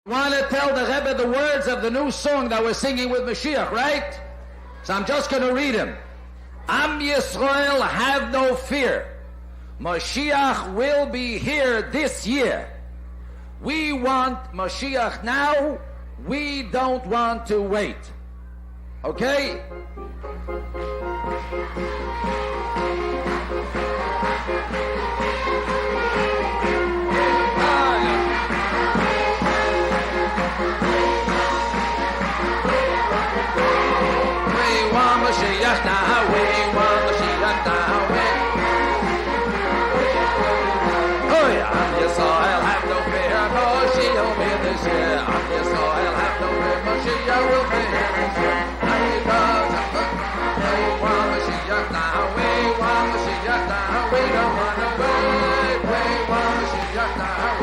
Want to tell the Rebbe the words of the new song that we're singing with Mashiach, right? So I'm just going to read him. Am Yisrael, have no fear. Mashiach will be here this year. We want Mashiach now. We don't want to wait. Okay? Mashiach now, we want Mashiach now. Oh yeah, Am Yisrael, have no fear, Mashiach will be this year. Am Yisrael, have no fear, Mashiach will be here this year. We want Mashiach now, we want Mashiach now, we don't want to wait. We want Mashiach now,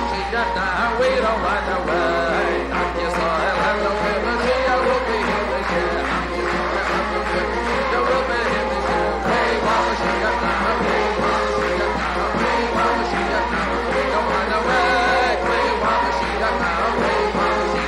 Mashiach now, we don't want to wait. Am Yisrael, have no fear, Mashiach will be here this year. Am Yisrael, have no fear, Mashiach will be here this year. We want Mashiach now, we want Mashiach now, we want Mashiach now, we don't want to wait. We want Mashiach now, we want Mashiach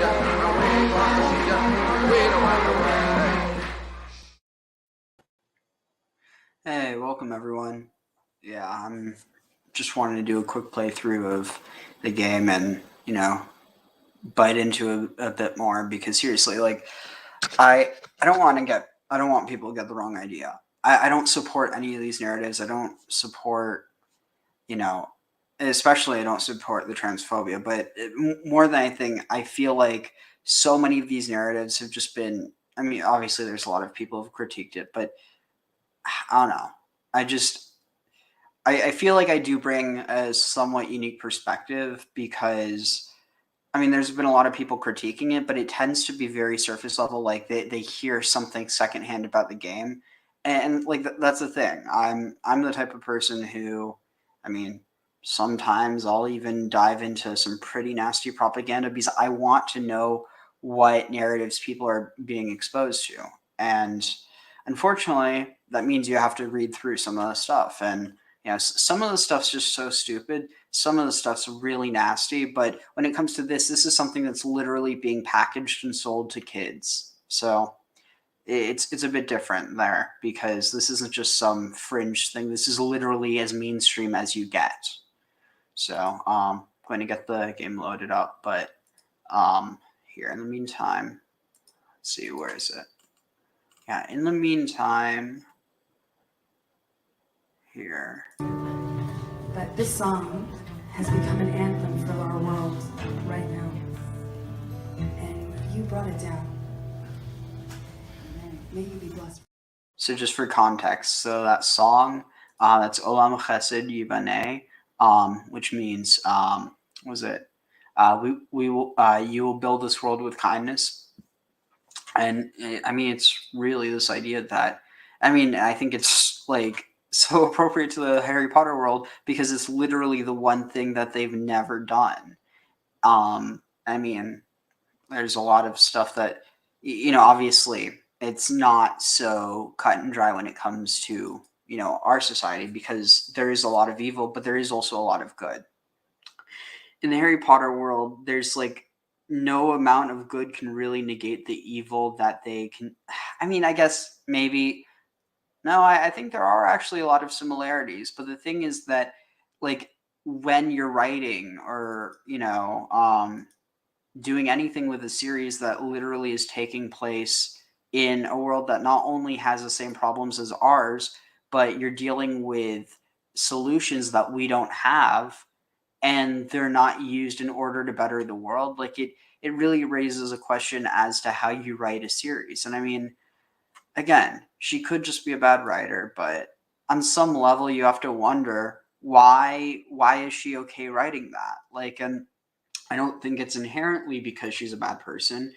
now, we want Mashiach now, we don't want to wait. Hey! Hey, welcome everyone. Yeah, I'm just wanting to do a quick playthrough of the game and, bite into a bit more because seriously, like, I don't want people to get the wrong idea. I don't support any of these narratives. I don't support, especially I don't support the transphobia, but more than anything, I feel like so many of these narratives have just been, obviously there's a lot of people who've critiqued it, but I don't know. I feel like I do bring a somewhat unique perspective because, there's been a lot of people critiquing it, but it tends to be very surface level. Like they hear something secondhand about the game. And like, that's the thing. I'm the type of person who, sometimes I'll even dive into some pretty nasty propaganda because I want to know what narratives people are being exposed to. And unfortunately, that means you have to read through some of the stuff. And some of the stuff's just so stupid. Some of the stuff's really nasty. But when it comes to this is something that's literally being packaged and sold to kids. So it's a bit different there because this isn't just some fringe thing. This is literally as mainstream as you get. So I'm going to get the game loaded up. But here in the meantime, let's see, where is it? Yeah, in the meantime, here. But this song has become an anthem for our world right now. And you brought it down. May you be blessed. So just for context, so that song, that's Olam Chesed Yibaneh, which means, you will build this world with kindness. And it's really this idea that, I think it's like so appropriate to the Harry Potter world because it's literally the one thing that they've never done. There's a lot of stuff that, obviously it's not so cut and dry when it comes to, our society because there is a lot of evil, but there is also a lot of good. In the Harry Potter world, there's like no amount of good can really negate the evil that they can. I guess maybe. No, I think there are actually a lot of similarities. But the thing is that, like, when you're writing or, doing anything with a series that literally is taking place in a world that not only has the same problems as ours, but you're dealing with solutions that we don't have and they're not used in order to better the world, like it really raises a question as to how you write a series. And again, she could just be a bad writer, but on some level you have to wonder why is she okay writing that? Like, and I don't think it's inherently because she's a bad person.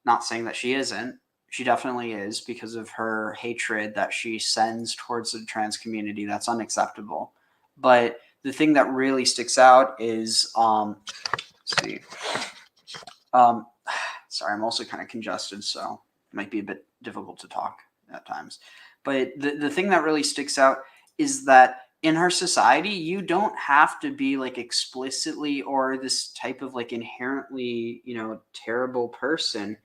Not saying that she isn't. She definitely is because of her hatred that she sends towards the trans community. That's unacceptable. But the thing that really sticks out is, let's see. Sorry, I'm also kind of congested, so it might be a bit difficult to talk at times. But the thing that really sticks out is that in her society, you don't have to be like explicitly or this type of like inherently, terrible person.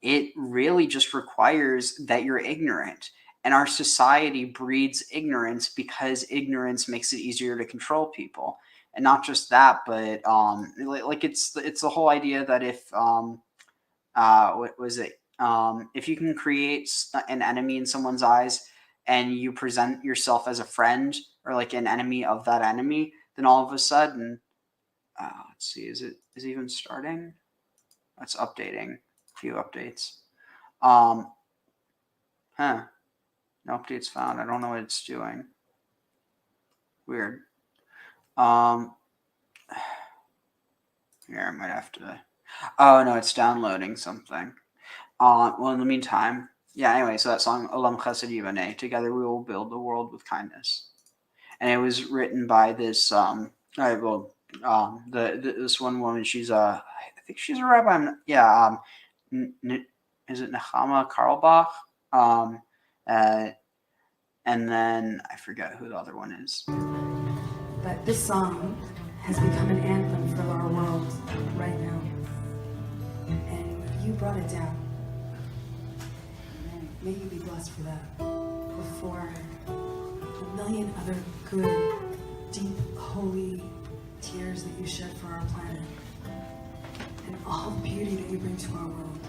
It really just requires that you're ignorant. And our society breeds ignorance because ignorance makes it easier to control people. And not just that, but like it's the whole idea that if what was it? If you can create an enemy in someone's eyes and you present yourself as a friend or like an enemy of that enemy, then all of a sudden, let's see, is it even starting? It's updating. A few updates. No updates found. I don't know what it's doing. Weird. Here, I might have to. Oh no, it's downloading something. Well, in the meantime, yeah. Anyway, so that song "Olam Chesed Yibaneh," together we will build the world with kindness, and it was written by this. This one woman. She's I think she's a rabbi. Yeah. Is it Nechama Karlbach? And then I forget who the other one is. But this song has become an anthem for our world right now. And you brought it down. May you be blessed for that. Before a million other good, deep, holy tears that you shed for our planet. And all the beauty that you bring to our world.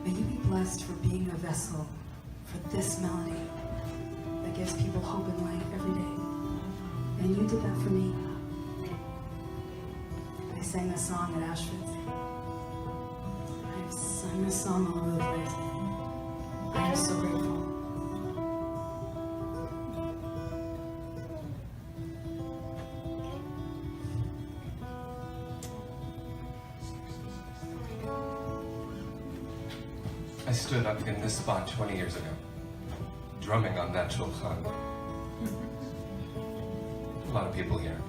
May you be blessed for being a vessel for this melody that gives people hope and light every day. And you did that for me. I sang this song at Auschwitz. I've sung this song all over the place. I am so grateful. I stood up in this spot 20 years ago, drumming on that shulchan. A lot of people here.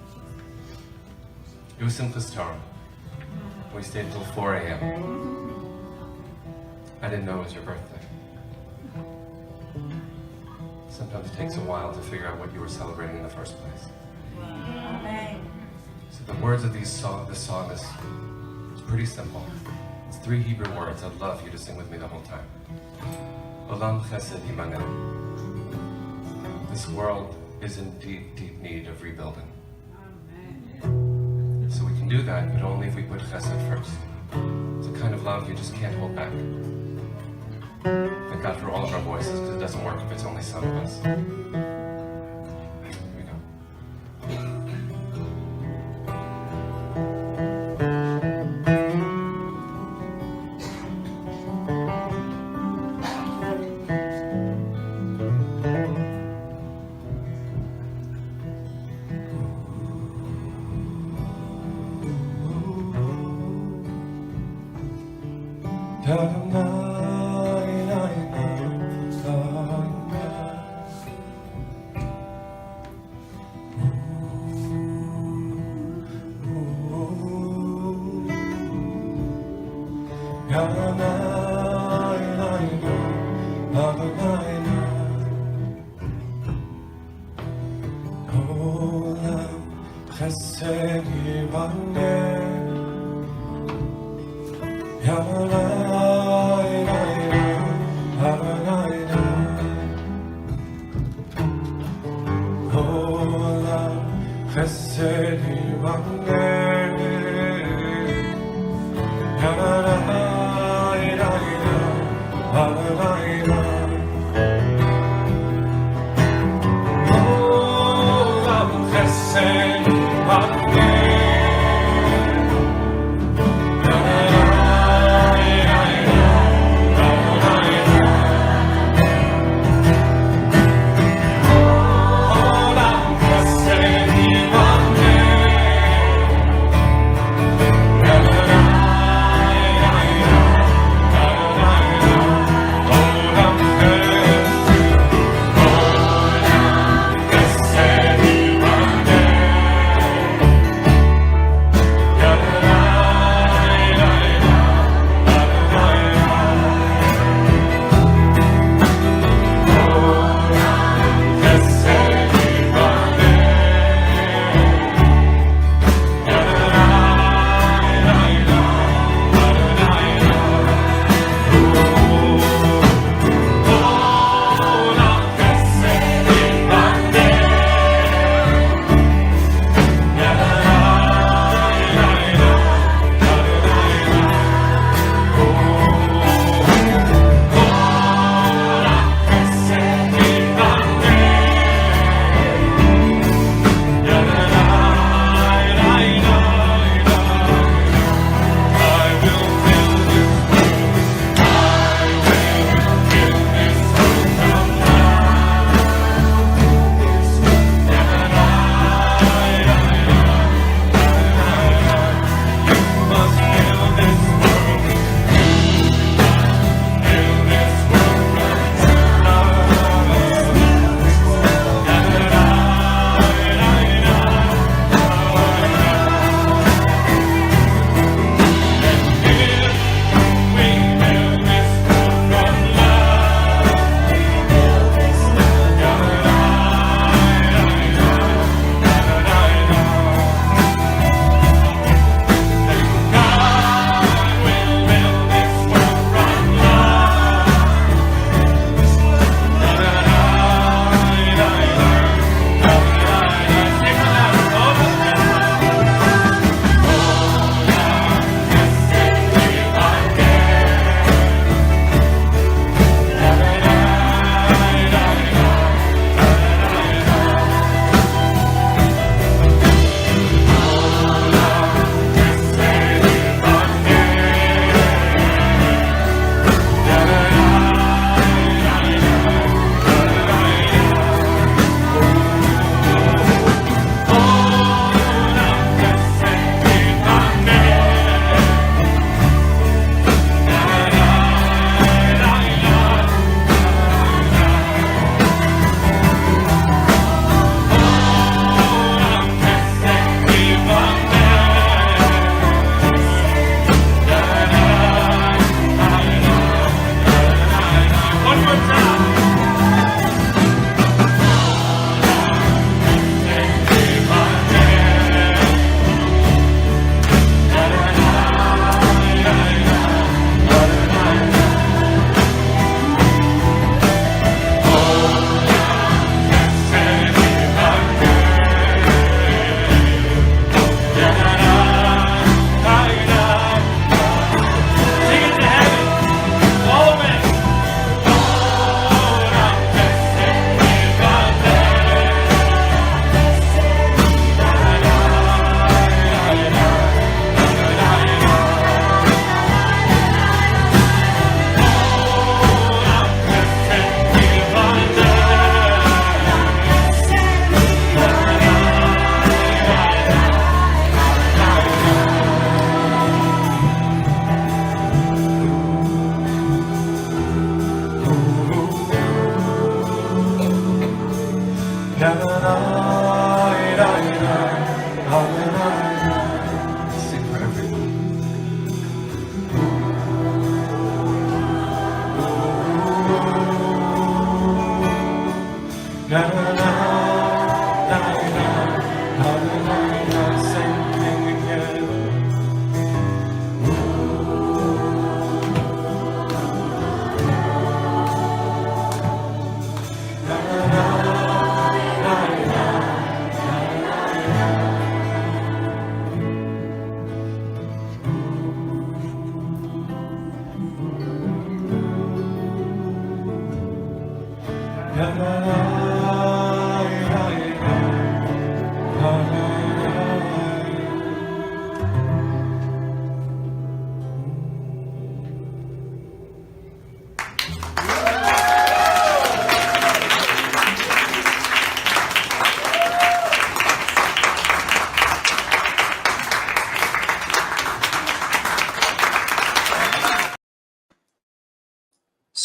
It was Simchas Torah. We stayed until 4 a.m. I didn't know it was your birthday. Sometimes it takes a while to figure out what you were celebrating in the first place. Amen. So the words of this song is pretty simple. It's 3 Hebrew words. I'd love you to sing with me the whole time. Olam Chesed Yibaneh. This world is in deep, deep need of rebuilding. So we can do that, but only if we put Chesed first. It's a kind of love you just can't hold back. Thank God for all of our voices, because it doesn't work if it's only some of us. Here we go.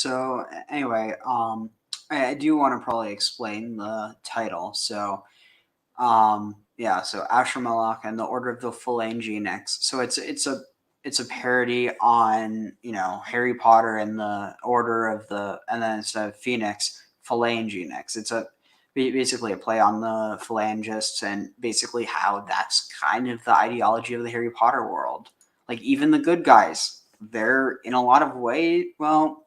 So anyway, I do want to probably explain the title. So yeah, so Asher Malakh and the Order of the Falange-oenix. So it's a parody on, you know, Harry Potter and the Order of the, and then instead of Phoenix, Falange-oenix. It's basically a play on the Phalangists and basically how that's kind of the ideology of the Harry Potter world. Like even the good guys, they're in a lot of ways, well,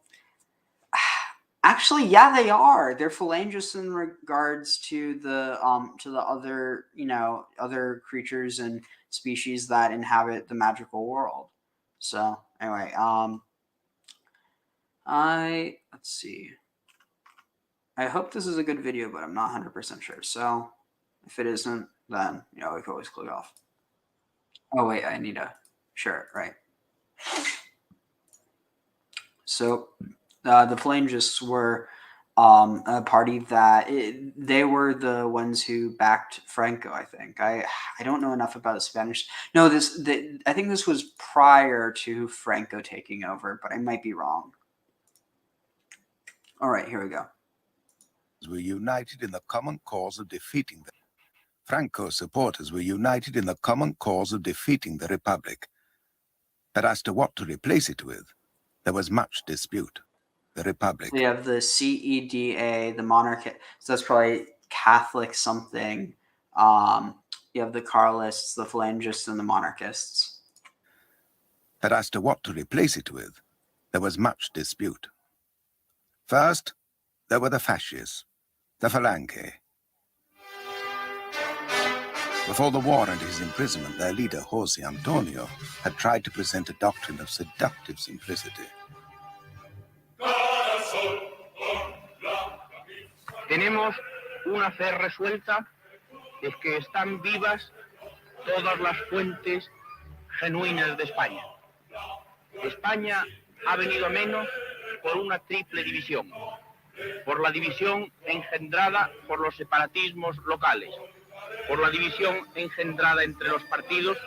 actually, yeah, they are. They're phalangists in regards to the other, you know, other creatures and species that inhabit the magical world. So anyway, let's see. I hope this is a good video, but I'm not 100% sure. So if it isn't, then, you know, we can always click off. Oh wait, I need to share it, right? So the Phalangists were a party that they were the ones who backed Franco. I think I don't know enough about the Spanish. No, I think this was prior to Franco taking over, but I might be wrong. All right, here we go. Were united in the common cause of defeating them. Franco's supporters were united in the common cause of defeating the Republic. But as to what to replace it with, there was much dispute. The Republic. We have the CEDA, the monarch. So that's probably Catholic something. You have the Carlists, the Phalangists, and the monarchists. But as to what to replace it with, there was much dispute. First, there were the fascists, the Falange. Before the war and his imprisonment, their leader, José Antonio, had tried to present a doctrine of seductive simplicity. Tenemos una fe resuelta, es que están vivas todas las fuentes genuinas de España. España ha venido a menos por una triple división. Por la división engendrada por los separatismos locales, por la división engendrada entre los partidos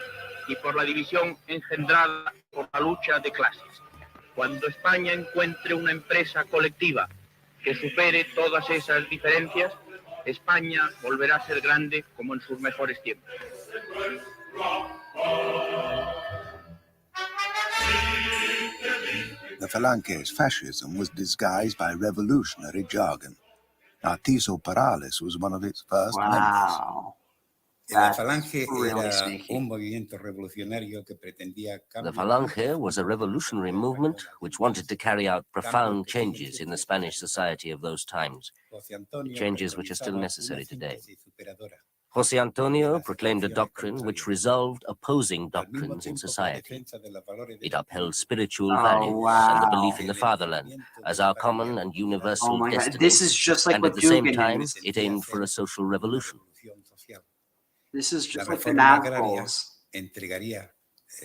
y por la división engendrada por la lucha de clases. Cuando España encuentre una empresa colectiva que supere todas esas diferencias, España volverá a ser grande como en sus mejores tiempos. The Falange's fascism was disguised by revolutionary jargon. Narciso Perales was one of its first members. Wow. La Falange really era sneaky. un movimiento revolucionario que pretendía The Falange was a revolutionary movement which wanted to carry out profound changes in the Spanish society of those times, changes which are still necessary today. José Antonio proclaimed a doctrine which resolved opposing doctrines in society. It upheld spiritual values and the belief in the fatherland as our common and universal destiny. This is just like and what at the same Dugan time, is. it aimed for a social revolution. This is just like the Navals.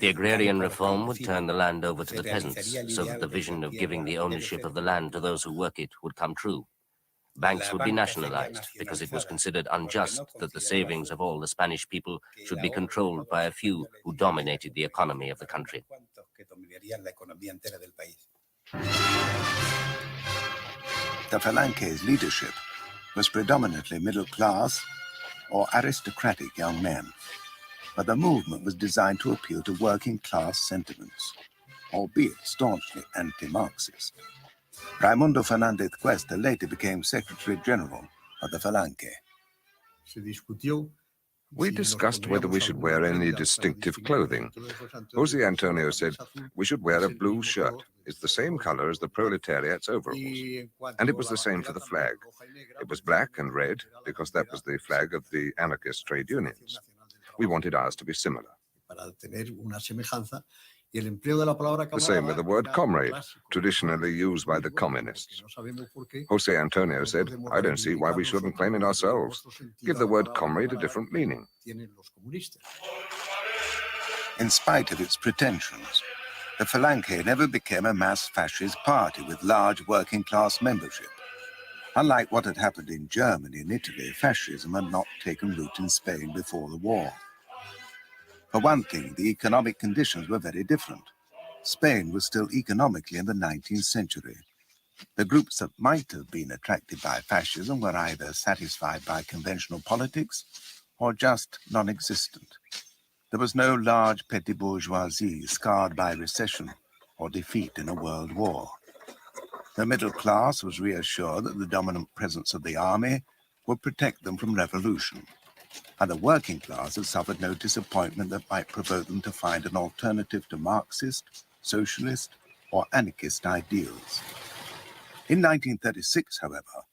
The agrarian reform would turn the land over to the peasants, so that the vision of giving the ownership of the land to those who work it would come true. Banks would be nationalized because it was considered unjust that the savings of all the Spanish people should be controlled by a few who dominated the economy of the country. The Falange's leadership was predominantly middle class or aristocratic young men, but the movement was designed to appeal to working class sentiments, albeit staunchly anti-Marxist. Raimundo Fernández Cuesta later became Secretary General of the Falange. We discussed whether we should wear any distinctive clothing. José Antonio said we should wear a blue shirt. It's the same color as the proletariat's overalls. And it was the same for the flag. It was black and red because that was the flag of the anarchist trade unions. We wanted ours to be similar. The same with the word comrade, traditionally used by the communists. Jose Antonio said, I don't see why we shouldn't claim it ourselves. Give the word comrade a different meaning. In spite of its pretensions, the Falange never became a mass fascist party with large working-class membership. Unlike what had happened in Germany and Italy, fascism had not taken root in Spain before the war. For one thing, the economic conditions were very different. Spain was still economically in the 19th century. The groups that might have been attracted by fascism were either satisfied by conventional politics or just non-existent. There was no large petty bourgeoisie scarred by recession or defeat in a world war. The middle class was reassured that the dominant presence of the army would protect them from revolution, and the working class had suffered no disappointment that might provoke them to find an alternative to Marxist, socialist, or anarchist ideals. In 1936, however,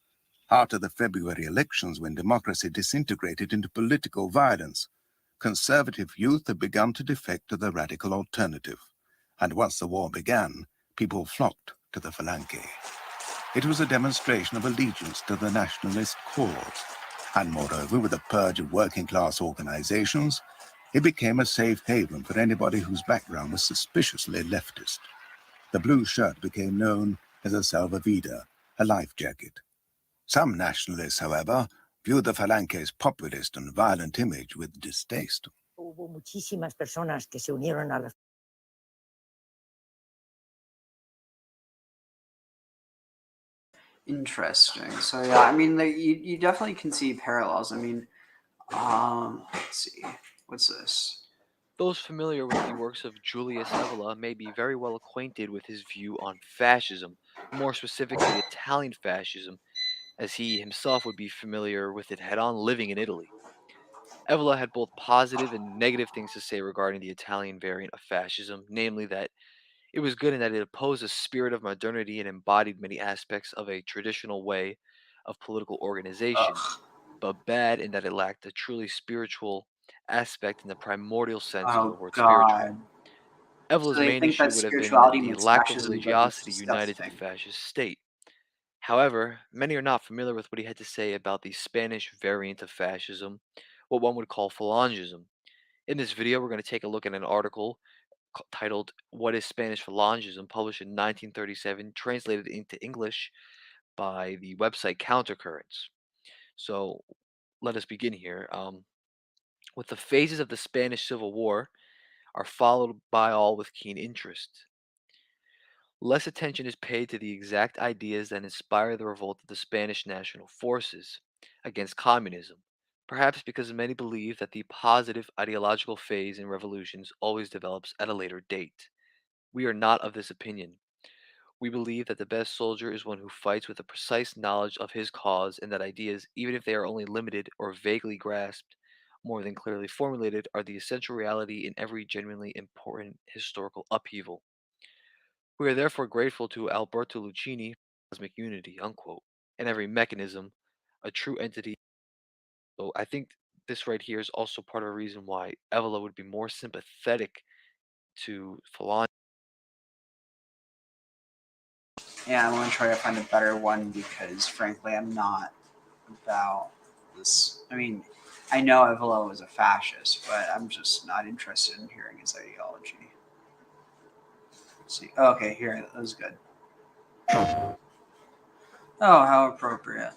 after the February elections when democracy disintegrated into political violence, conservative youth had begun to defect to the radical alternative, and once the war began, people flocked to the Falange. It was a demonstration of allegiance to the nationalist cause, and moreover, with a purge of working-class organizations, it became a safe haven for anybody whose background was suspiciously leftist. The blue shirt became known as a salvavidas, a life jacket. Some nationalists, however, viewed the Falange's populist and violent image with distaste. Hubo muchísimas personas que se unieron a las Interesting. So yeah, I mean, you definitely can see parallels. I mean, let's see, what's this? Those familiar with the works of Julius Evola may be very well acquainted with his view on fascism, more specifically Italian fascism, as he himself would be familiar with it head-on living in Italy. Evola had both positive and negative things to say regarding the Italian variant of fascism, namely that it was good in that it opposed a spirit of modernity and embodied many aspects of a traditional way of political organization, Ugh. but bad in that it lacked a truly spiritual aspect in the primordial sense of the Oh word spiritual. God. So Evola's they main think that issue would have been that spirituality the makes lack of fascism good. It's religiosity united to the disgusting. fascist state. However, many are not familiar with what he had to say about the Spanish variant of fascism, what one would call Falangism. In this video, we're going to take a look at an article titled What is Spanish Falangism, published in 1937, translated into English by the website Countercurrents. So let us begin here. With the phases of the Spanish Civil War are followed by all with keen interest. Less attention is paid to the exact ideas that inspire the revolt of the Spanish national forces against communism, perhaps because many believe that the positive ideological phase in revolutions always develops at a later date. We are not of this opinion. We believe that the best soldier is one who fights with a precise knowledge of his cause, and that ideas, even if they are only limited or vaguely grasped, more than clearly formulated, are the essential reality in every genuinely important historical upheaval. We are therefore grateful to Alberto Lucchini for cosmic unity, unquote, and every mechanism, a true entity. So I think this right here is also part of a reason why Evola would be more sympathetic to Falange. Yeah, I'm gonna try to find a better one because, frankly, I'm not about this. I mean, I know Evola was a fascist, but I'm just not interested in hearing his ideology. Let's see. Okay, here, that was good. Oh, how appropriate.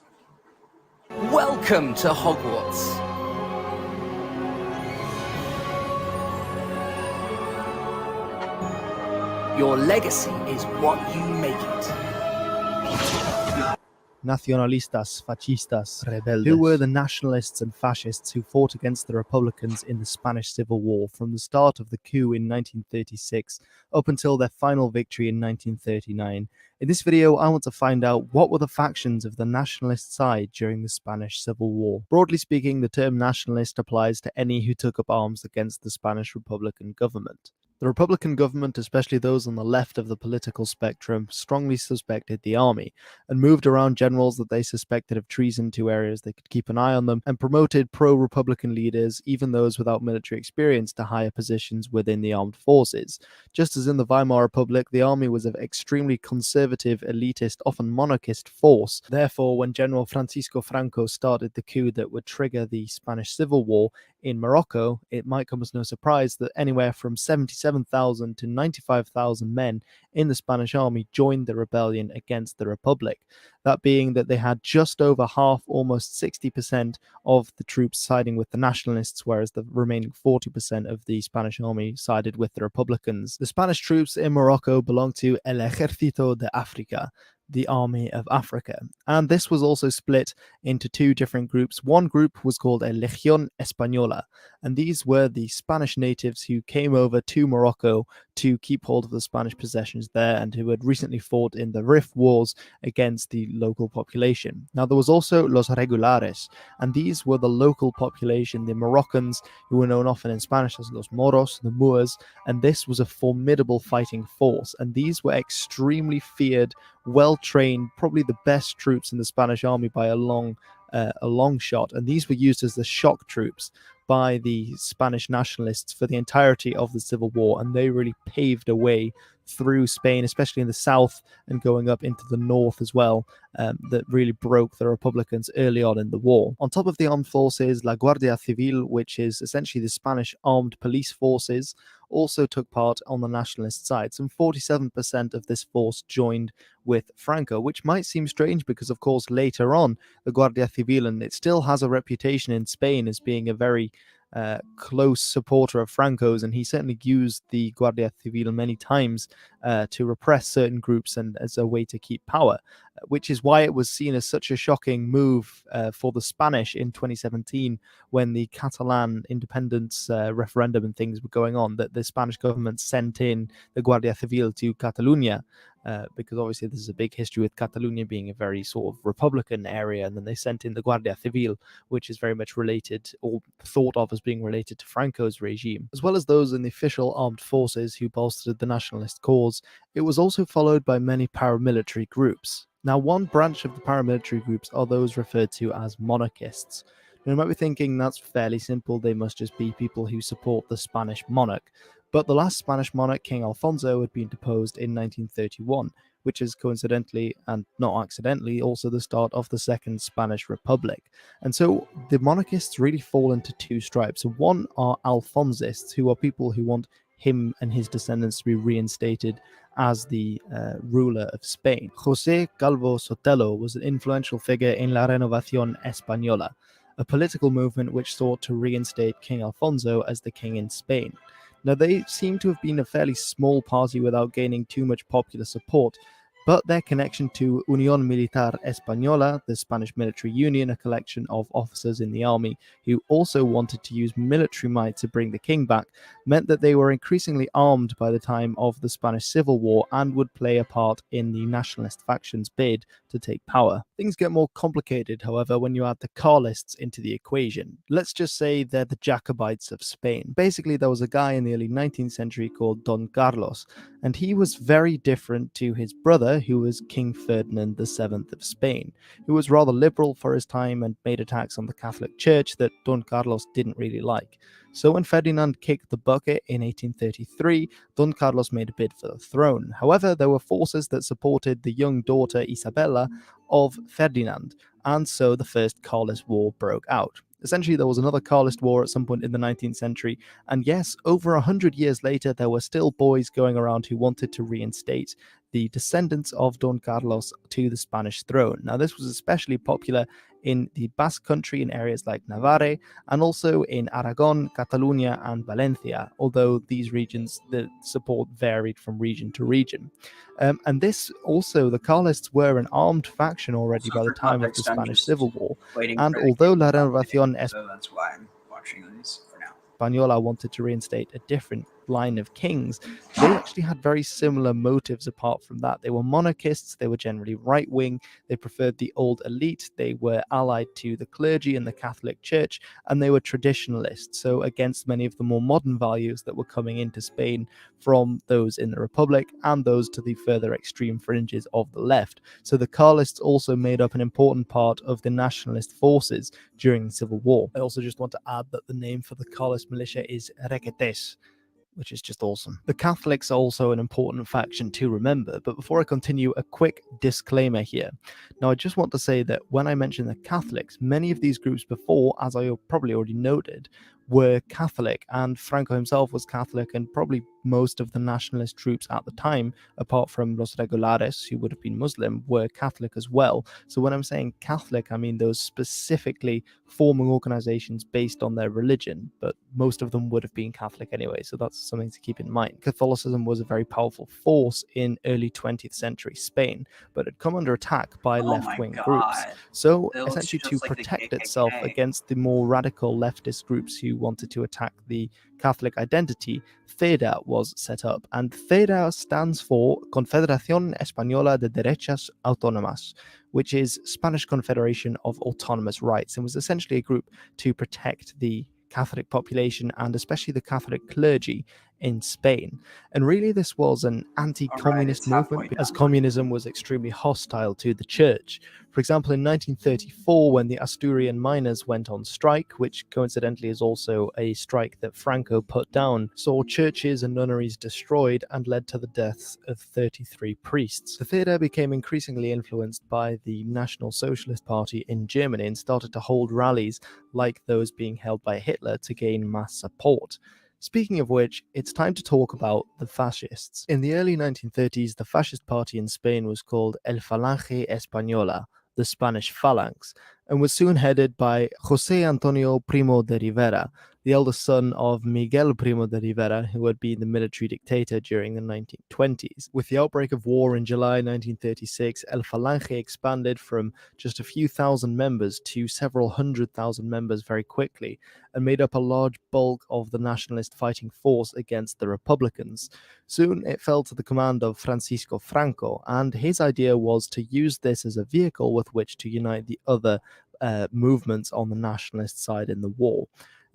Welcome to Hogwarts. Your legacy is what you make it. Nacionalistas, fascistas, rebeldes. Who were the nationalists and fascists who fought against the Republicans in the Spanish Civil War from the start of the coup in 1936 up until their final victory in 1939? In this video, I want to find out what were the factions of the nationalist side during the Spanish Civil War. Broadly speaking, the term nationalist applies to any who took up arms against the Spanish Republican government. The Republican government, especially those on the left of the political spectrum, strongly suspected the army and moved around generals that they suspected of treason to areas they could keep an eye on them, and promoted pro-Republican leaders, even those without military experience, to higher positions within the armed forces. Just as in the Weimar Republic, the army was an extremely conservative, elitist, often monarchist force. Therefore, when General Francisco Franco started the coup that would trigger the Spanish Civil War in Morocco, it might come as no surprise that anywhere from 77,000 to 95,000 men in the Spanish army joined the rebellion against the Republic. That being that they had just over half, almost 60% of the troops siding with the nationalists, whereas the remaining 40% of the Spanish army sided with the Republicans. The Spanish troops in Morocco belonged to El Ejército de África, the Army of Africa. And this was also split into two different groups. One group was called a Legión Española, and these were the Spanish natives who came over to Morocco to keep hold of the Spanish possessions there and who had recently fought in the Rif Wars against the local population. Now, there was also Los Regulares, and these were the local population, the Moroccans, who were known often in Spanish as Los Moros, the Moors, and this was a formidable fighting force, and these were extremely feared, well-trained, probably the best troops in the Spanish army by a long shot, and these were used as the shock troops by the Spanish nationalists for the entirety of the Civil War, and they really paved a way through Spain, especially in the south and going up into the north as well, that really broke the Republicans early on in the war. On top of the armed forces, La Guardia Civil, which is essentially the Spanish armed police forces, also took part on the nationalist side. Some 47% of this force joined with Franco, which might seem strange because, of course, later on, the Guardia Civil, and it still has a reputation in Spain as being a very close supporter of Franco's, and he certainly used the Guardia Civil many times to repress certain groups and as a way to keep power, which is why it was seen as such a shocking move for the Spanish in 2017 when the Catalan independence referendum and things were going on, that the Spanish government sent in the Guardia Civil to Catalonia. Because obviously there's a big history with Catalonia being a very sort of Republican area, and then they sent in the Guardia Civil, which is very much related or thought of as being related to Franco's regime. As well as those in the official armed forces who bolstered the nationalist cause, it was also followed by many paramilitary groups. Now, one branch of the paramilitary groups are those referred to as monarchists. Now, you might be thinking that's fairly simple, they must just be people who support the Spanish monarch. But the last Spanish monarch, King Alfonso, had been deposed in 1931, which is coincidentally and not accidentally also the start of the Second Spanish Republic. And so the monarchists really fall into two stripes. One are Alfonsists, who are people who want him and his descendants to be reinstated as the ruler of Spain. José Calvo Sotelo was an influential figure in La Renovación Española, a political movement which sought to reinstate King Alfonso as the king in Spain. Now, they seem to have been a fairly small party without gaining too much popular support, but their connection to Unión Militar Española, the Spanish military union, a collection of officers in the army who also wanted to use military might to bring the king back, meant that they were increasingly armed by the time of the Spanish Civil War and would play a part in the nationalist faction's bid to take power. Things get more complicated, however, when you add the Carlists into the equation. Let's just say they're the Jacobites of Spain. Basically, there was a guy in the early 19th century called Don Carlos, and he was very different to his brother, who was King Ferdinand VII of Spain, who was rather liberal for his time and made attacks on the Catholic Church that Don Carlos didn't really like. So when Ferdinand kicked the bucket in 1833, Don Carlos made a bid for the throne. However, there were forces that supported the young daughter Isabella of Ferdinand, and so the First Carlist War broke out. Essentially, there was another Carlist war at some point in the 19th century, and yes, over 100 years later, there were still boys going around who wanted to reinstate the descendants of Don Carlos to the Spanish throne. Now, this was especially popular in the Basque country in areas like Navarre, and also in Aragon, Catalonia, and Valencia, although these regions, the support varied from region to region. And this also, the Carlists were an armed faction already by the time of the Spanish Civil War, and although La Renovación so that's why I'm watching these for now. Española wanted to reinstate a different line of kings, they actually had very similar motives apart from that. They were monarchists, they were generally right-wing, they preferred the old elite, they were allied to the clergy and the Catholic Church, and they were traditionalists, so against many of the more modern values that were coming into Spain from those in the Republic and those to the further extreme fringes of the left. So the Carlists also made up an important part of the nationalist forces during the Civil War. I also just want to add that the name for the Carlist militia is Requetés, which is just awesome. The Catholics are also an important faction to remember, but before I continue, a quick disclaimer here. Now, I just want to say that when I mention the Catholics, many of these groups before, as I probably already noted, were Catholic, and Franco himself was Catholic, and probably most of the nationalist troops at the time, apart from Los Regulares, who would have been Muslim, were Catholic as well. So when I'm saying Catholic, I mean those specifically forming organizations based on their religion, but most of them would have been Catholic anyway, so that's something to keep in mind. Catholicism was a very powerful force in early 20th century Spain, but had come under attack by left-wing groups. So It looks essentially to just like the protect itself KKK. against the more radical leftist groups who wanted to attack the Catholic identity, CEDA was set up, and CEDA stands for Confederación Española de Derechas Autónomas, which is Spanish Confederation of Autonomous Rights, and was essentially a group to protect the Catholic population and especially the Catholic clergy in Spain. And really this was an anti-communist movement, as communism was extremely hostile to the church. For example, in 1934, when the Asturian miners went on strike, which coincidentally is also a strike that Franco put down, saw churches and nunneries destroyed and led to the deaths of 33 priests. The theatre became increasingly influenced by the National Socialist Party in Germany and started to hold rallies like those being held by Hitler to gain mass support. Speaking of which, it's time to talk about the fascists. In the early 1930s, the fascist party in Spain was called El Falange Española, the Spanish Phalanx, and was soon headed by José Antonio Primo de Rivera, the eldest son of Miguel Primo de Rivera, who had been the military dictator during the 1920s. With the outbreak of war in July 1936, El Falange expanded from just a few thousand members to several 100,000 members very quickly, and made up a large bulk of the nationalist fighting force against the Republicans. Soon it fell to the command of Francisco Franco, and his idea was to use this as a vehicle with which to unite the other movements on the nationalist side in the war.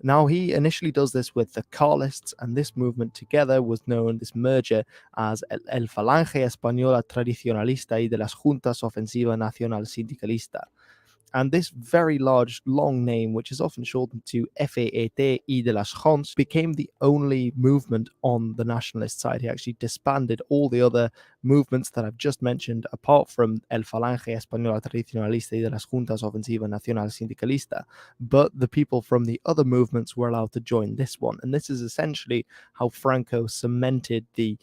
Now, he initially does this with the Carlists, and this movement together was known, this merger, as El Falange Española Tradicionalista y de las Juntas Ofensiva Nacional Sindicalista. And this very large, long name, which is often shortened to FET y de las Juntas, became the only movement on the nationalist side. He actually disbanded all the other movements that I've just mentioned, apart from El Falange Española Tradicionalista y de las Juntas Ofensiva Nacional Sindicalista. But the people from the other movements were allowed to join this one. And this is essentially how Franco cemented the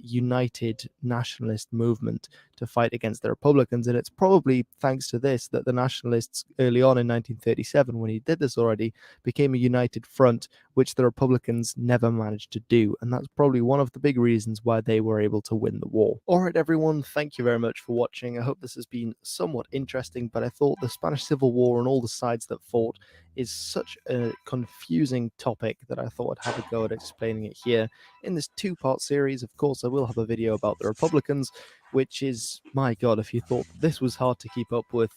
united nationalist movement to fight against the Republicans. And it's probably thanks to this that the nationalists early on in 1937, when he did this already, became a united front, which the Republicans never managed to do. And that's probably one of the big reasons why they were able to win the war. All right, everyone, thank you very much for watching. I hope this has been somewhat interesting, but I thought the Spanish Civil War and all the sides that fought is such a confusing topic that I thought I'd have a go at explaining it here in this two-part series. Of course, I will have a video about the Republicans, which is, my God, if you thought this was hard to keep up with,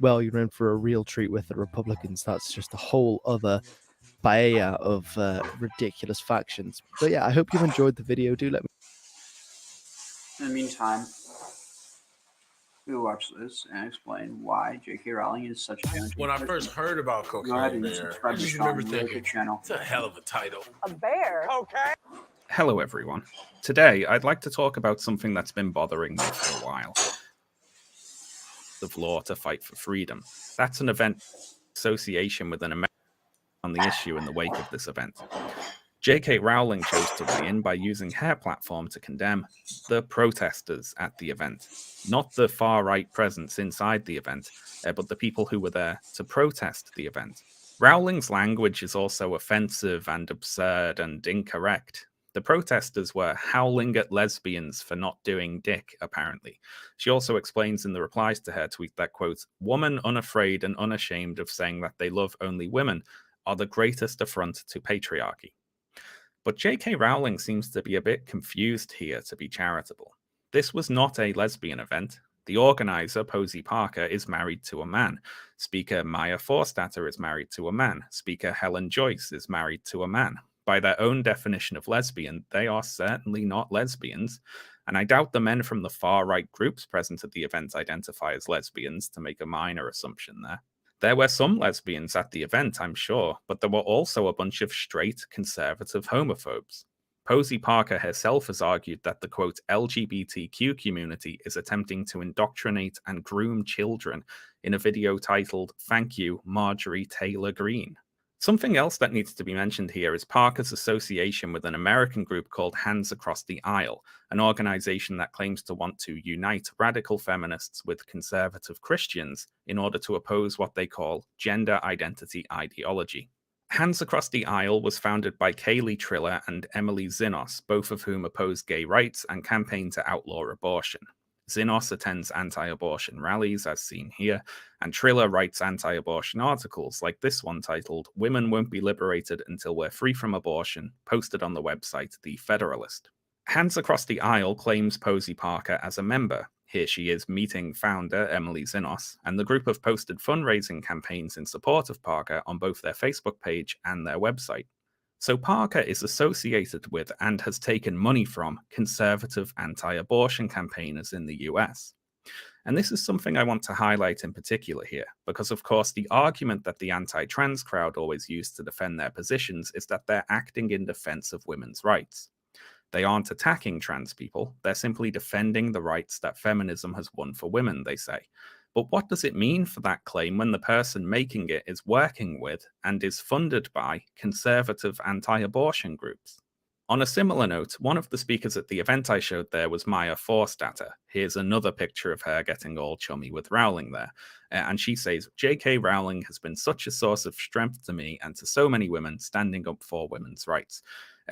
well, you're in for a real treat with the Republicans. That's just a whole other paella of ridiculous factions. But yeah, I hope you've enjoyed the video. Do let me. In the meantime, we will watch this and explain why J.K. Rowling is such a fantastic When I first heard about Go ahead Cocaine and Bear, I subscribe to just Sean remember thinking, channel. it's a hell of a title. A bear? Cocaine? Hello everyone. Today I'd like to talk about something that's been bothering me for a while. Of law to fight for freedom. That's an event association with an American on the issue in the wake of this event. J.K. Rowling chose to weigh in by using her platform to condemn the protesters at the event, not the far-right presence inside the event, but the people who were there to protest the event. Rowling's language is also offensive and absurd and incorrect. The protesters were howling at lesbians for not doing dick, apparently. She also explains in the replies to her tweet that, quote, "Women unafraid and unashamed of saying that they love only women are the greatest affront to patriarchy." But J.K. Rowling seems to be a bit confused here to be charitable. This was not a lesbian event. The organizer, Posey Parker, is married to a man. Speaker Maya Forstater is married to a man. Speaker Helen Joyce is married to a man. By their own definition of lesbian, they are certainly not lesbians, and I doubt the men from the far-right groups present at the event identify as lesbians, to make a minor assumption there. There were some lesbians at the event, I'm sure, but there were also a bunch of straight, conservative homophobes. Posey Parker herself has argued that the, quote, LGBTQ community is attempting to indoctrinate and groom children in a video titled, "Thank You, Marjorie Taylor Greene." Something else that needs to be mentioned here is Parker's association with an American group called Hands Across the Aisle, an organization that claims to want to unite radical feminists with conservative Christians in order to oppose what they call gender identity ideology. Hands Across the Aisle was founded by Kaylee Triller and Emily Zinos, both of whom oppose gay rights and campaign to outlaw abortion. Zinos attends anti-abortion rallies, as seen here, and Triller writes anti-abortion articles like this one titled, "Women Won't Be Liberated Until We're Free from Abortion," posted on the website The Federalist. Hands Across the Aisle claims Posey Parker as a member. Here she is meeting founder Emily Zinos, and the group have posted fundraising campaigns in support of Parker on both their Facebook page and their website. So Parker is associated with and has taken money from conservative anti-abortion campaigners in the US. And this is something I want to highlight in particular here, because of course the argument that the anti-trans crowd always use to defend their positions is that they're acting in defense of women's rights. They aren't attacking trans people, they're simply defending the rights that feminism has won for women, they say. But what does it mean for that claim when the person making it is working with and is funded by conservative anti-abortion groups? On a similar note, one of the speakers at the event I showed there was Maya Forstater. Here's another picture of her getting all chummy with Rowling there. And she says, "J.K. Rowling has been such a source of strength to me and to so many women standing up for women's rights."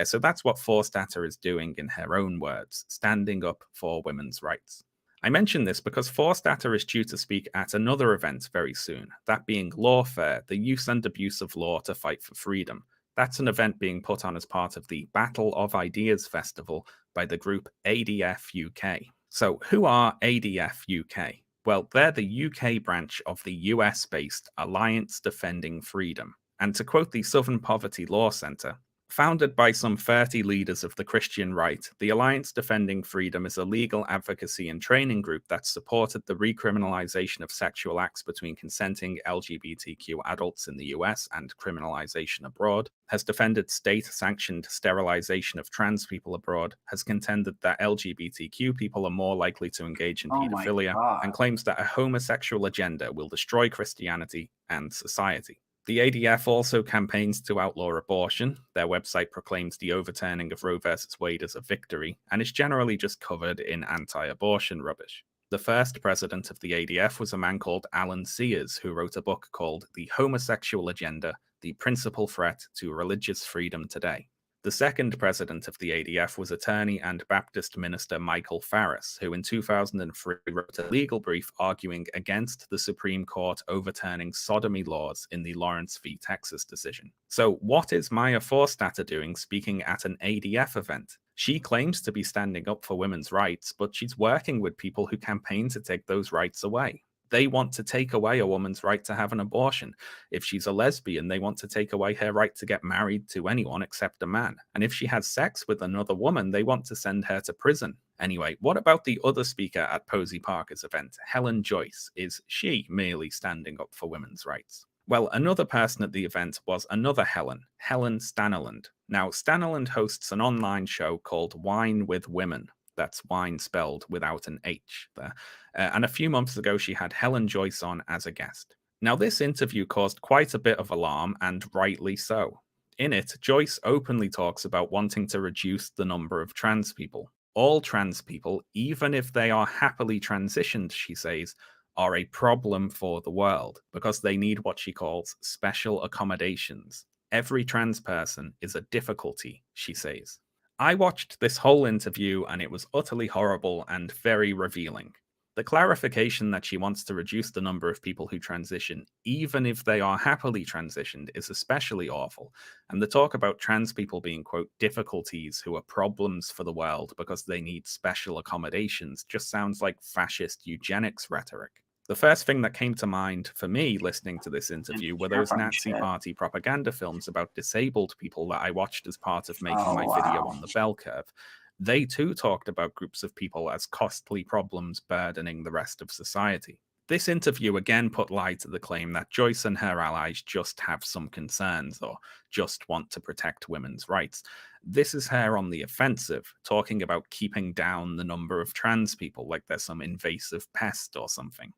So that's what Forstater is doing in her own words, standing up for women's rights. I mention this because Forstater is due to speak at another event very soon, that being Lawfare, the Use and Abuse of Law to Fight for Freedom. That's an event being put on as part of the Battle of Ideas Festival by the group ADF UK. So who are ADF UK? Well, they're the UK branch of the US-based Alliance Defending Freedom. And to quote the Southern Poverty Law Centre, founded by some 30 leaders of the Christian right, the Alliance Defending Freedom is a legal advocacy and training group that supported the recriminalization of sexual acts between consenting LGBTQ adults in the US and criminalization abroad, has defended state-sanctioned sterilization of trans people abroad, has contended that LGBTQ people are more likely to engage in pedophilia, and claims that a homosexual agenda will destroy Christianity and society. The ADF also campaigns to outlaw abortion. Their website proclaims the overturning of Roe v. Wade as a victory, and is generally just covered in anti-abortion rubbish. The first president of the ADF was a man called Alan Sears, who wrote a book called The Homosexual Agenda, the Principal Threat to Religious Freedom Today. The second president of the ADF was attorney and Baptist minister Michael Farris, who in 2003 wrote a legal brief arguing against the Supreme Court overturning sodomy laws in the Lawrence v. Texas decision. So what is Maya Forstater doing speaking at an ADF event? She claims to be standing up for women's rights, but she's working with people who campaign to take those rights away. They want to take away a woman's right to have an abortion. If she's a lesbian, they want to take away her right to get married to anyone except a man. And if she has sex with another woman, they want to send her to prison. Anyway, what about the other speaker at Posey Parker's event, Helen Joyce? Is she merely standing up for women's rights? Well, another person at the event was another Helen Staniland. Now, Staniland hosts an online show called Wine with Women. That's wine spelled without an H there. And a few months ago, she had Helen Joyce on as a guest. Now, this interview caused quite a bit of alarm, and rightly so. In it, Joyce openly talks about wanting to reduce the number of trans people. All trans people, even if they are happily transitioned, she says, are a problem for the world because they need what she calls special accommodations. Every trans person is a difficulty, she says. I watched this whole interview and it was utterly horrible and very revealing. The clarification that she wants to reduce the number of people who transition, even if they are happily transitioned, is especially awful. And the talk about trans people being, quote, difficulties who are problems for the world because they need special accommodations just sounds like fascist eugenics rhetoric. The first thing that came to mind for me listening to this interview were those Nazi Party propaganda films about disabled people that I watched as part of making my video on the bell curve. They too talked about groups of people as costly problems burdening the rest of society. This interview again put light to the claim that Joyce and her allies just have some concerns or just want to protect women's rights. This is her on the offensive, talking about keeping down the number of trans people like they're some invasive pest or something.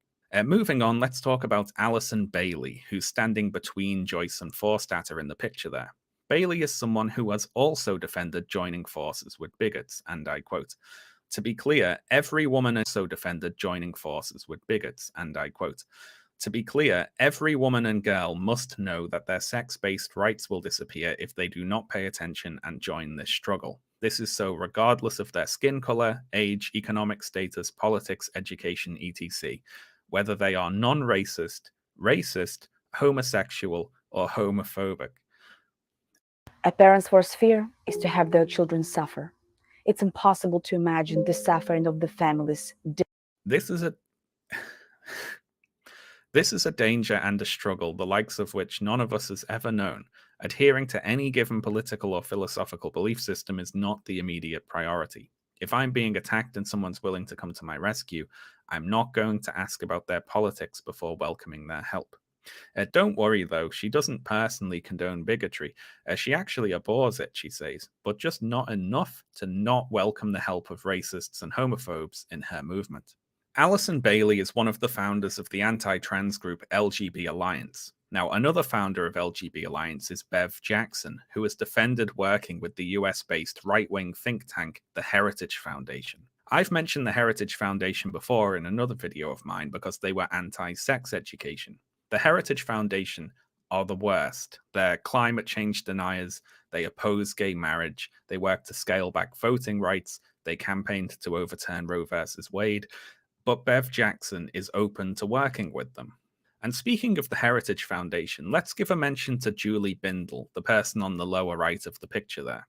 Moving on, let's talk about Alison Bailey, who's standing between Joyce and Forstater in the picture there. Bailey is someone who has also defended joining forces with bigots, and I quote, "To be clear, every woman also defended joining forces with bigots," and I quote, "To be clear, every woman and girl must know that their sex-based rights will disappear if they do not pay attention and join this struggle. This is so regardless of their skin color, age, economic status, politics, education, etc., whether they are non-racist, racist, homosexual, or homophobic." A parent's worst fear is to have their children suffer. It's impossible to imagine the suffering of the families. This is a danger and a struggle, the likes of which none of us has ever known. Adhering to any given political or philosophical belief system is not the immediate priority. If I'm being attacked and someone's willing to come to my rescue, I'm not going to ask about their politics before welcoming their help. Don't worry, though, she doesn't personally condone bigotry. She actually abhors it, she says, but just not enough to not welcome the help of racists and homophobes in her movement. Alison Bailey is one of the founders of the anti-trans group LGB Alliance. Now, another founder of LGB Alliance is Bev Jackson, who has defended working with the US-based right-wing think tank, the Heritage Foundation. I've mentioned the Heritage Foundation before in another video of mine because they were anti-sex education. The Heritage Foundation are the worst. They're climate change deniers, they oppose gay marriage, they work to scale back voting rights, they campaigned to overturn Roe versus Wade, but Bev Jackson is open to working with them. And speaking of the Heritage Foundation, let's give a mention to Julie Bindel, the person on the lower right of the picture there.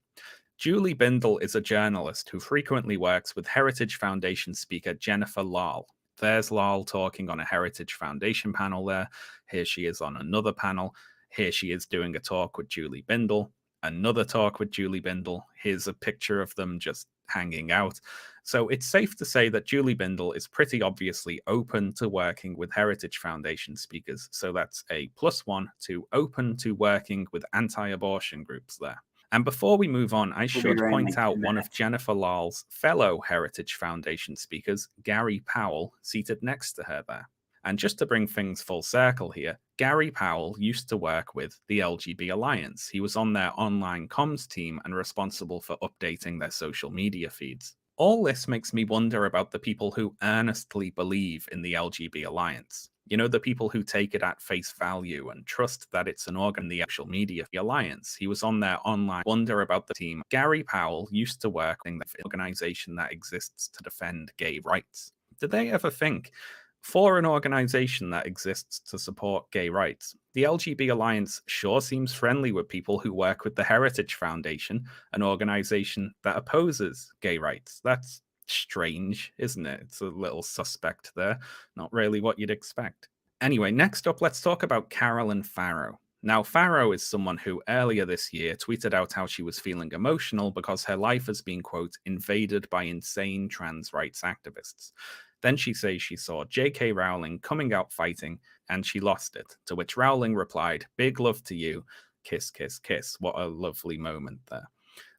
Julie Bindel is a journalist who frequently works with Heritage Foundation speaker Jennifer Lal. There's Lal talking on a Heritage Foundation panel there. Here she is on another panel. Here she is doing a talk with Julie Bindel. Another talk with Julie Bindel. Here's a picture of them just hanging out. So it's safe to say that Julie Bindel is pretty obviously open to working with Heritage Foundation speakers. So that's a +1 to open to working with anti-abortion groups there. And before we move on, I should point out one of Jennifer Lal's fellow Heritage Foundation speakers, Gary Powell, seated next to her there. And just to bring things full circle here, Gary Powell used to work with the LGB Alliance. He was on their online comms team and responsible for updating their social media feeds. All this makes me wonder about the people who earnestly believe in the LGB Alliance. You know, the people who take it at face value and trust that it's an organ, the social media alliance. He was on their online wonder about the team. Gary Powell used to work in the organization that exists to defend gay rights. Did they ever think, for an organization that exists to support gay rights, the LGB Alliance sure seems friendly with people who work with the Heritage Foundation, an organization that opposes gay rights? That's strange, isn't it? It's a little suspect there. Not really what you'd expect. Anyway, next up, let's talk about Carolyn Farrow. Now, Farrow is someone who earlier this year tweeted out how she was feeling emotional because her life has been, quote, invaded by insane trans rights activists. Then she says she saw J.K. Rowling coming out fighting and she lost it, to which Rowling replied, "Big love to you, kiss, kiss, kiss." What a lovely moment there.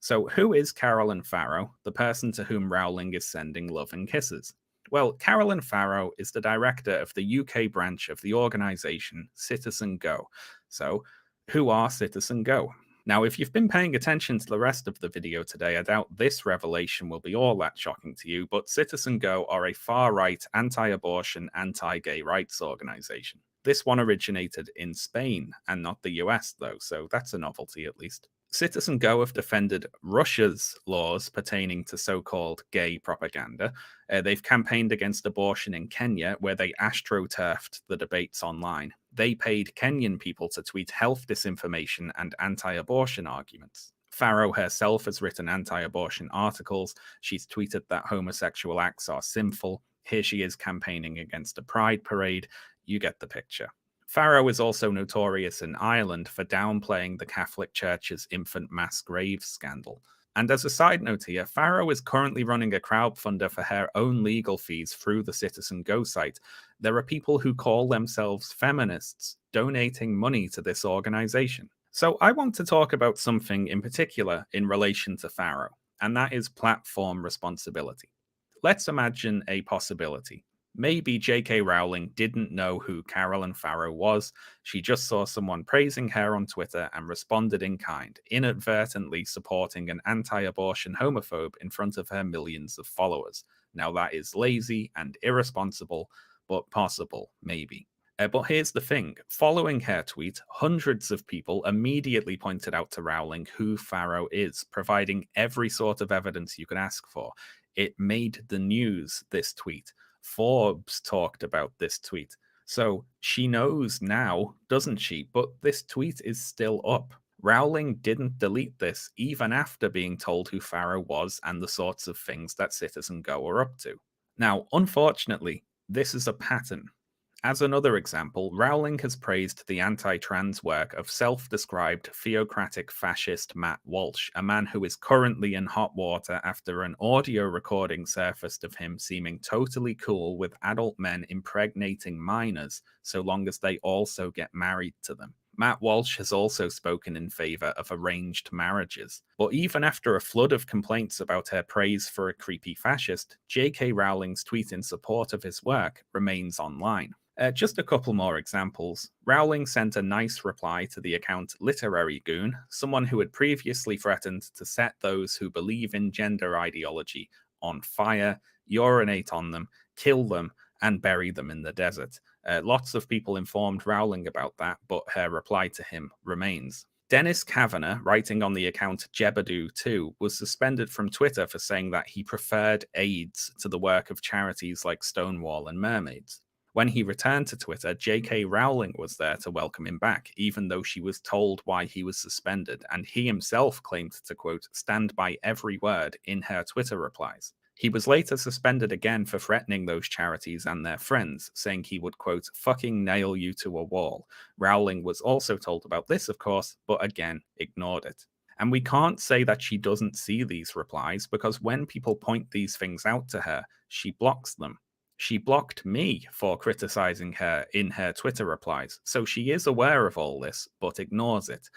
So who is Carolyn Farrow, the person to whom Rowling is sending love and kisses? Well, Carolyn Farrow is the director of the UK branch of the organisation Citizen Go. So who are Citizen Go? Now, if you've been paying attention to the rest of the video today, I doubt this revelation will be all that shocking to you, but Citizen Go are a far-right, anti-abortion, anti-gay rights organisation. This one originated in Spain and not the US, though, so that's a novelty at least. Citizen Go have defended Russia's laws pertaining to so-called gay propaganda. They've campaigned against abortion in Kenya, where they astroturfed the debates online. They paid Kenyan people to tweet health disinformation and anti-abortion arguments. Farrow herself has written anti-abortion articles. She's tweeted that homosexual acts are sinful. Here she is campaigning against a pride parade. You get the picture. Farrow is also notorious in Ireland for downplaying the Catholic Church's infant mass grave scandal. And as a side note here, Farrow is currently running a crowdfunder for her own legal fees through the Citizen Go site. There are people who call themselves feminists donating money to this organization. So I want to talk about something in particular in relation to Farrow, and that is platform responsibility. Let's imagine a possibility. Maybe J.K. Rowling didn't know who Carolyn Farrow was. She just saw someone praising her on Twitter and responded in kind, inadvertently supporting an anti-abortion homophobe in front of her millions of followers. Now that is lazy and irresponsible, but possible, maybe. But here's the thing. Following her tweet, hundreds of people immediately pointed out to Rowling who Farrow is, providing every sort of evidence you could ask for. It made the news, this tweet. Forbes talked about this tweet. So she knows now, doesn't she? But this tweet is still up. Rowling didn't delete this even after being told who Farrow was and the sorts of things that Citizen Go are up to. Now, unfortunately, this is a pattern. As another example, Rowling has praised the anti-trans work of self-described theocratic fascist Matt Walsh, a man who is currently in hot water after an audio recording surfaced of him seeming totally cool with adult men impregnating minors, so long as they also get married to them. Matt Walsh has also spoken in favor of arranged marriages. But even after a flood of complaints about her praise for a creepy fascist, J.K. Rowling's tweet in support of his work remains online. Just a couple more examples. Rowling sent a nice reply to the account Literary Goon, someone who had previously threatened to set those who believe in gender ideology on fire, urinate on them, kill them, and bury them in the desert. Lots of people informed Rowling about that, but her reply to him remains. Dennis Kavanagh, writing on the account Jebadoo2, was suspended from Twitter for saying that he preferred AIDS to the work of charities like Stonewall and Mermaids. When he returned to Twitter, J.K. Rowling was there to welcome him back, even though she was told why he was suspended, and he himself claimed to, quote, stand by every word in her Twitter replies. He was later suspended again for threatening those charities and their friends, saying he would, quote, fucking nail you to a wall. Rowling was also told about this, of course, but again, ignored it. And we can't say that she doesn't see these replies, because when people point these things out to her, she blocks them. She blocked me for criticizing her in her Twitter replies, so she is aware of all this, but ignores it,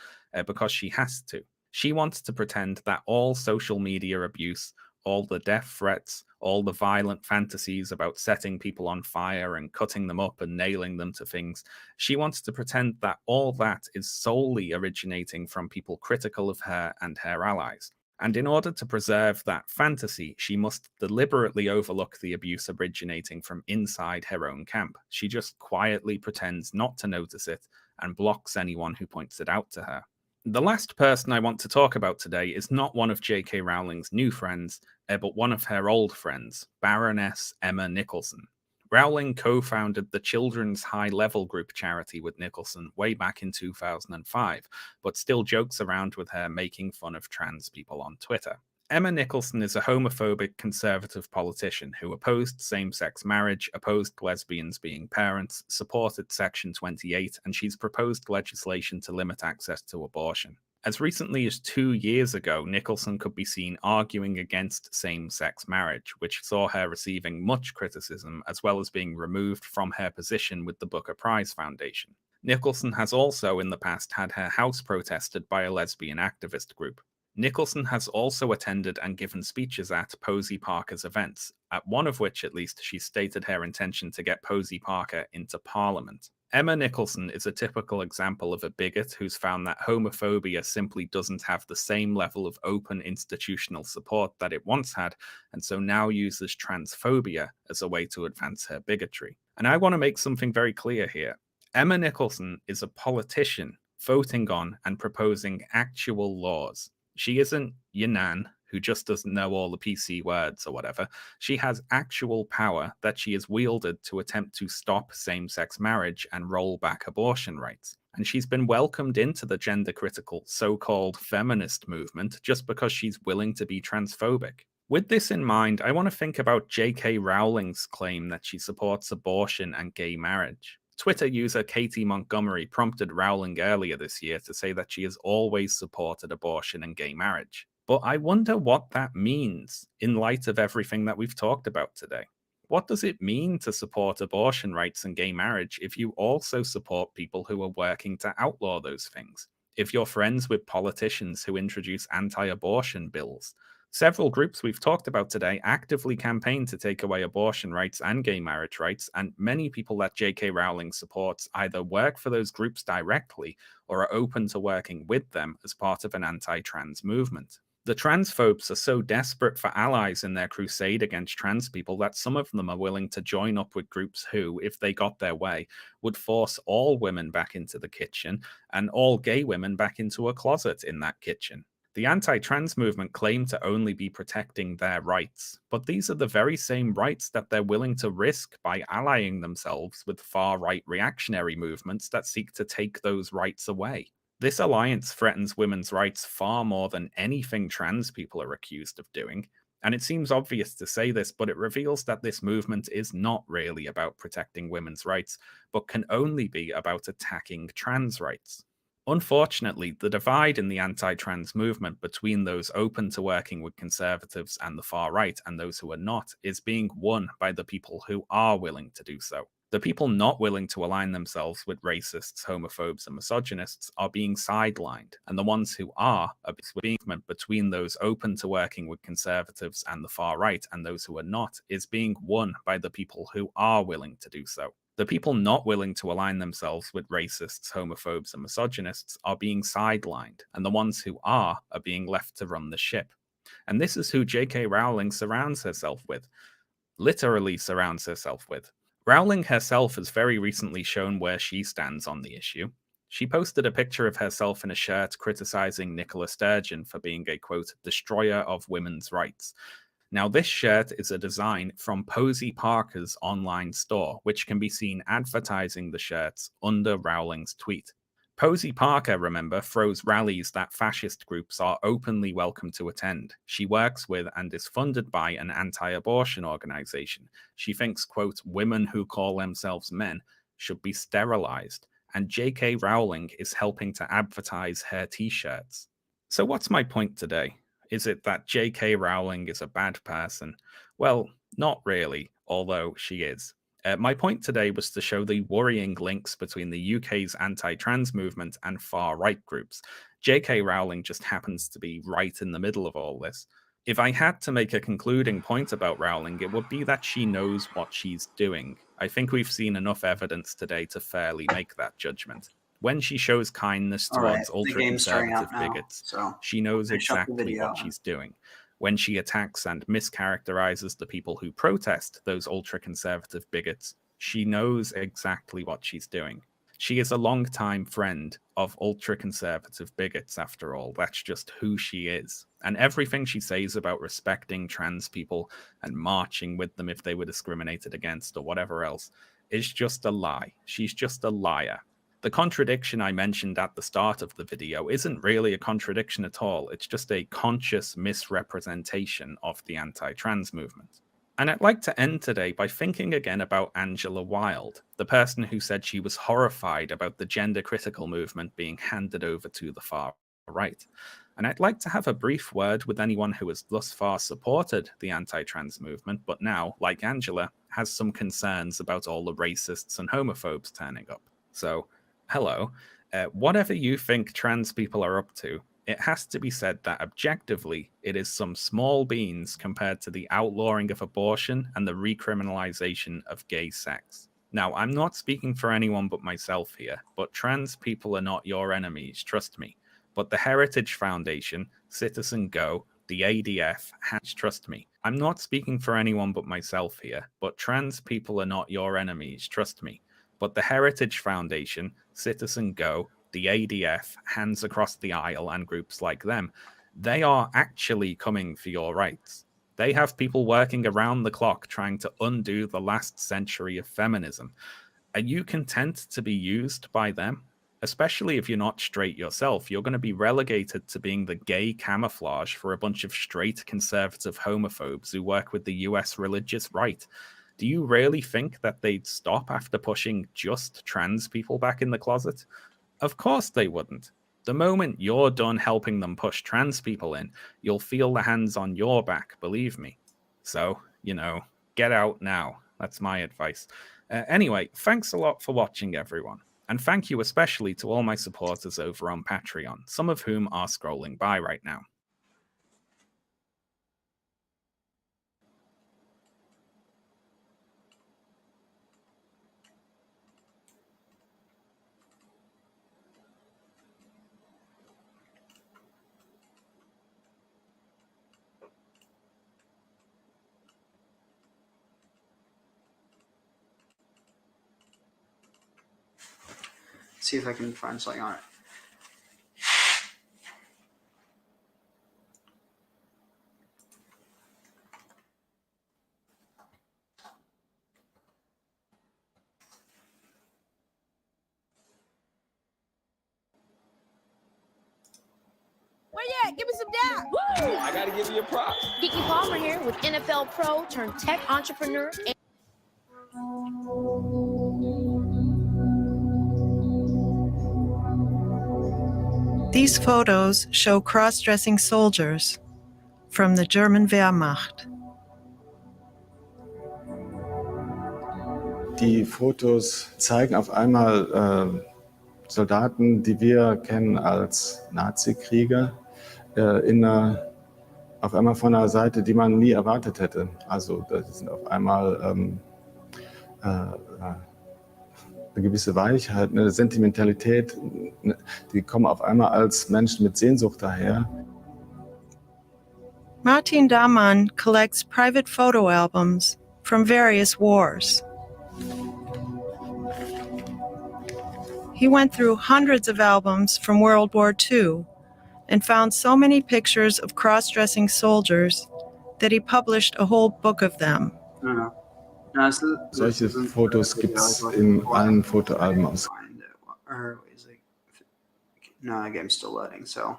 because she has to. She wants to pretend that all social media abuse, all the death threats, all the violent fantasies about setting people on fire and cutting them up and nailing them to things, she wants to pretend that all that is solely originating from people critical of her and her allies. And in order to preserve that fantasy, she must deliberately overlook the abuse originating from inside her own camp. She just quietly pretends not to notice it and blocks anyone who points it out to her. The last person I want to talk about today is not one of J.K. Rowling's new friends, but one of her old friends, Baroness Emma Nicholson. Rowling co-founded the Children's High Level Group charity with Nicholson way back in 2005, but still jokes around with her making fun of trans people on Twitter. Emma Nicholson is a homophobic conservative politician who opposed same-sex marriage, opposed lesbians being parents, supported Section 28, and she's proposed legislation to limit access to abortion. As recently as 2 years ago, Nicholson could be seen arguing against same-sex marriage, which saw her receiving much criticism as well as being removed from her position with the Booker Prize Foundation. Nicholson has also in the past had her house protested by a lesbian activist group. Nicholson has also attended and given speeches at Posey Parker's events, at one of which at least she stated her intention to get Posey Parker into Parliament. Emma Nicholson is a typical example of a bigot who's found that homophobia simply doesn't have the same level of open institutional support that it once had, and so now uses transphobia as a way to advance her bigotry. And I want to make something very clear here. Emma Nicholson is a politician voting on and proposing actual laws. She isn't your nan who just doesn't know all the PC words or whatever. She has actual power that she has wielded to attempt to stop same-sex marriage and roll back abortion rights. And she's been welcomed into the gender-critical so-called feminist movement just because she's willing to be transphobic. With this in mind, I want to think about J.K. Rowling's claim that she supports abortion and gay marriage. Twitter user Katie Montgomery prompted Rowling earlier this year to say that she has always supported abortion and gay marriage. But I wonder what that means in light of everything that we've talked about today. What does it mean to support abortion rights and gay marriage if you also support people who are working to outlaw those things? If you're friends with politicians who introduce anti-abortion bills? Several groups we've talked about today actively campaign to take away abortion rights and gay marriage rights, and many people that J.K. Rowling supports either work for those groups directly or are open to working with them as part of an anti-trans movement. The transphobes are so desperate for allies in their crusade against trans people that some of them are willing to join up with groups who, if they got their way, would force all women back into the kitchen and all gay women back into a closet in that kitchen. The anti-trans movement claim to only be protecting their rights, but these are the very same rights that they're willing to risk by allying themselves with far-right reactionary movements that seek to take those rights away. This alliance threatens women's rights far more than anything trans people are accused of doing, and it seems obvious to say this, but it reveals that this movement is not really about protecting women's rights, but can only be about attacking trans rights. Unfortunately, the divide in the anti-trans movement between those open to working with conservatives and the far right and those who are not is being won by the people who are willing to do so. The people not willing to align themselves with racists, homophobes, and misogynists are being sidelined, and the ones who are being between those open to working with conservatives and the far right and those who are not is being won by the people who are willing to do so. The people not willing to align themselves with racists, homophobes, and misogynists are being sidelined, and the ones who are being left to run the ship. And this is who J.K. Rowling surrounds herself with. Literally surrounds herself with. Rowling herself has very recently shown where she stands on the issue. She posted a picture of herself in a shirt criticizing Nicola Sturgeon for being a, quote, destroyer of women's rights. Now, this shirt is a design from Posey Parker's online store, which can be seen advertising the shirts under Rowling's tweet. Posey Parker, remember, throws rallies that fascist groups are openly welcome to attend. She works with and is funded by an anti-abortion organization. She thinks, quote, women who call themselves men should be sterilized, and J.K. Rowling is helping to advertise her t-shirts. So what's my point today? Is it that J.K. Rowling is a bad person? Well, not really, although she is. My point today was to show the worrying links between the UK's anti-trans movement and far-right groups. J.K. Rowling just happens to be right in the middle of all this. If I had to make a concluding point about Rowling, it would be that she knows what she's doing. I think we've seen enough evidence today to fairly make that judgment. When she shows kindness towards ultra-conservative bigots, she knows exactly what she's doing. When she attacks and mischaracterizes the people who protest those ultra-conservative bigots, she knows exactly what she's doing. She is a long-time friend of ultra-conservative bigots, after all. That's just who she is. And everything she says about respecting trans people and marching with them if they were discriminated against or whatever else is just a lie. She's just a liar. The contradiction I mentioned at the start of the video isn't really a contradiction at all. It's just a conscious misrepresentation of the anti-trans movement. And I'd like to end today by thinking again about Angela Wilde, the person who said she was horrified about the gender-critical movement being handed over to the far right. And I'd like to have a brief word with anyone who has thus far supported the anti-trans movement, but now, like Angela, has some concerns about all the racists and homophobes turning up. So, hello. Whatever you think trans people are up to, it has to be said that objectively, it is some small beans compared to the outlawing of abortion and the recriminalization of gay sex. Now, I'm not speaking for anyone but myself here, but trans people are not your enemies, trust me. But the Heritage Foundation, Citizen Go, the ADF, trust me. I'm not speaking for anyone but myself here, but trans people are not your enemies, trust me. But the Heritage Foundation, Citizen Go, the ADF, Hands Across the Aisle, and groups like them, they are actually coming for your rights. They have people working around the clock trying to undo the last century of feminism. Are you content to be used by them? Especially if you're not straight yourself, you're going to be relegated to being the gay camouflage for a bunch of straight conservative homophobes who work with the US religious right. Do you really think that they'd stop after pushing just trans people back in the closet? Of course they wouldn't. The moment you're done helping them push trans people in, you'll feel the hands on your back, believe me. So, get out now. That's my advice. Anyway, thanks a lot for watching, everyone. And thank you especially to all my supporters over on Patreon, some of whom are scrolling by right now. See if I can find something on it. Where you at? Give me some dap. Woo! I gotta give you a prop. Kiki Palmer here with NFL pro turned tech entrepreneur. These photos show cross-dressing soldiers from the German Wehrmacht. Die Fotos zeigen auf einmal Soldaten, die wir kennen als Nazi-Krieger, auf einmal von einer Seite, die man nie erwartet hätte. Also das sind auf einmal eine gewisse Weichheit, eine Sentimentalität, die kommen auf einmal als Menschen mit Sehnsucht daher. Martin Damann collects private photo albums from various wars. He went through hundreds of albums from World War II and found so many pictures of cross-dressing soldiers that he published a whole book of them. Solche Fotos gibt es in allen Fotoalben aus. No, the game's still loading, so.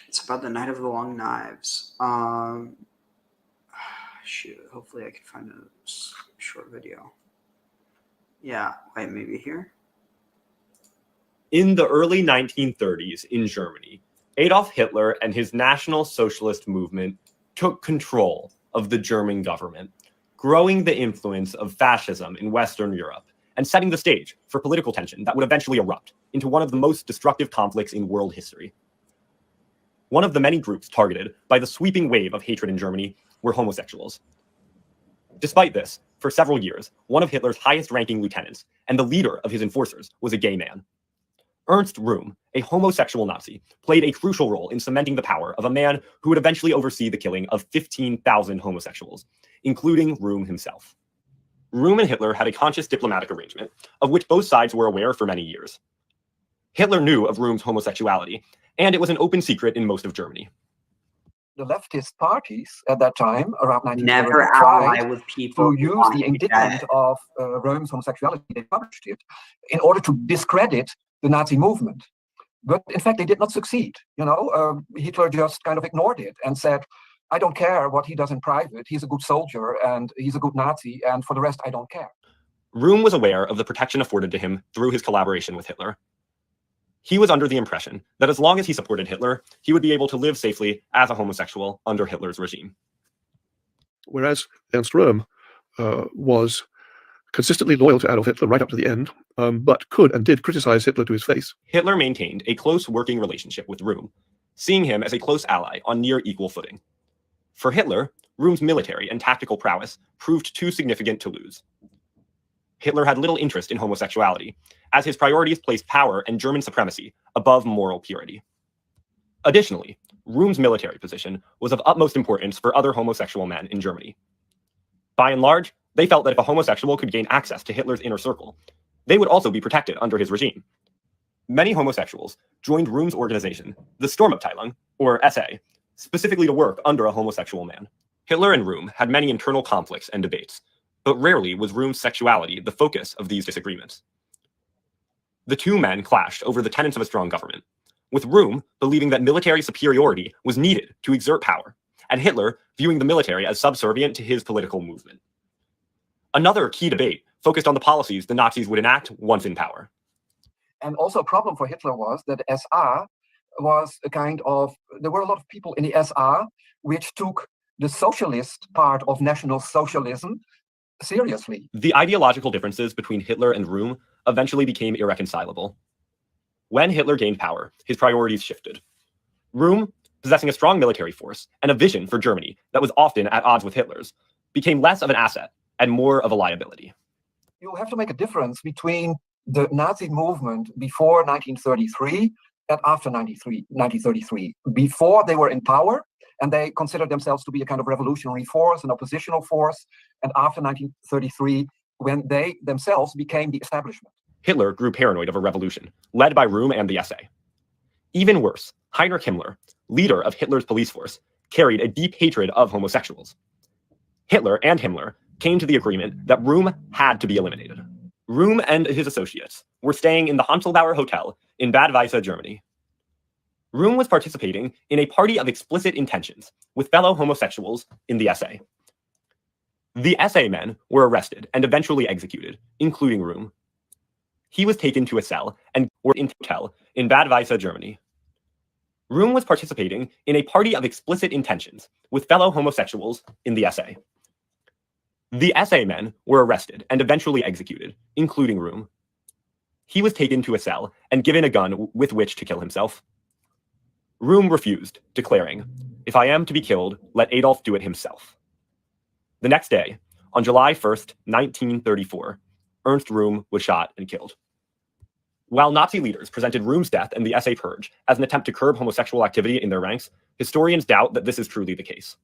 It's about the Night of the Long Knives. Shoot, hopefully I can find a short video. Yeah, wait, maybe here? In the early 1930s in Germany, Adolf Hitler and his National Socialist movement took control of the German government, growing the influence of fascism in Western Europe and setting the stage for political tension that would eventually erupt into one of the most destructive conflicts in world history. One of the many groups targeted by the sweeping wave of hatred in Germany were homosexuals. Despite this, for several years, one of Hitler's highest-ranking lieutenants and the leader of his enforcers was a gay man. Ernst Röhm, a homosexual Nazi, played a crucial role in cementing the power of a man who would eventually oversee the killing of 15,000 homosexuals, including Röhm himself. Röhm and Hitler had a conscious diplomatic arrangement, of which both sides were aware for many years. Hitler knew of Röhm's homosexuality, and it was an open secret in most of Germany. The leftist parties at that time, around 1930, Never ally with people to use the indictment of Röhm's homosexuality. They published it in order to discredit the Nazi movement. But in fact, they did not succeed. Hitler just kind of ignored it and said, I don't care what he does in private. He's a good soldier and he's a good Nazi. And for the rest, I don't care. Röhm was aware of the protection afforded to him through his collaboration with Hitler. He was under the impression that as long as he supported Hitler, he would be able to live safely as a homosexual under Hitler's regime. Whereas Ernst Röhm was consistently loyal to Adolf Hitler right up to the end, but could and did criticize Hitler to his face. Hitler maintained a close working relationship with Röhm, seeing him as a close ally on near equal footing. For Hitler, Röhm's military and tactical prowess proved too significant to lose. Hitler had little interest in homosexuality, as his priorities placed power and German supremacy above moral purity. Additionally, Röhm's military position was of utmost importance for other homosexual men in Germany. By and large, they felt that if a homosexual could gain access to Hitler's inner circle, They would also be protected under his regime. Many homosexuals joined Röhm's organization, the Sturmabteilung, or SA, specifically to work under a homosexual man. Hitler and Röhm had many internal conflicts and debates, but rarely was Röhm's sexuality the focus of these disagreements. The two men clashed over the tenets of a strong government, with Röhm believing that military superiority was needed to exert power, and Hitler viewing the military as subservient to his political movement. Another key debate focused on the policies the Nazis would enact once in power. And also a problem for Hitler was that SA was a kind of, there were a lot of people in the SA which took the socialist part of National Socialism seriously. The ideological differences between Hitler and Röhm eventually became irreconcilable. When Hitler gained power, his priorities shifted. Röhm, possessing a strong military force and a vision for Germany that was often at odds with Hitler's, became less of an asset and more of a liability. You have to make a difference between the Nazi movement before 1933 and after 1933. Before they were in power, and they considered themselves to be a kind of revolutionary force, an oppositional force, and after 1933, when they themselves became the establishment. Hitler grew paranoid of a revolution, led by Röhm and the SA. Even worse, Heinrich Himmler, leader of Hitler's police force, carried a deep hatred of homosexuals. Hitler and Himmler came to the agreement that Röhm had to be eliminated. Röhm and his associates were staying in the Hanselbauer Hotel in Bad Weisse, Germany. Röhm was participating in a party of explicit intentions with fellow homosexuals in the SA. The SA men were arrested and eventually executed, including Röhm. He was taken to a cell and were in a hotel in Bad Weisse, Germany. Röhm was participating in a party of explicit intentions with fellow homosexuals in the SA. The SA men were arrested and eventually executed, including Röhm. He was taken to a cell and given a gun with which to kill himself. Röhm refused, declaring, "If I am to be killed, let Adolf do it himself." The next day, on July 1st, 1934, Ernst Röhm was shot and killed. While Nazi leaders presented Röhm's death and the SA purge as an attempt to curb homosexual activity in their ranks, historians doubt that this is truly the case.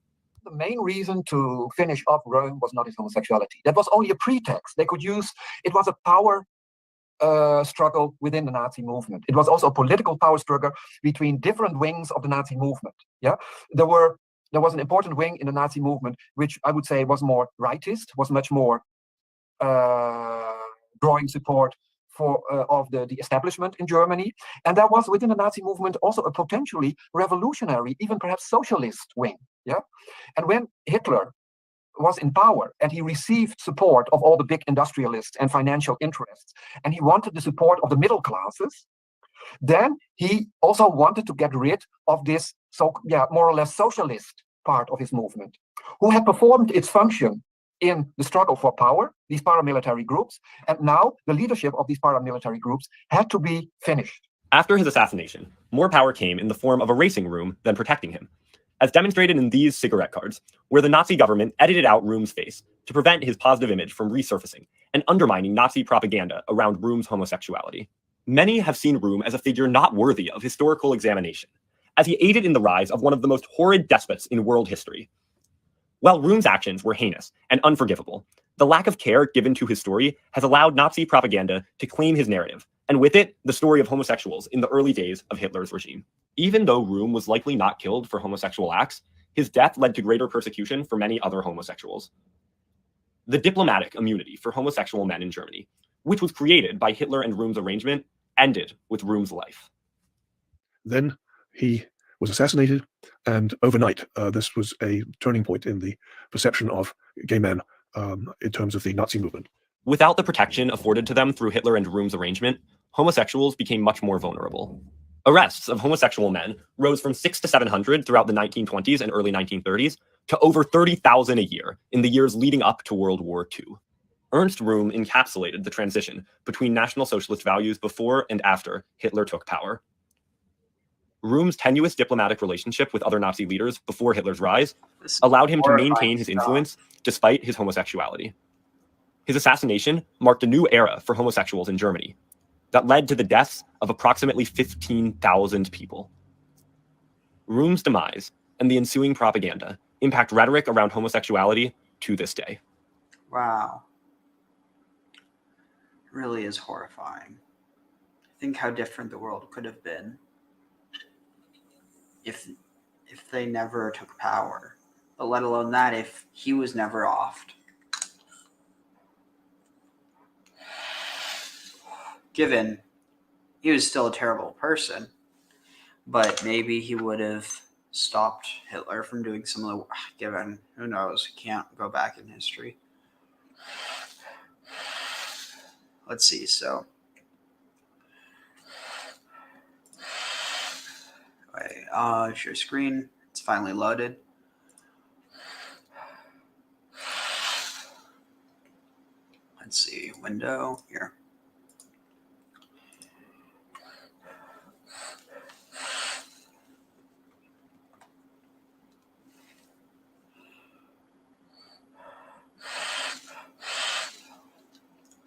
The main reason to finish off Röhm was not his homosexuality. That was only a pretext. They could use, it was a power struggle within the Nazi movement. It was also a political power struggle between different wings of the Nazi movement. Yeah, there was an important wing in the Nazi movement, which I would say was more rightist, was much more drawing support for of the establishment in Germany. And there was within the Nazi movement also a potentially revolutionary, even perhaps socialist wing. Yeah, and when Hitler was in power and he received support of all the big industrialists and financial interests, and he wanted the support of the middle classes, then he also wanted to get rid of this more or less socialist part of his movement, who had performed its function in the struggle for power, these paramilitary groups, and now the leadership of these paramilitary groups had to be finished. After his assassination, more power came in the form of erasing Röhm than protecting him, as demonstrated in these cigarette cards, where the Nazi government edited out Röhm's face to prevent his positive image from resurfacing and undermining Nazi propaganda around Röhm's homosexuality. Many have seen Röhm as a figure not worthy of historical examination, as he aided in the rise of one of the most horrid despots in world history. While Röhm's actions were heinous and unforgivable, the lack of care given to his story has allowed Nazi propaganda to claim his narrative, and with it, the story of homosexuals in the early days of Hitler's regime. Even though Röhm was likely not killed for homosexual acts, his death led to greater persecution for many other homosexuals. The diplomatic immunity for homosexual men in Germany, which was created by Hitler and Röhm's arrangement, ended with Röhm's life. Then he was assassinated, and overnight, this was a turning point in the perception of gay men in terms of the Nazi movement. Without the protection afforded to them through Hitler and Röhm's arrangement, homosexuals became much more vulnerable. Arrests of homosexual men rose from 600 to 700 throughout the 1920s and early 1930s to over 30,000 a year in the years leading up to World War II. Ernst Röhm encapsulated the transition between National Socialist values before and after Hitler took power. Röhm's tenuous diplomatic relationship with other Nazi leaders before Hitler's rise allowed him to maintain his influence despite his homosexuality. His assassination marked a new era for homosexuals in Germany that led to the deaths of approximately 15,000 people. Röhm's demise and the ensuing propaganda impact rhetoric around homosexuality to this day. Wow. really is horrifying. Think how different the world could have been if they never took power. But let alone that, if he was never offed. Given he was still a terrible person, but maybe he would have stopped Hitler from doing some of the, given, who knows, can't go back in history. Let's see, so. Wait, share screen. It's finally loaded. Let's see, window here.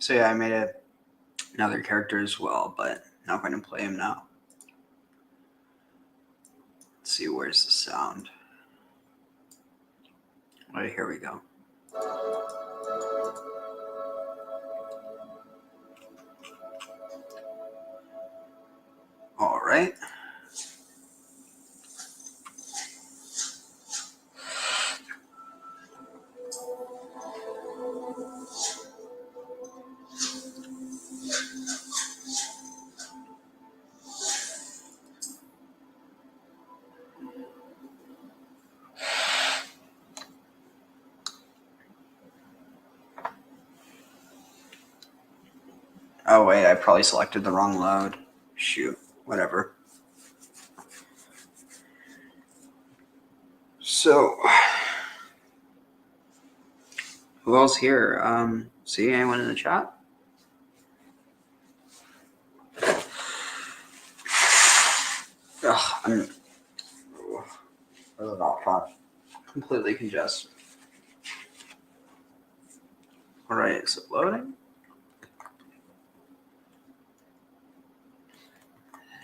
So yeah, I made another character as well, but not going to play him now. Let's see, where's the sound? All right, here we go. All right. Oh wait, I probably selected the wrong load. Shoot, whatever. So, who else here? See anyone in the chat? Ugh, I'm really not fun. Completely congested. All right, is it loading?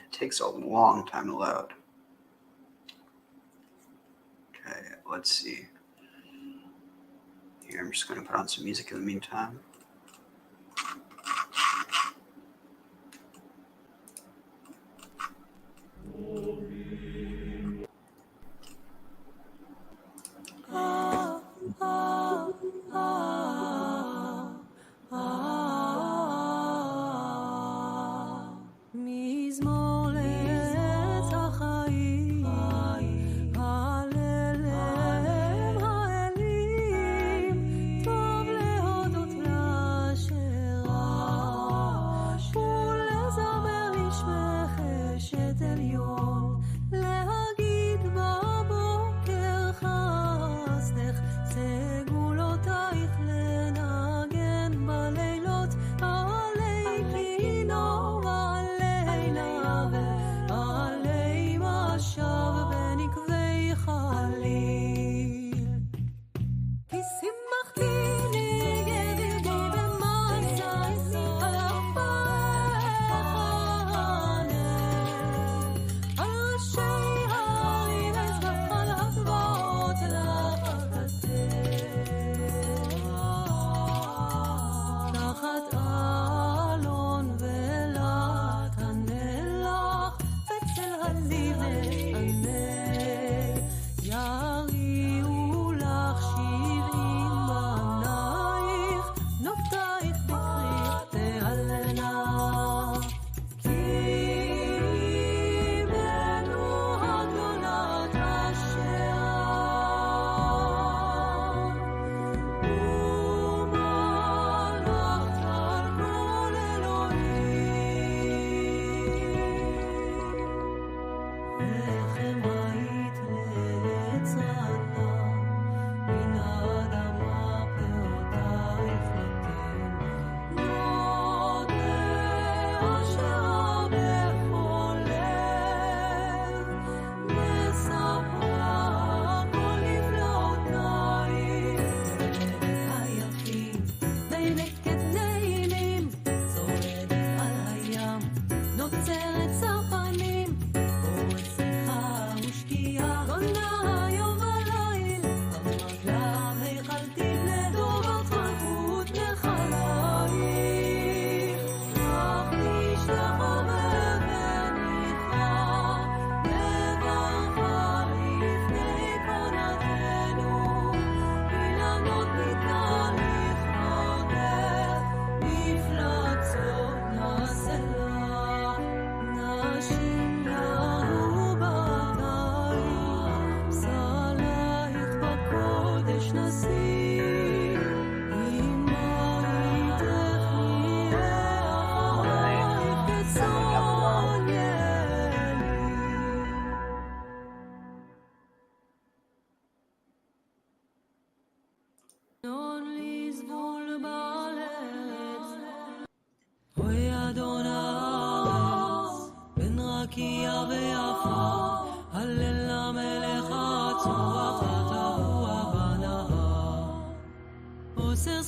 It takes a long time to load. Okay, let's see. Here, I'm just going to put on some music in the meantime.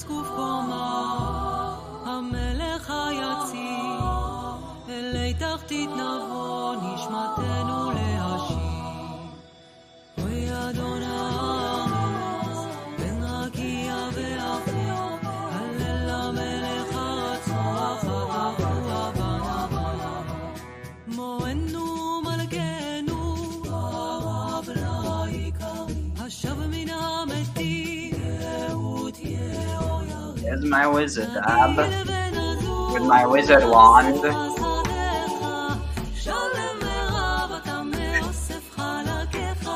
זקוף קומה, המלך היציב, אלי תחתית נבוא, נשמתנו להשיב. אוי אדון הארץ, בן רקיע ואפיר, הלל למלך הרצוח, התפוח בנבא. מוענו מלכנו, הרב לעיקרי, השב מן המתים, יהוד יאור יריב. There's my wizard dab with my wizard wand. שלם ורב אתה מאוסף חלקיך.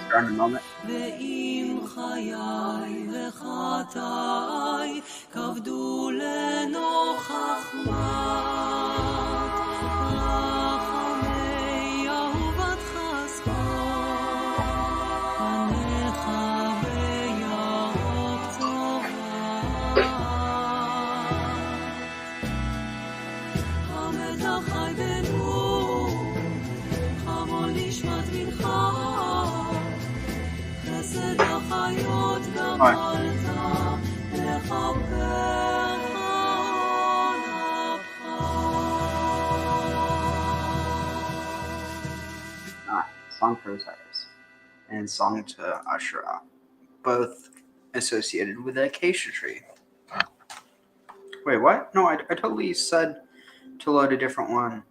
Starting a moment. ואם חיי וחטאי כבדו לנוכח מות, רחמי אהובתך ספור, פניך בירוק צבא. המתח חי בנו, חמול נשמת מנחה, חסד החיות גמלת, לכפר Song for Osiris and Song to Asherah, both associated with the acacia tree. Wait, what? No, I totally said to load a different one.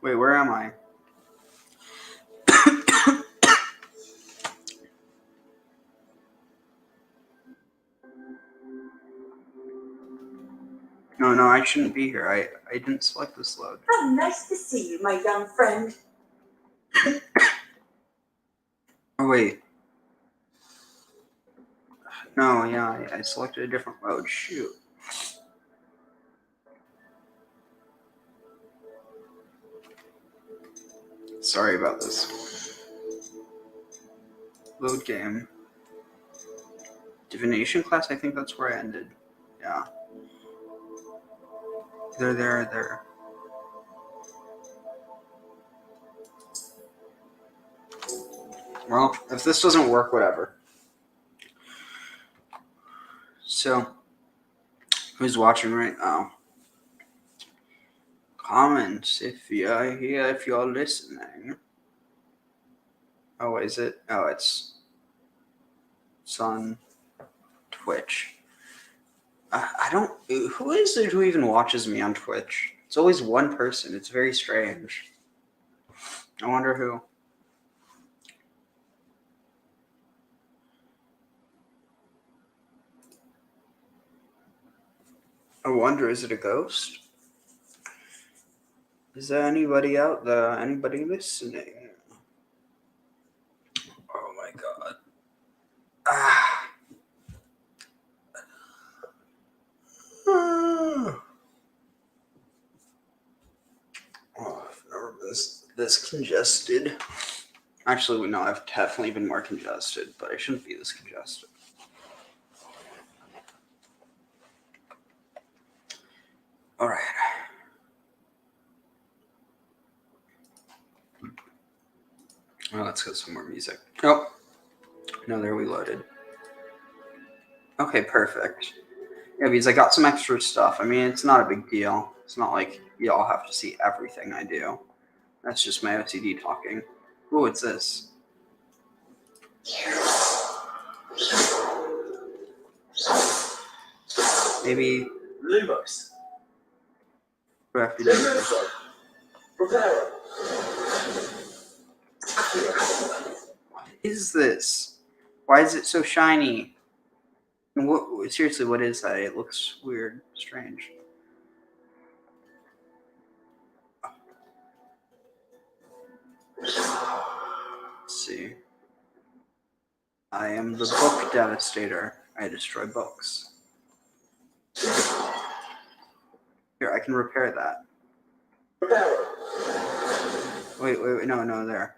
Wait, where am I? No, I shouldn't be here. I didn't select this load. How nice to see you, my young friend. Oh, wait. No, yeah, I selected a different load. Shoot. Sorry about this. Load game. Divination class, I think that's where I ended. Yeah. There. Well, if this doesn't work, whatever. So, who's watching right now? Comments if you're here, if you're listening. Oh, is it? Oh, it's on Twitch. I don't. Who is it who even watches me on Twitch? It's always one person. It's very strange. I wonder who. I wonder, is it a ghost? Is there anybody out there? Anybody listening? Oh my god. Oh, I've never been this congested. Actually, no, I've definitely been more congested, but I shouldn't be this congested. All right. Well, let's get some more music. Oh, no, there we loaded. Okay, perfect. Yeah, because I got some extra stuff. I mean, it's not a big deal. It's not like you all have to see everything I do. That's just my OCD talking. Ooh, what's this? Maybe. Lumos. What is this? Why is it so shiny? What, seriously, what is that? It looks weird, strange. Let's see. I am the book devastator. I destroy books. Here, I can repair that. Wait, no, there.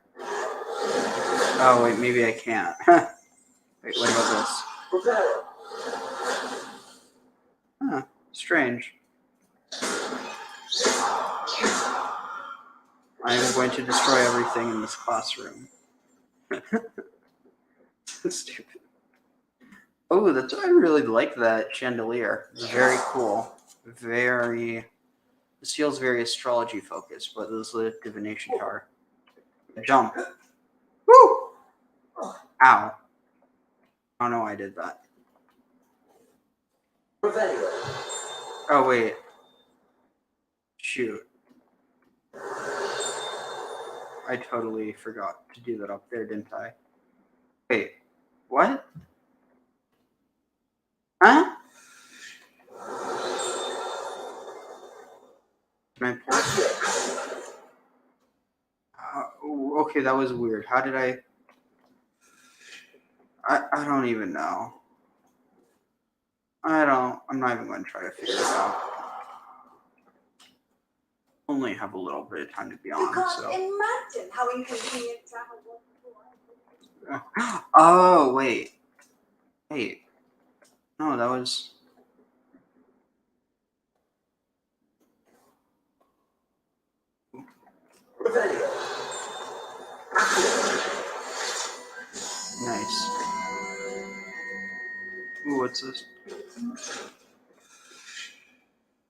Oh, wait, maybe I can't. Wait, what about this? Huh, strange. I am going to destroy everything in this classroom. So stupid. Oh, I really like that chandelier. It's very cool. This feels very astrology focused, but this is a divination tower. Jump. Woo! Ow. I don't know why I did that. Oh, wait. Shoot. I totally forgot to do that up there, didn't I? Wait. What? Huh? Can I pull? Okay, that was weird. How did I don't even know. I'm not even going to try to figure it out. Only have a little bit of time to be on, You can't so. imagine how inconvenient travel was. Oh, wait. Wait. No, that was. Nice. Ooh, what's this?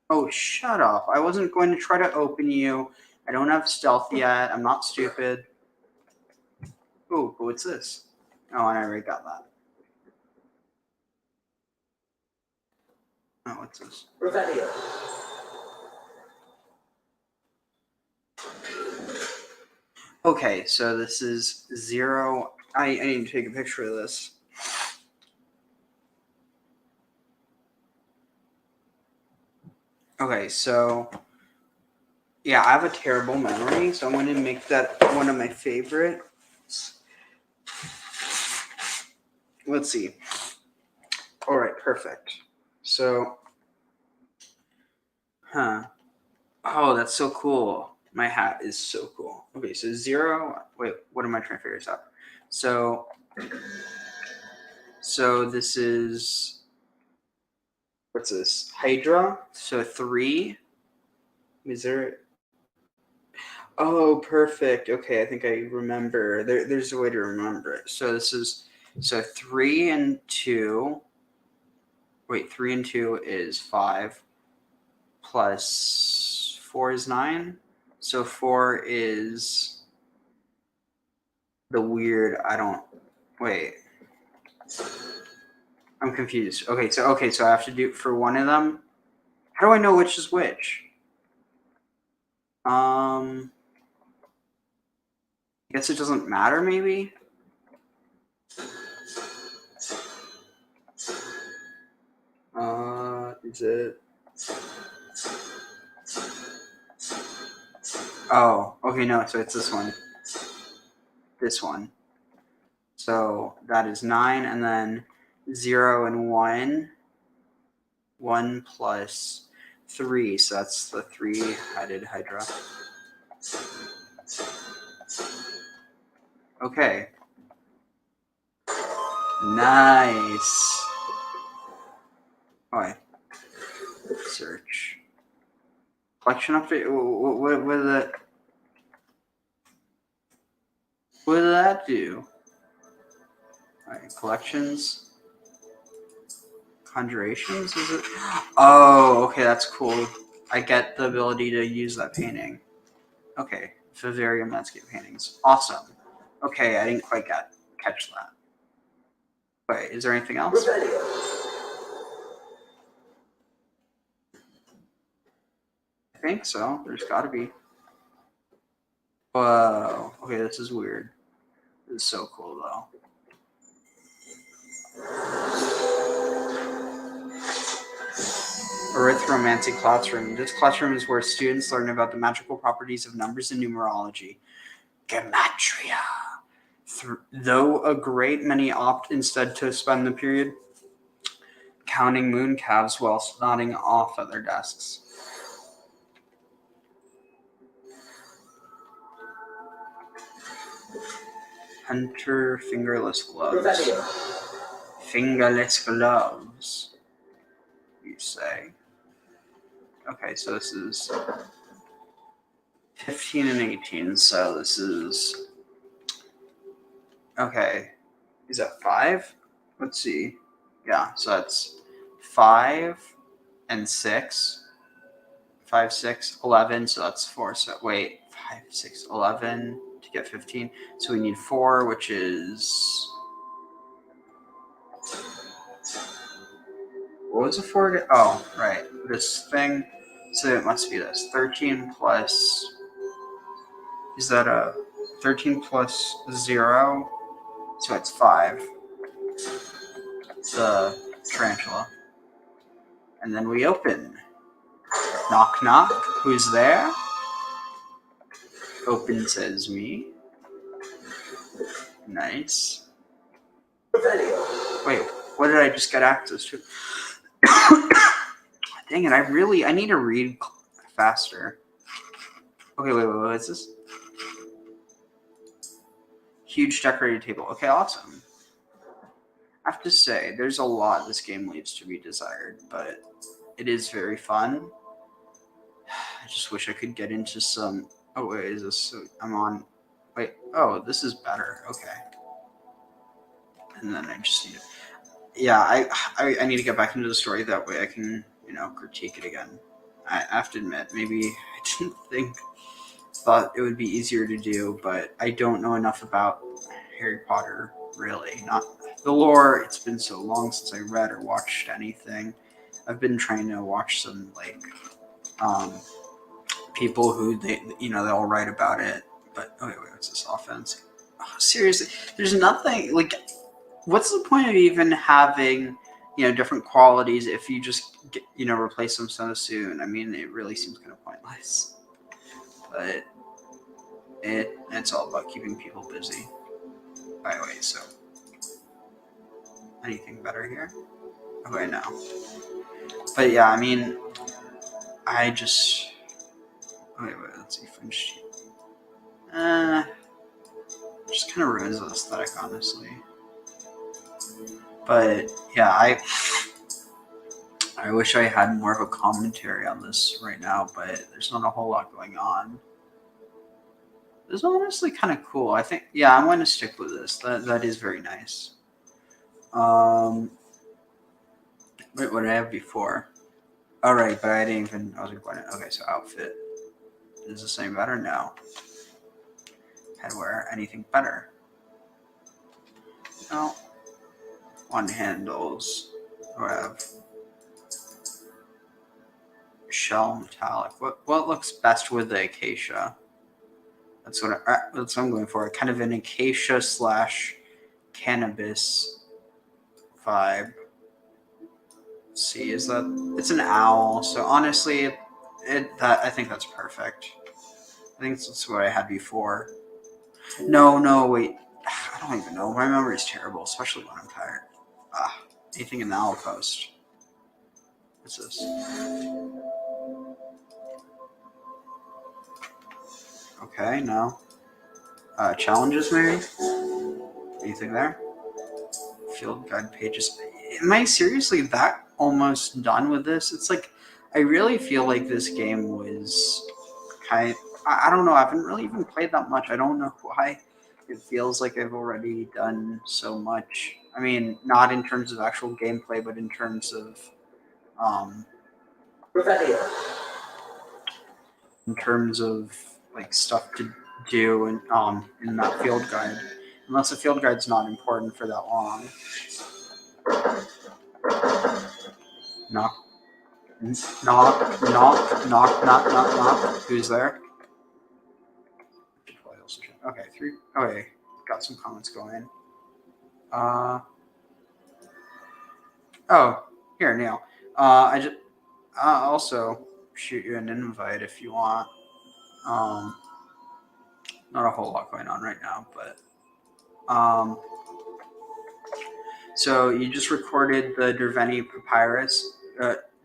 Oh, shut up. I wasn't going to try to open you. I don't have stealth yet. I'm not stupid. Ooh, but what's this? Oh, I already got that. Oh, what's this? Okay, so this is 0. I need to take a picture of this. Okay, so yeah, I have a terrible memory, so I'm going to make that one of my favorites. Let's see. All right, perfect. So, oh, that's so cool. My hat is so cool. Okay, so 0. Wait, what am I trying to figure this out? So this is, what's this? Hydra. So 3. Is there? Oh, perfect. Okay, I think I remember. There's a way to remember it. So this is 3 and 2. Wait, 3 and 2 is 5. Plus 4 is 9. So 4 is the weird. Wait. I'm confused. Okay, so I have to do for one of them. How do I know which is which? I guess it doesn't matter, maybe. Is it? Oh, okay, no, so it's this one. This one. So that is 9, and then 0 and 1. 1 plus 3, so that's the 3-headed Hydra. Okay. Nice. Okay. Search. Collection update. What did that do? Alright, collections. Conjurations, is it? Oh, okay, that's cool. I get the ability to use that painting. Okay, Vivarium landscape paintings. Awesome. Okay, I didn't quite catch that. Wait, is there anything else? I think so. There's got to be. Whoa. Okay, this is weird. This is so cool, though. Arithromancy classroom. This classroom is where students learn about the magical properties of numbers and numerology. Gematria. Though a great many opt instead to spend the period counting moon calves while nodding off at their desks. Hunter fingerless gloves. Fingerless gloves, you say. Okay, so this is 15 and 18, so this is... Okay, is that 5? Let's see. Yeah, so that's 5 and 6. 5, 6, 11, so that's 4. So wait, 5, 6, 11 to get 15. So we need 4, which is... What was the 4? Oh, right. This thing. So it must be this. 13 plus... Is that a 13 plus 0? So it's 5. It's a tarantula. And then we open. Knock, knock. Who's there? Open says me. Nice. Wait, what did I just get access to? Dang it, I need to read faster. Okay, wait, what is this? Huge decorated table. Okay, awesome. I have to say, there's a lot this game leaves to be desired, but it is very fun. I just wish I could get into some... Oh, wait, is this... So I'm on... Wait, oh, this is better. Okay. And then I just need to... Yeah, I need to get back into the story. That way I can, critique it again. I have to admit, maybe I didn't thought it would be easier to do, but I don't know enough about Harry Potter, really. Not the lore. It's been so long since I read or watched anything. I've been trying to watch some, people who, they'll write about it. But, wait, what's this offense? Oh, seriously, there's nothing, what's the point of even having, different qualities if you just, replace them so soon? I mean, it really seems kind of pointless. But it's all about keeping people busy. By the way, so anything better here? Okay, no. But yeah, I mean, I just... Wait, let's see, French. Just kind of ruins the aesthetic, honestly. But yeah, I wish I had more of a commentary on this right now, but there's not a whole lot going on. This is honestly kind of cool. I think, yeah, I'm going to stick with this. That is very nice. Wait, what did I have before? All right, but I didn't even... I wasn't going to... Okay, so outfit. Is this any better? No. Headwear. Anything better? No. One handles. What do I have? Shell metallic. What looks best with the acacia? That's what I'm going for. Kind of an acacia / cannabis vibe. Let's see, is that... It's an owl, so honestly, I think that's perfect. I think that's what I had before. No, wait. I don't even know. My memory is terrible, especially when I'm tired. Anything in the owl post. What's this? Okay, no. Challenges, maybe? Anything there? Field guide pages. Am I seriously that almost done with this? It's like, I really feel like this game was I don't know. I haven't really even played that much. I don't know why it feels like I've already done so much. I mean, not in terms of actual gameplay, but in terms of stuff to do in that field guide. Unless the field guide's not important for that long. Knock. Who's there? Okay, 3. Okay, got some comments going. Oh, here, Neil. I'll also shoot you an invite if you want. Not a whole lot going on right now, but so you just recorded the Derveni papyrus.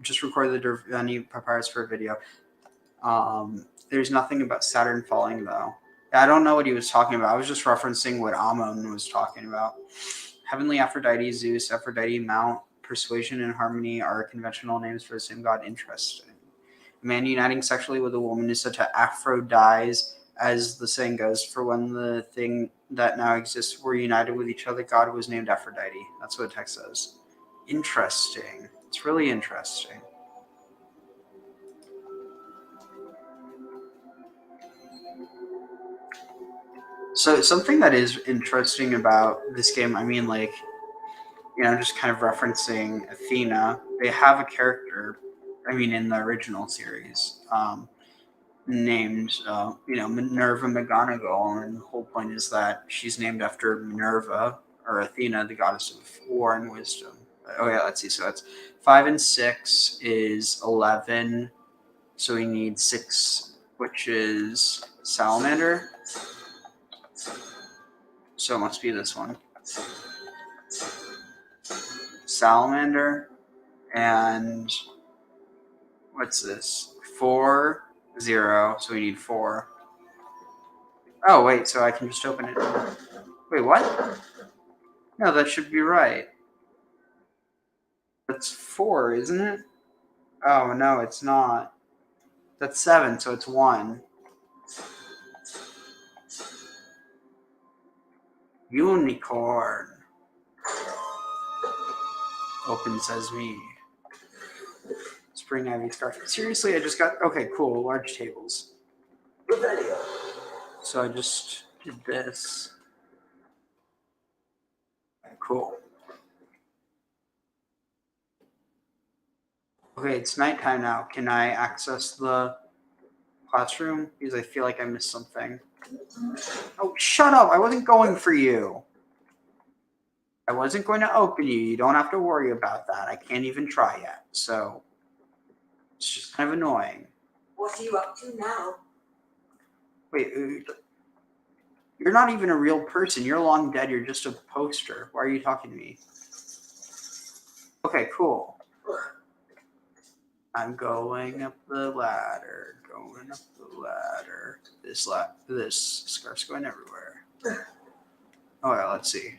Just recorded the Derveni papyrus for a video. There's nothing about Saturn falling though. I don't know what he was talking about. I was just referencing what Amun was talking about. Heavenly Aphrodite, Zeus, Aphrodite, Mount, Persuasion, and Harmony are conventional names for the same god. Interesting. A man uniting sexually with a woman is said to Aphrodise, as the saying goes. For when the thing that now exists were united with each other, God was named Aphrodite. That's what the text says. Interesting. It's really interesting. So something that is interesting about this game, I mean, like, you know, just kind of referencing Athena, they have a character, I mean, in the original series, named, you know, Minerva McGonagall, and the whole point is that she's named after Minerva, or Athena, the goddess of war and wisdom. Oh yeah, let's see, so that's 5 and 6 is 11, so we need 6, which is Salamander. So it must be this one. Salamander, and what's this? 4, 0, so we need 4. Oh, wait, so I can just open it. Wait, what? No, that should be right. That's 4, isn't it? Oh, no, it's not. That's 7, so it's 1. Unicorn. Open Sesame. Spring Ivy Scarf. Seriously, I just got... Okay, cool. Large tables. So I just did this. Cool. Okay, it's nighttime now. Can I access the classroom? Because I feel like I missed something. Oh, shut up! I wasn't going for you. I wasn't going to open you. You don't have to worry about that. I can't even try yet. So it's just kind of annoying. What are you up to now? Wait, you're not even a real person. You're long dead. You're just a poster. Why are you talking to me? Okay, cool. I'm going up the ladder. Going up the ladder. This scarf's going everywhere. Oh yeah, let's see.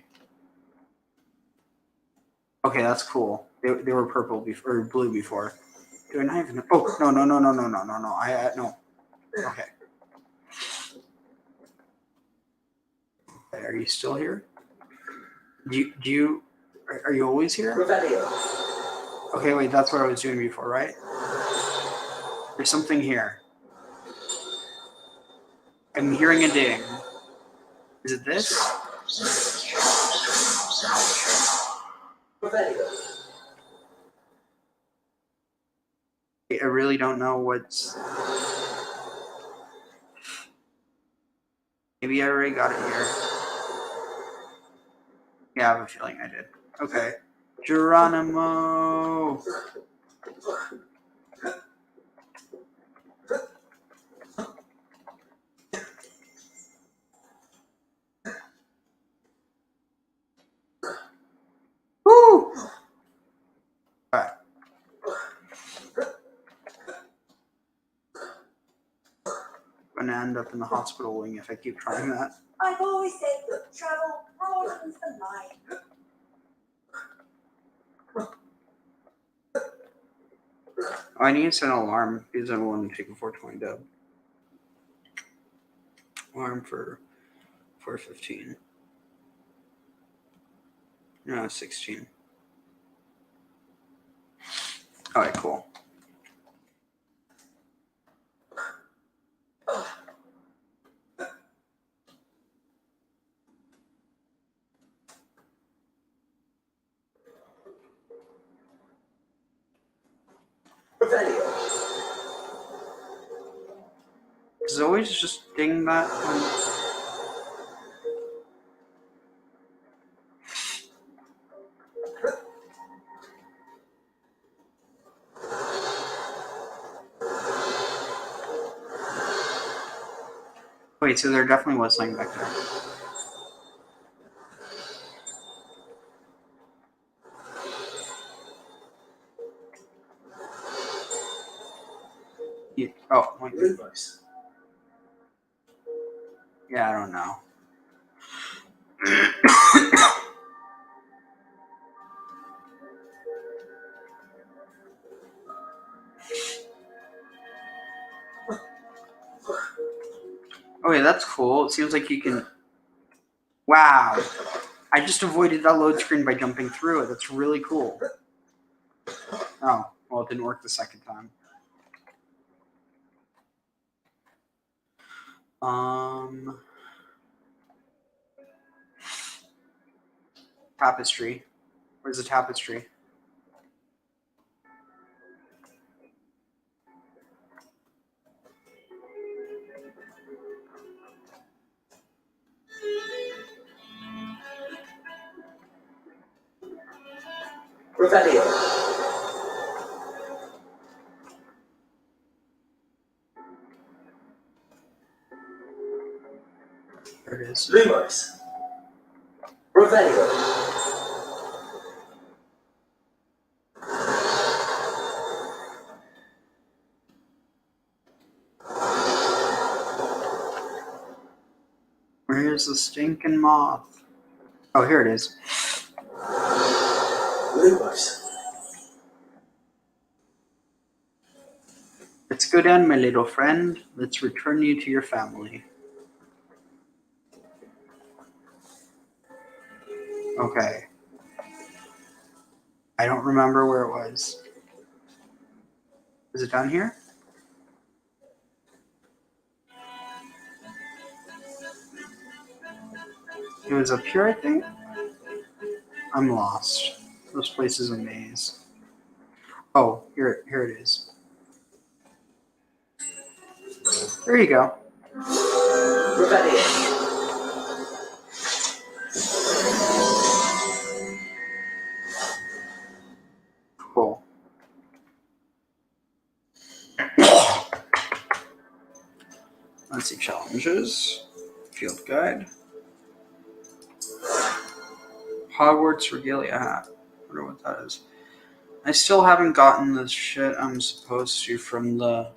Okay, that's cool. They were purple before, or blue before. Do I not even? Oh no. No. Okay. Are you still here? Do you? Are you always here? Okay, wait. That's what I was doing before, right? There's something here. I'm hearing a ding. Is it this? I really don't know what's... Maybe I already got it here. Yeah, I have a feeling I did. Okay. Geronimo! Woo! Alright. I'm gonna end up in the hospital wing if I keep trying that. I've always said that travel broadens the mind. Oh, I need to set an alarm because I want to take a 420 dub. Alarm for 4:15. No, 16. Alright, cool. Does it always just ding that? Wait, so there definitely was something back there. Oh, wait. Yeah, I don't know. Okay, that's cool. It seems like you can... Wow. I just avoided that load screen by jumping through it. That's really cool. Oh, well, it didn't work the second time. Tapestry. Where's the tapestry? Revelio. There it is. Lumos. Revelio. Where's the stinking moth? Oh, here it is. Lumos. Let's go down, my little friend. Let's return you to your family. Okay. I don't remember where it was. Is it down here? It was up here, I think? I'm lost. This place is a maze. Oh, here it is. There you go. Revelio. Cool. Let's see, challenges. Field guide. Hogwarts regalia hat. I wonder what that is. I still haven't gotten the shit I'm supposed to from the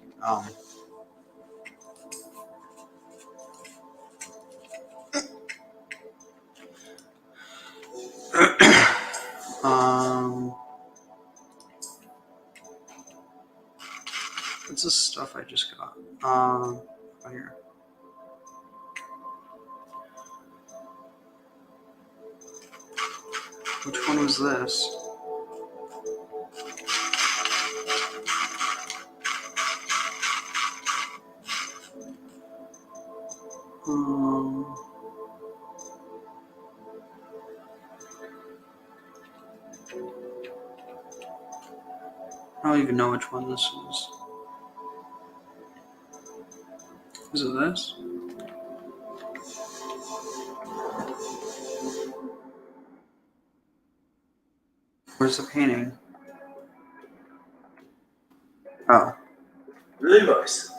what's this stuff I just got? Right here. Which one was this? I don't even know which one this is. Is it this? Where's the painting? Oh. Lumos.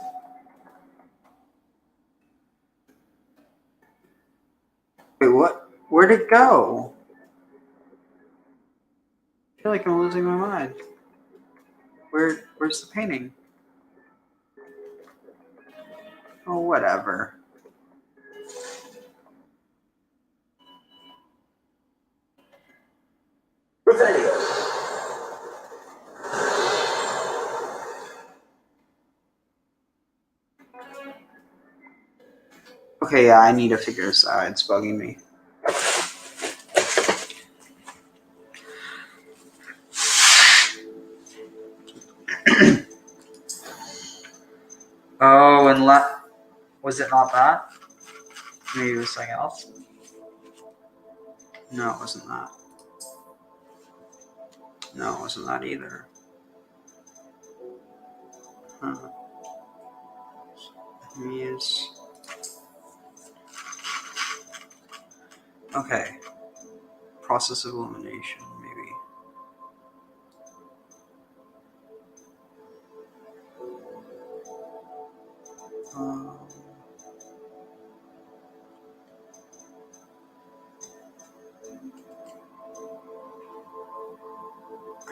Wait, what? Where'd it go? I feel like I'm losing my mind. Where's the painting? Oh, whatever. Revelio. Okay, yeah, I need to figure this out. It's bugging me. Oh, and was it not that? Maybe it was something else? No, it wasn't that. No, it wasn't that either. Huh. Yes. Okay. Process of elimination, maybe.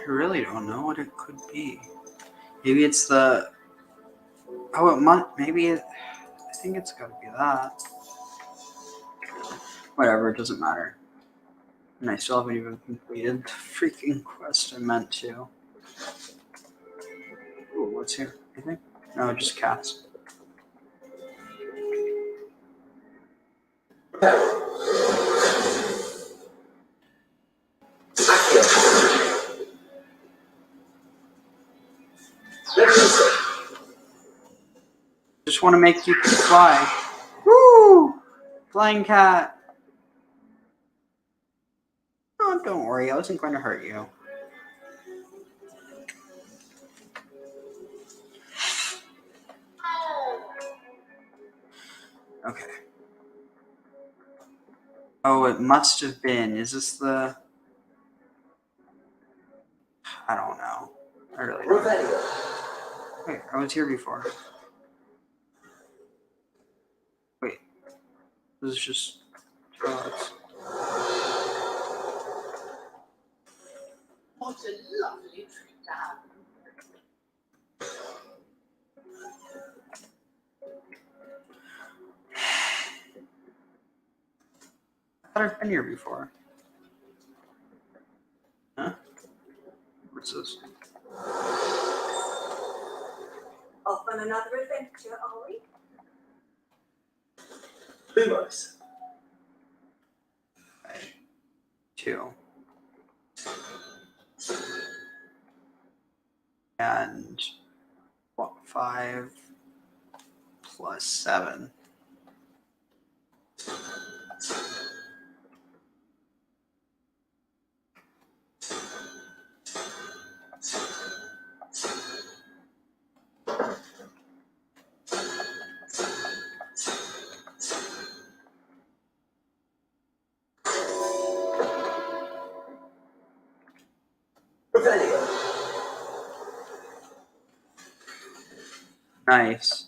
I really don't know what it could be. Maybe it's the... Oh, it might... Maybe it... I think it's got to be that. Whatever, it doesn't matter. And I still haven't even completed the freaking quest I meant to. Ooh, what's here? Anything? No, just cats. Just want to make you fly. Woo! Flying cat. Oh, don't worry, I wasn't going to hurt you. Okay. Oh, it must have been. Is this the... I don't know. I really don't know. Wait, I was here before. Wait. This is just drugs. What a lovely trip down. I thought I've been here before. Huh? What's this? Off on another adventure, are we? Lumos. 2. And what? 5 plus 7. Nice.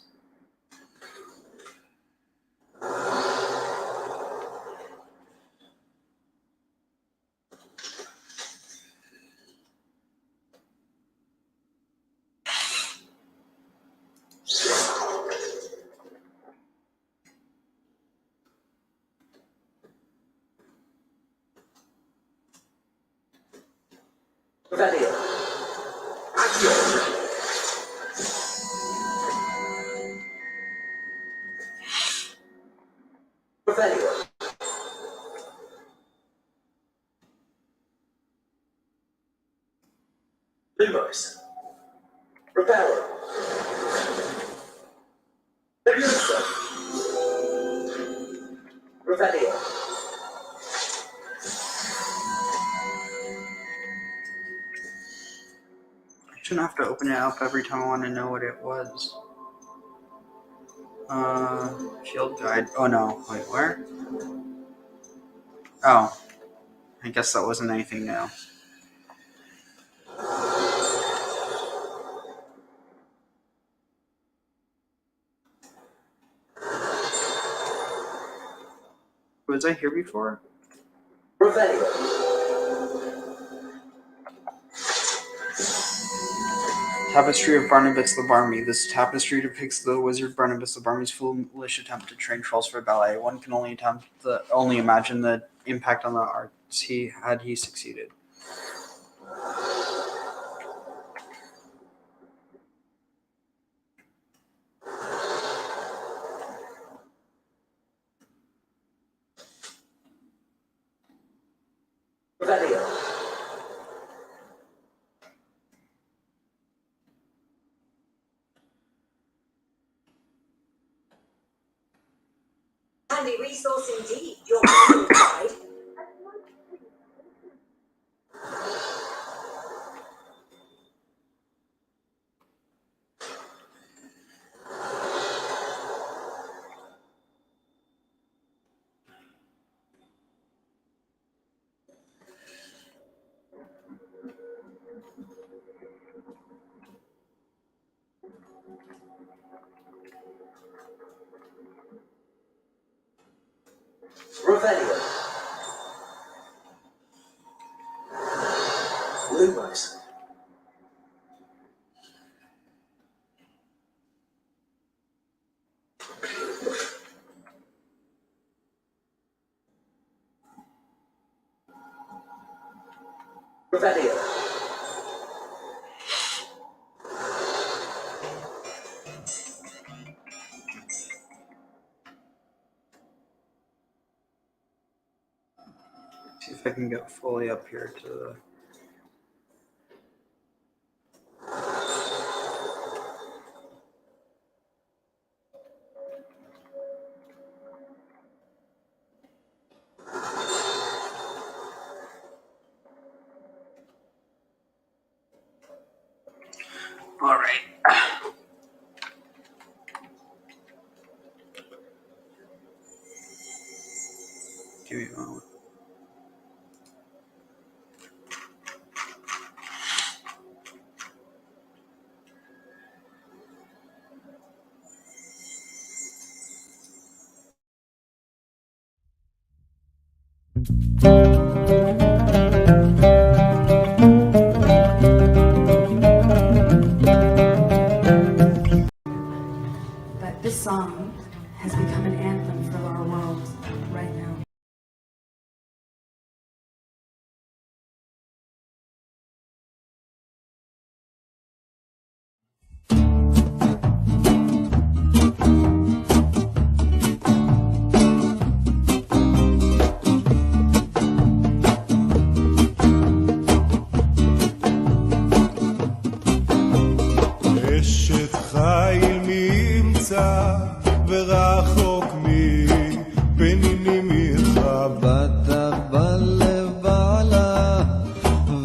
Revelio. Accio. Revelio. Lumos. Reparo. Leviosa. Revelio. I shouldn't have to open it up every time I want to know what it was. Field guide. Oh no. Wait, where? Oh. I guess that wasn't anything new. Was I here before? Revelio. Tapestry of Barnabas the Barmy. This tapestry depicts the wizard Barnabas the Barmy's foolish attempt to train trolls for ballet. One can only imagine the impact on the arts he succeeded. Revelio. Handy resource indeed, your guide. Revelio. Lumos. Revelio. See if I can get fully up here to the. All right. Give me a moment. But this song has become an anthem for our world right now. אשת חיל ממצא ורחוק מפנינים בטח בלב בעלה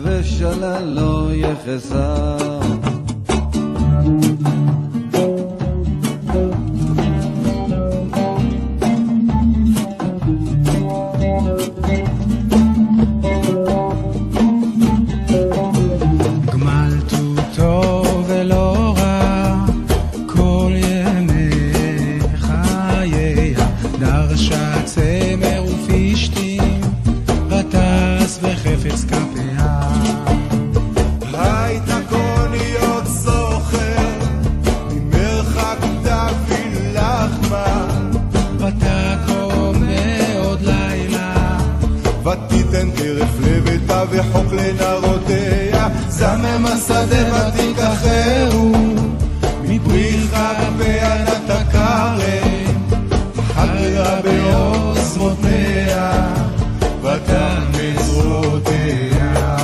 ושלל לא יחסה וחפץ כפיה הייתה קוניות סוחר ממרחק תביא לחמה ותקום מאוד לילה ותיתן טרף לביתה וחוק לנערותיה זמם השדה ותיקחהו מפרי כפיה נתקרם חגרה בעוזמותיה ותן מזרותיה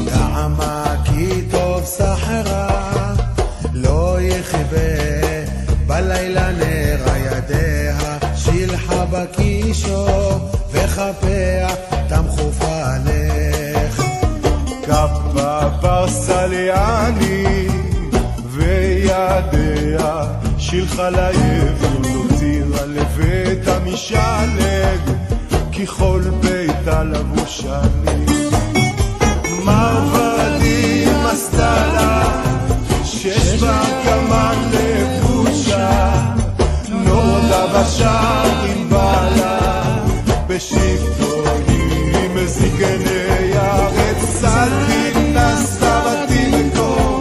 טעמה כי טוב סחרה לא יחווה בלילה נר ידיה שילחה בקישו וחפיה תמחוף עליך כפה פרסליאני וידיה שילחה ליבול הותירה לביתה משלג ככל ביתה לבושני מרבדים עשתה לה שש בה כמה לבושה נורדה בשער עם בעלה בשבטו היא מזיקני הארץ סלית נסתה בתינקו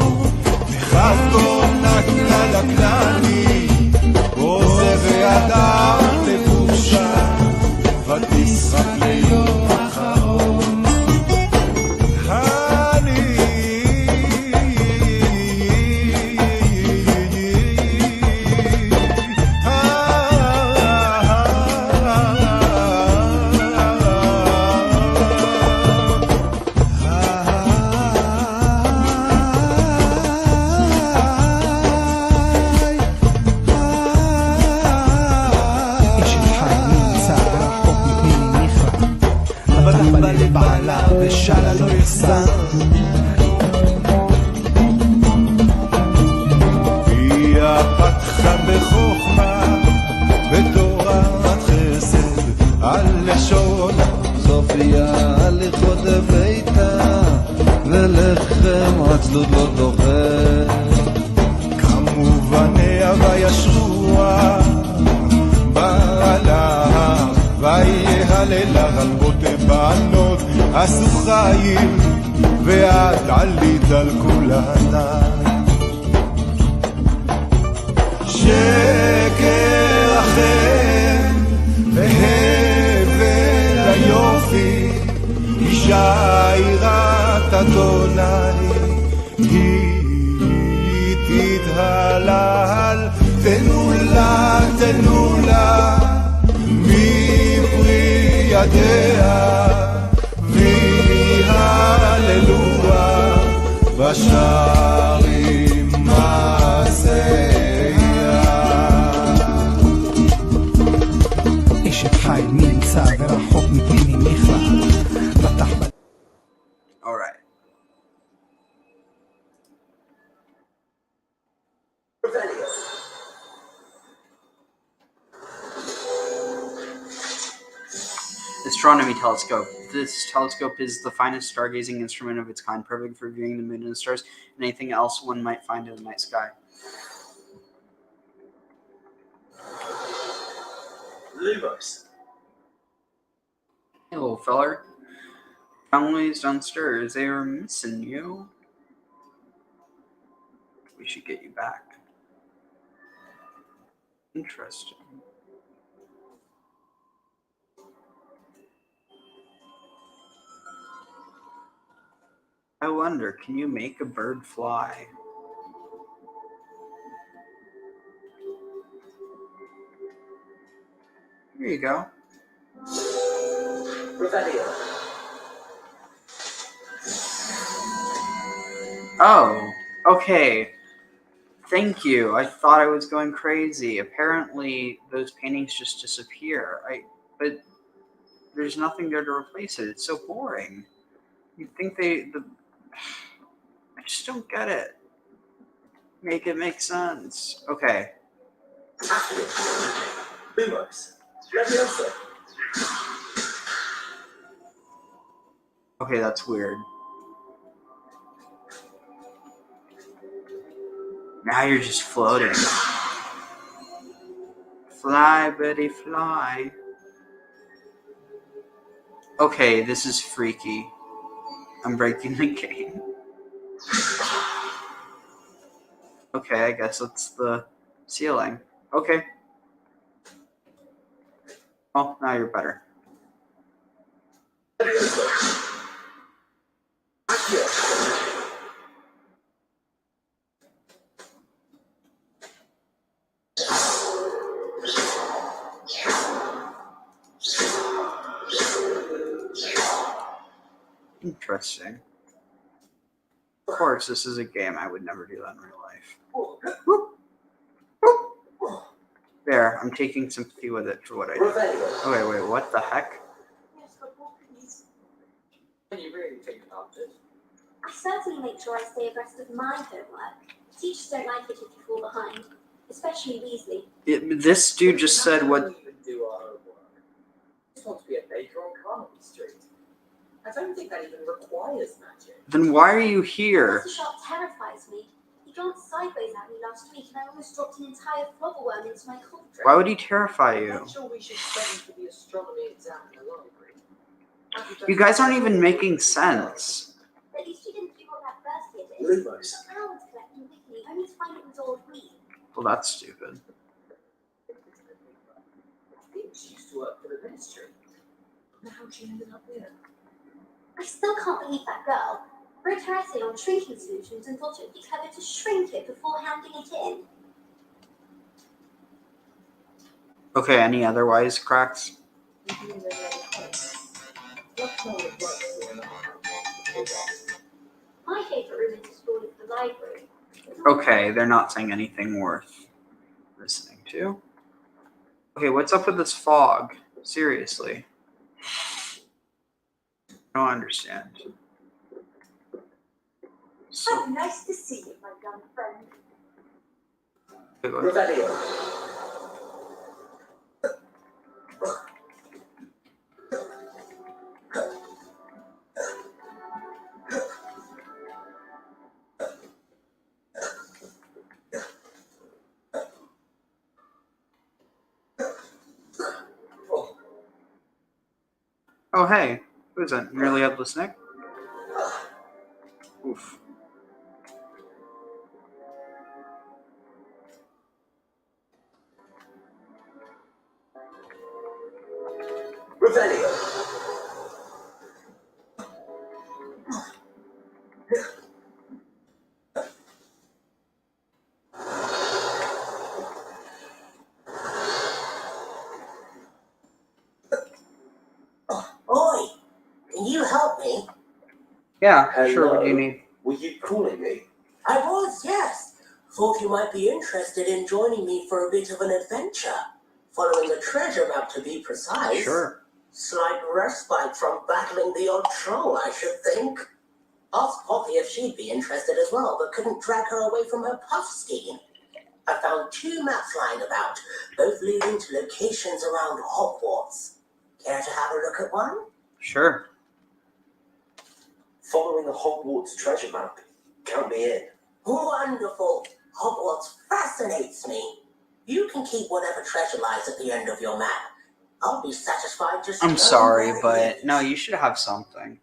וחכו נקנה לקלני עוזב וידר לבושה ותשחק ליום אחרון ושאלה לא יחסר היא פתחה בחוכמה בתורת חסד על לשונה סופיה לכבוד ביתה ולחם עצלות לא דוחה כמובניה וישרוע בעלה ויהלל רבות בנות עשו חיים ואת עלית על כולנה. שקר אחר והבל היופי, אישה יראת אדוני, היא תתהלל. תנו לה מפרי ידיה, והיא הללויה בשערים מעשיה. אשת חיל מי נמצא ורחוק מפי ממך בטח. All right. Astronomy telescope. This telescope is the finest stargazing instrument of its kind, perfect for viewing the moon and the stars and anything else one might find in the night sky. Lumos. Hey, little feller. Family's downstairs. They are missing you. We should get you back. Interesting. I wonder, can you make a bird fly? Here you go. Revelio. Oh, okay. Thank you. I thought I was going crazy. Apparently, those paintings just disappear. But there's nothing there to replace it. It's so boring. You'd think I just don't get it. Make it make sense. Okay. Lumos. Leviosa. Okay, that's weird. Now you're just floating. Fly, Betty, fly. Okay, this is freaky. I'm breaking the game. Okay, I guess that's the ceiling. Okay. Oh, now you're better. Interesting. Of course, this is a game. I would never do that in real life. There, I'm taking sympathy with it for what I did. Okay, wait, what the heck? When you really think about it. I certainly make sure I stay abreast of my homework. Teachers don't like it if you fall behind, especially Weasley. This dude just said what... We even do our homework. I just want to be a baker on Carnaby Street. I don't think that even requires magic. Then why are you here? Mr. Sharp terrifies me. He glanced sideways at me last week and I almost dropped an entire flobberworm into my cauldron. Why would he terrify I'm you? not sure we should study for the astronomy exam in the library. You guys aren't even making sense. At least you didn't do what that first year did. Lumos. Took hours collecting Wiggly, only to find it was all weed. Well, that's stupid. I think she used to work for the ministry. I wonder how she ended up here. I still can't believe that girl wrote her essay on shrinking solutions and thought it would be clever to shrink it before handing it in. Okay, any other wisecracks? My favourite room in the school is the library. Okay, they're not saying anything worth listening to. Okay, what's up with this fog? Seriously. I don't understand. So nice to see you, my young friend. Revelio. Oh, hey. Who is that? Nearly Headless Nick? Oof. Revelio. Oi, can you help me? Yeah, Hello. sure. What do you need? Were you calling me? I was, yes. Thought you might be interested in joining me for a bit of an adventure. Following a treasure map, to be precise. Sure. Slight respite from battling the odd troll, I should think. Asked Poppy if she'd be interested as well, but couldn't drag her away from her puff scheme. I found 2 maps lying about, both leading to locations around Hogwarts. Care to have a look at one? Sure. Following a Hogwarts treasure map. Count me in. Wonderful. Hogwarts fascinates me. You can keep whatever treasure lies at the end of your map. I'll be satisfied just I'm knowing sorry, where it but is. no, you should have something.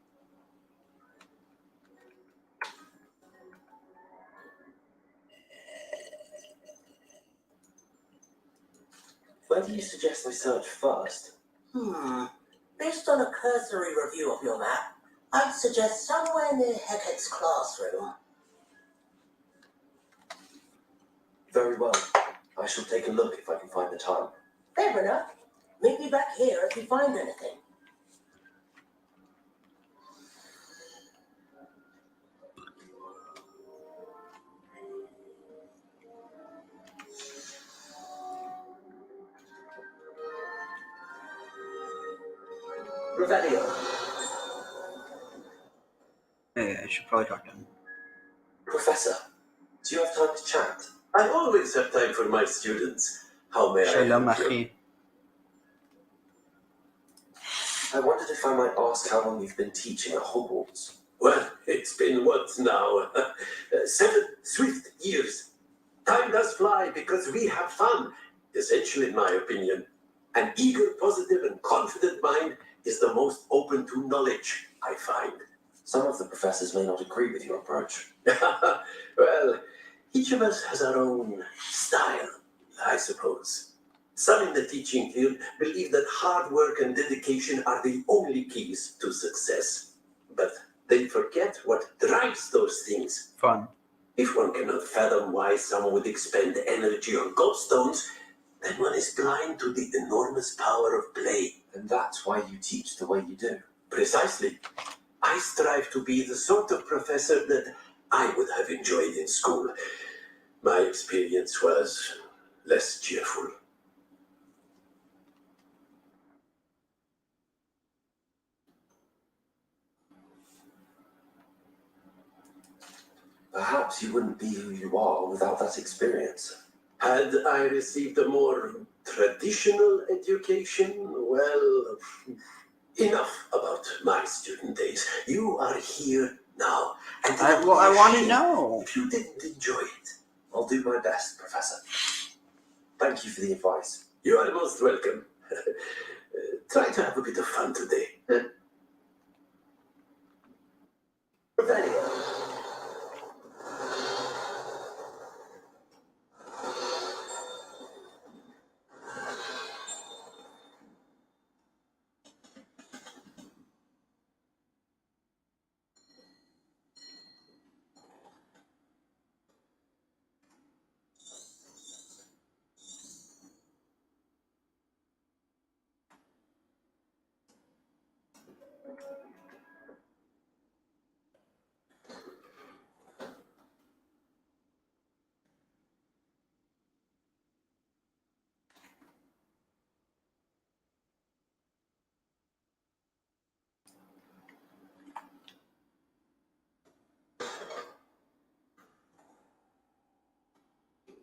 Where do you suggest I search first? Based on a cursory review of your map, I'd suggest somewhere near Hecat's classroom. Very well. I shall take a look if I can find the time. Fair enough. Meet me back here if you find anything. Revelio. Hey, I should probably talk to him. Professor, do you have time to chat? I always have time for my students. How may Shalom, I help you? Achi. I wondered if I might ask how long you've been teaching at Hogwarts. Well, it's been what now? 7 swift years. Time does fly because we have fun, essential in my opinion. An eager, positive, and confident mind is the most open to knowledge, I find. Some of the professors may not agree with your approach. Well, each of us has our own style, I suppose. Some in the teaching field believe that hard work and dedication are the only keys to success. But they forget what drives those things. Fun. If one cannot fathom why someone would expend energy on gobstones, then one is blind to the enormous power of play. And that's why you teach the way you do. Precisely. I strive to be the sort of professor that I would have enjoyed in school. My experience was less cheerful. Perhaps you wouldn't be who you are without that experience. Had I received a more traditional education, well, enough about my student days. You are here now. And I want to know. If you didn't enjoy it, I'll do my best, Professor. Thank you for the advice. You are most welcome. Try to have a bit of fun today. Revelio.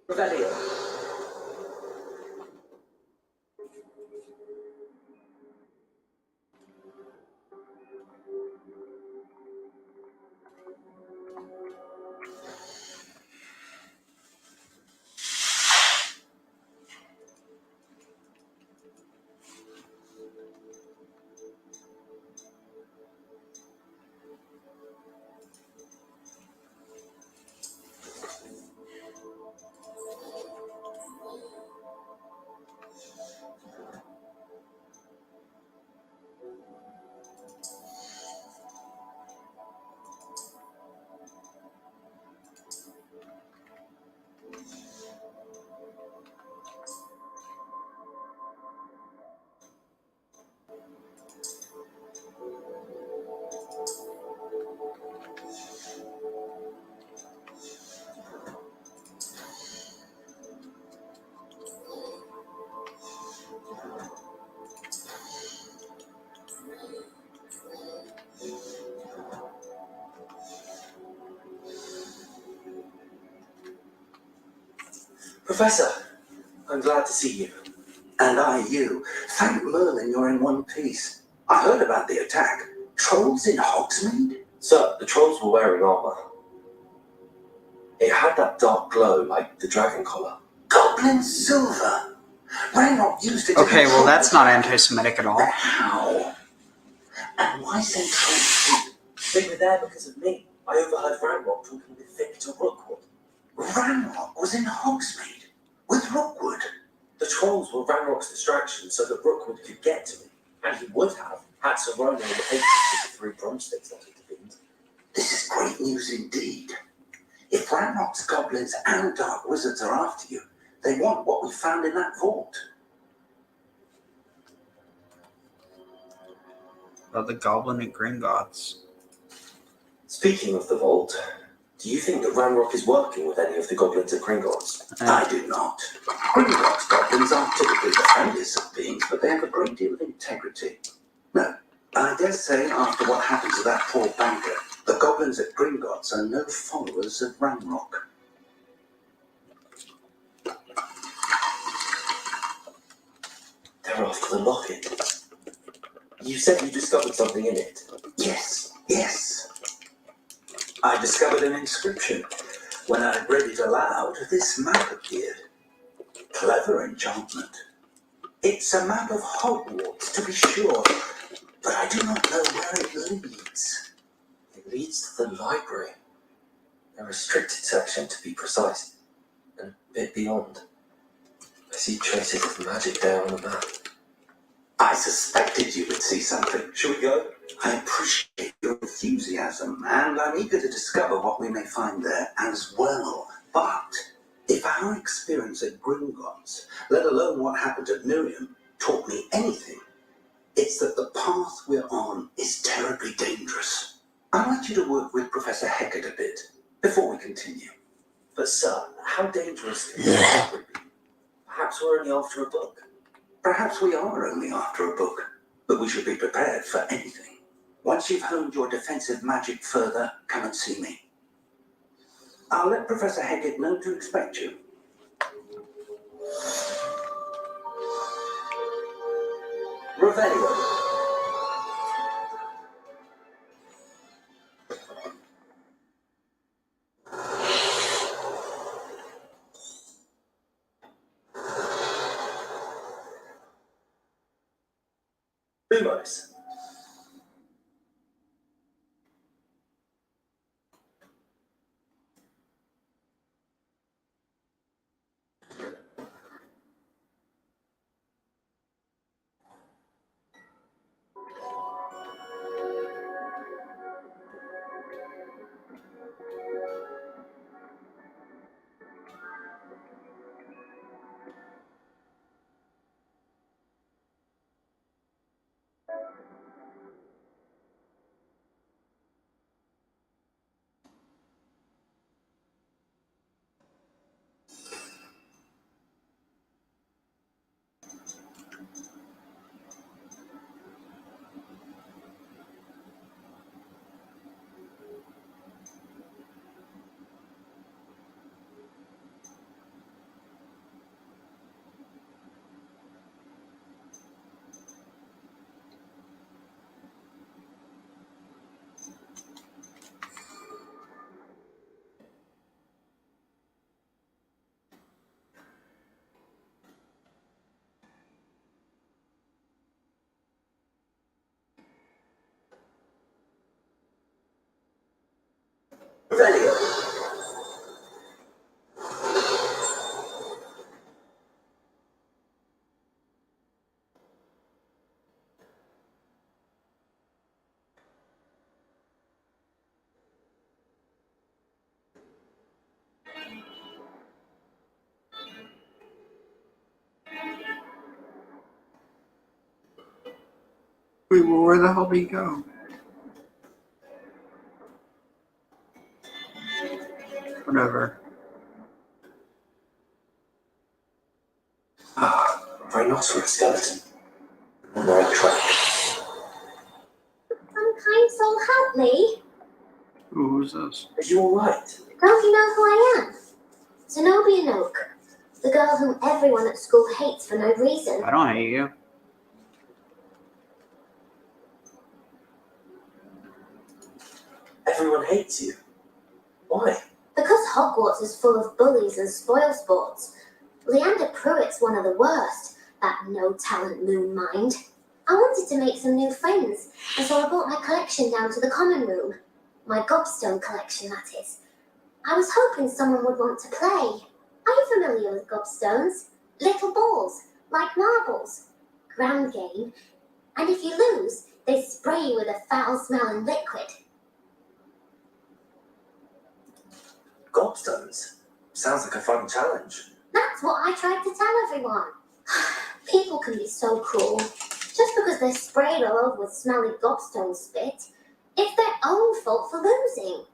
Revelio. Professor, I'm glad to see you. And I you. Thank Merlin you're in one piece. I heard about the attack. Trolls in Hogsmeade? Sir, the trolls were wearing armor. It had that dark glow like the dragon collar. Goblin silver. Ranrock used it. Okay, well that's not anti-Semitic at all. How? And why send trolls? They were there because of me. I overheard Ranrock talking with Victor Rookwood. Ranrock was in Hogsmeade with Rookwood. The trolls were Ranrock's distraction so that Rookwood could get to me. And he would have had Serona in the hatred with the 3 broomsticks that he convened. This is great news indeed. If Ranrock's goblins and dark wizards are after you, they want what we found in that vault. About the goblin at Gringotts. Speaking of the vault, do you think that Ranrock is working with any of the goblins at Gringotts? I do not. Gringotts goblins aren't typically the friendliest of beings, but they have a great deal of integrity. No, I dare say after what happened to that poor banker, the goblins at Gringotts are no followers of Ranrock. They're after the locket. You said you discovered something in it. Yes, yes. I discovered an inscription. When I read it aloud, this map appeared. Clever enchantment. It's a map of Hogwarts, to be sure, but I do not know where it leads. It leads to the library. A restricted section, to be precise, and a bit beyond. I see traces of magic there on the map. I suspected you would see something. Shall we go? I appreciate your enthusiasm, and I'm eager to discover what we may find there as well. But if our experience at Gringotts, let alone what happened at Miriam, taught me anything, it's that the path we're on is terribly dangerous. I'd like you to work with Professor Hecat a bit before we continue. But sir, how dangerous can it be? Perhaps we're only after a book. Perhaps we are only after a book, but we should be prepared for anything. Once you've honed your defensive magic further, come and see me. I'll let Professor Hecat know to expect you. Revelio. Lumos. Revelio. Wait, well, where the hell did he go? Whatever. Ah, rhinoceros skeleton. On the right track. Some kind soul help me. Ooh, who's this? Are you alright? Don't you know who I am? Zenobia Noak. The girl whom everyone at school hates for no reason. I don't hate you. Everyone hates you. Why? Because Hogwarts is full of bullies and spoilsports. Leander Pruitt's one of the worst, that no-talent moon mind. I wanted to make some new friends, and so I brought my collection down to the common room. My gobstone collection, that is. I was hoping someone would want to play. Are you familiar with gobstones? Little balls, like marbles. Ground game. And if you lose, they spray you with a foul-smelling liquid. Gobstones? Sounds like a fun challenge. That's what I tried to tell everyone. People can be so cruel. Just because they're sprayed all over with smelly gobstone spit, it's their own fault for losing.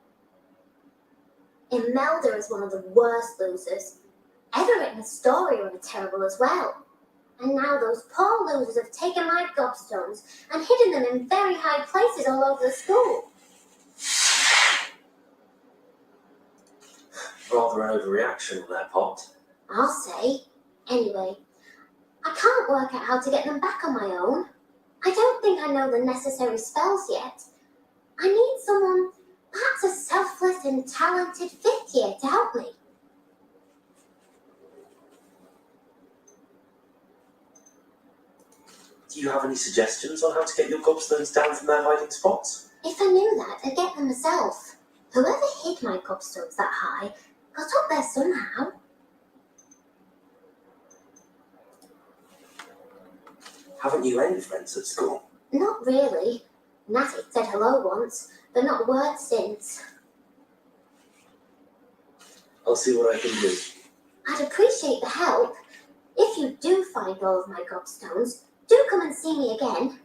Imelda is one of the worst losers. Everett and Astoria are terrible as well. And now those poor losers have taken my gobstones and hidden them in very high places all over the school. Rather an overreaction on their part. I'll say. Anyway, I can't work out how to get them back on my own. I don't think I know the necessary spells yet. I need someone, perhaps a selfless and talented fifth year to help me. Do you have any suggestions on how to get your gobstones down from their hiding spots? If I knew that, I'd get them myself. Whoever hid my gobstones that high got up there somehow. Haven't you any friends at school? Not really. Natty said hello once, but not a word since. I'll see what I can do. I'd appreciate the help. If you do find all of my gobstones, do come and see me again.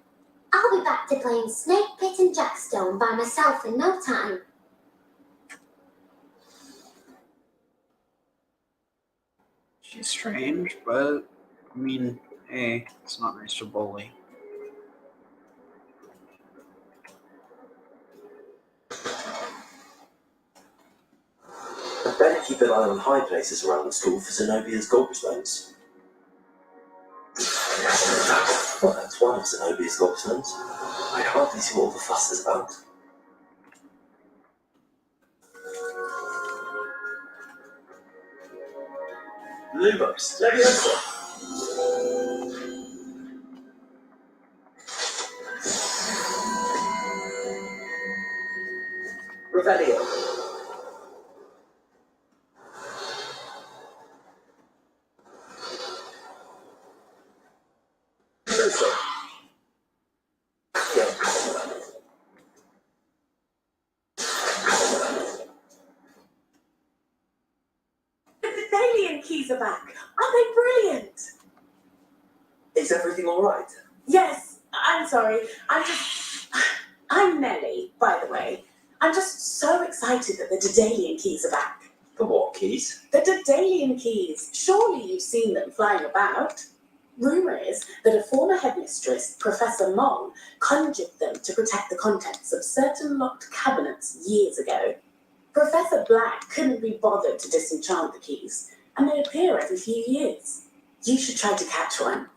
I'll be back to playing Snake Pit and Jackstone by myself in no time. She's strange, but I mean, hey, it's not nice to bully. I'd better keep an eye on high places around the school for Zenobia's gobstones. Well, that's one of Zenobia's gobstones. I hardly see what all the fuss is about. Lumos, Leviosa! Revelio. The Dalian keys are back. Aren't they brilliant? Is everything alright? Yes, I'm sorry. I'm Nellie, by the way. I'm just so excited that the Daedalian keys are back. The what keys? The Daedalian keys. Surely you've seen them flying about. Rumour is that a former headmistress, Professor Mong, conjured them to protect the contents of certain locked cabinets years ago. Professor Black couldn't be bothered to disenchant the keys, and they appear every few years. You should try to catch one.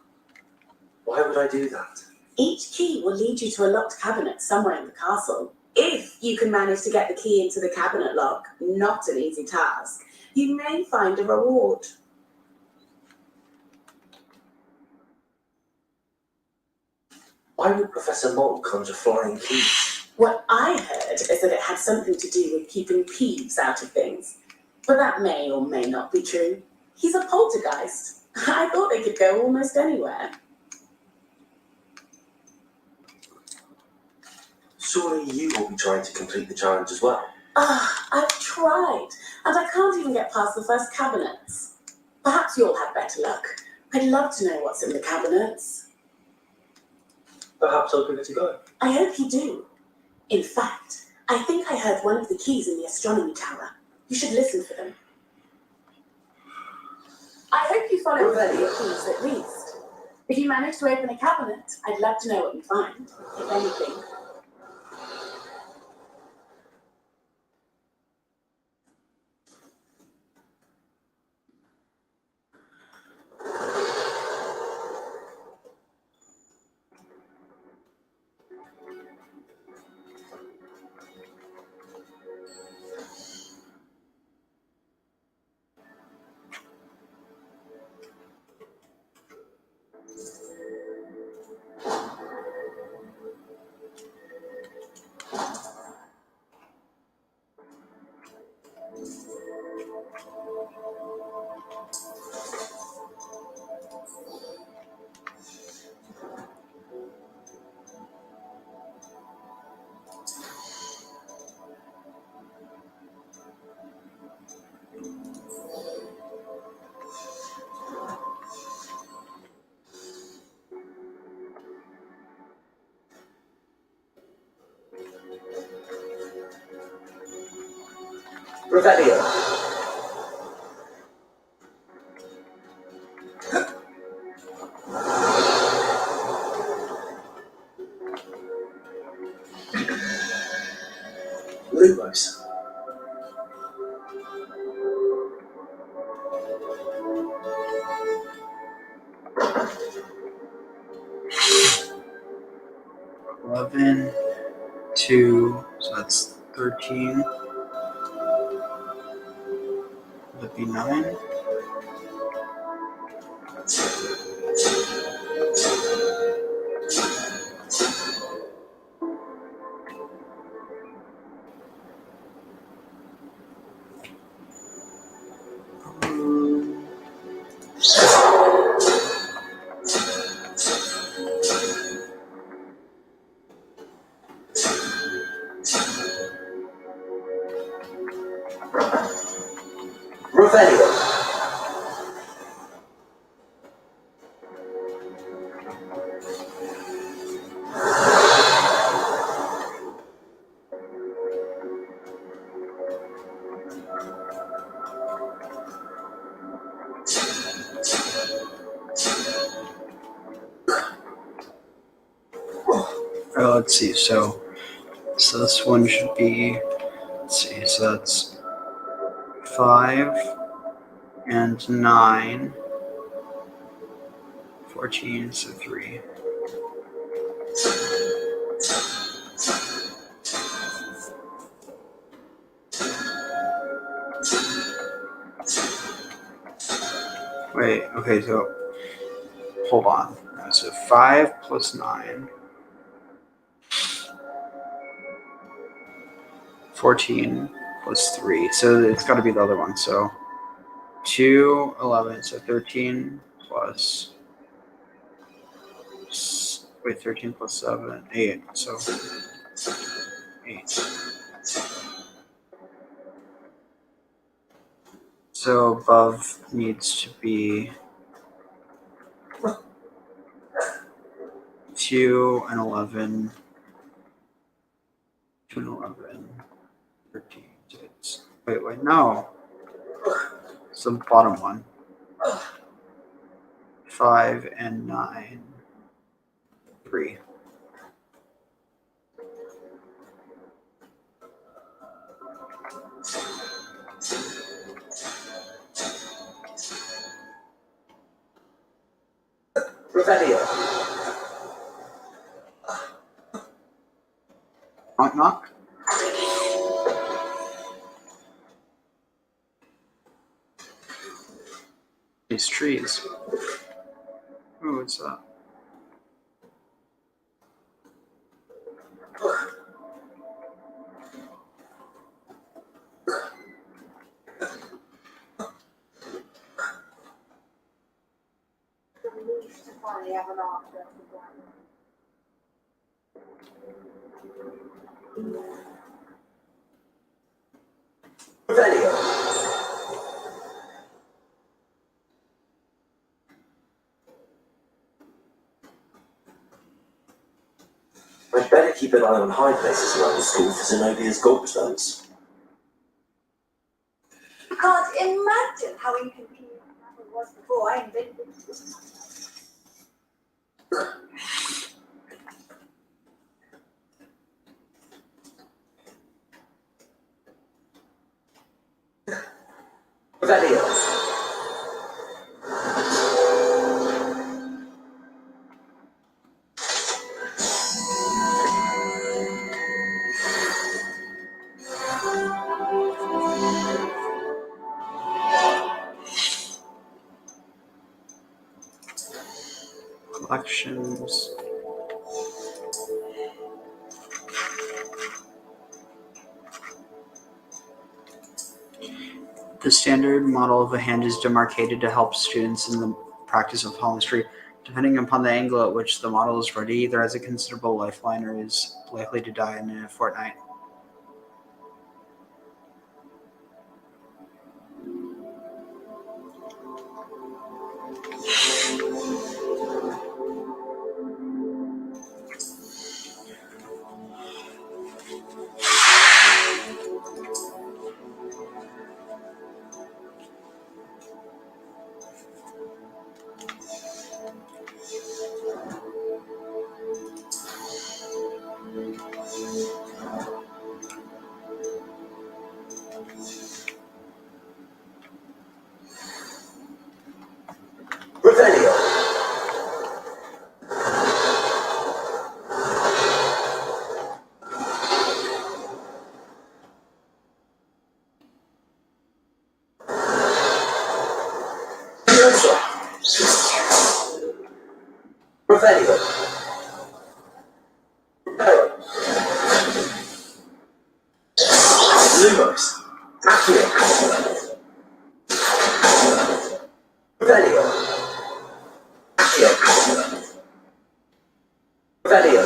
Why would I do that? Each key will lead you to a locked cabinet somewhere in the castle. If you can manage to get the key into the cabinet lock, not an easy task, you may find a reward. Why would Professor Mong conjure flying keys? What I heard is that it had something to do with keeping Peeves out of things. But that may or may not be true. He's a poltergeist. I thought they could go almost anywhere. Surely you will be trying to complete the challenge as well. I've tried, and I can't even get past the first cabinets. Perhaps you'll have better luck. I'd love to know what's in the cabinets. Perhaps I'll give it a go. I hope you do. In fact, I think I heard one of the keys in the astronomy tower. You should listen for them. I hope you follow the keys at least. If you manage to open a cabinet, I'd love to know what you find, if anything. Revelio. Lumos. $11, 2, so that's 13. Would that be 9? Revelio. Let's see. So this one should be. Let's see. So that's 5 and 9. 14. So 3. Wait. Okay. So hold on. So 5 plus 9. 14 plus 3. So it's got to be the other one. So 2, 11. So 13 plus. Wait, 13 plus 7, 8. So 8. So above needs to be 2 and 11. 2 and 11. 13. So wait, no. It's the bottom one. 5 and 9. 3. Revelio. Knock knock. These trees. Oh, what's that? Revelio. I'd better keep an eye on high places around the school for Zenobia's gobstones. You can't imagine how inconvenient that was before I invented it. Revelio. Collections. The standard model of a hand is demarcated to help students in the practice of palmistry. Depending upon the angle at which the model is ready, either has a considerable lifeline or is likely to die in a fortnight. Revelio. Lumos. Accio. Revelio. Accio. Revelio.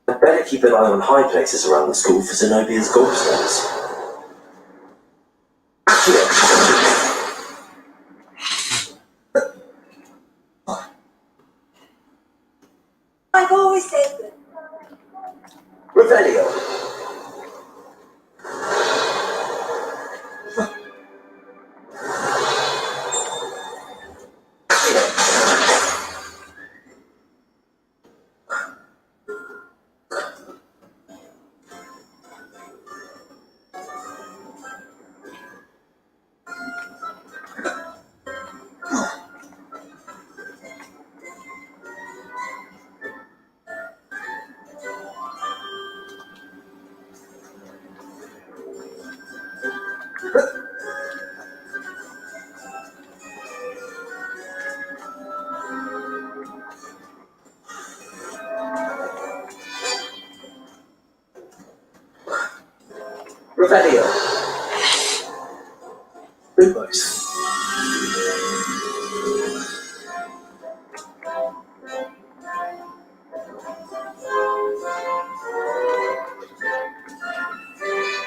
I'd better keep an eye on high places around the school for Zenobia's gobstones. I've always said that. Revelio. Revelio. Lumos.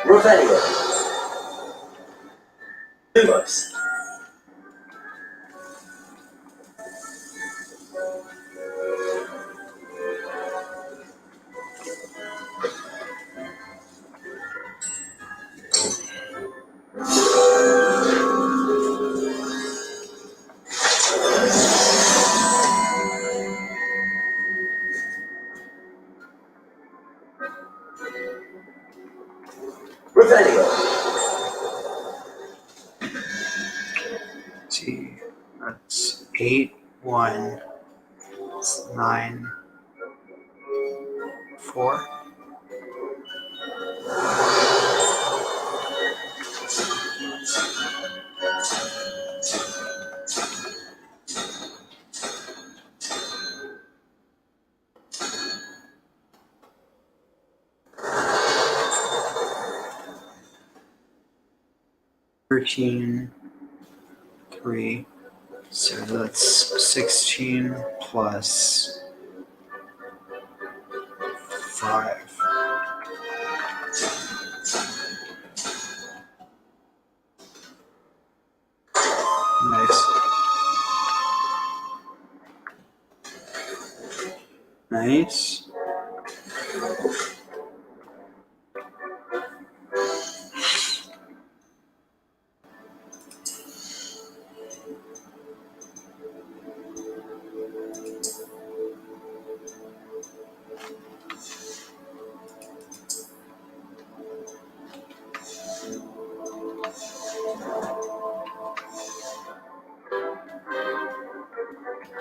Revelio. Lumos. Revelio. See, that's 8, 1, 9, 4. Thirteen, 3. So that's 16 plus 5. Nice. Nice.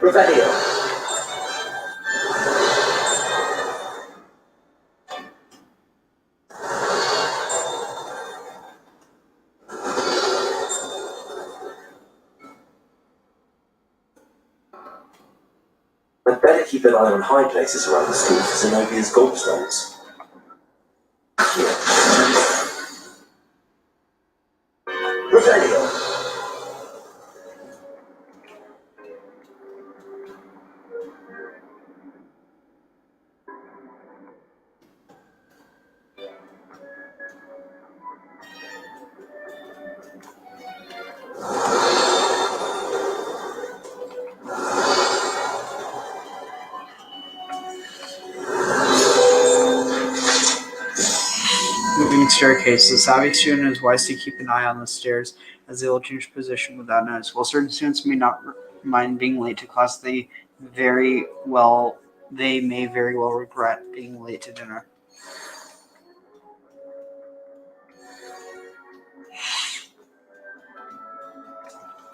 Revelio. I'd better keep an eye on high places around the school for Zenobia's gobstones. Revelio. Moving staircases. The savvy student is wise to keep an eye on the stairs as they will change position without notice. While certain students may not mind being late to class, they may very well regret being late to dinner.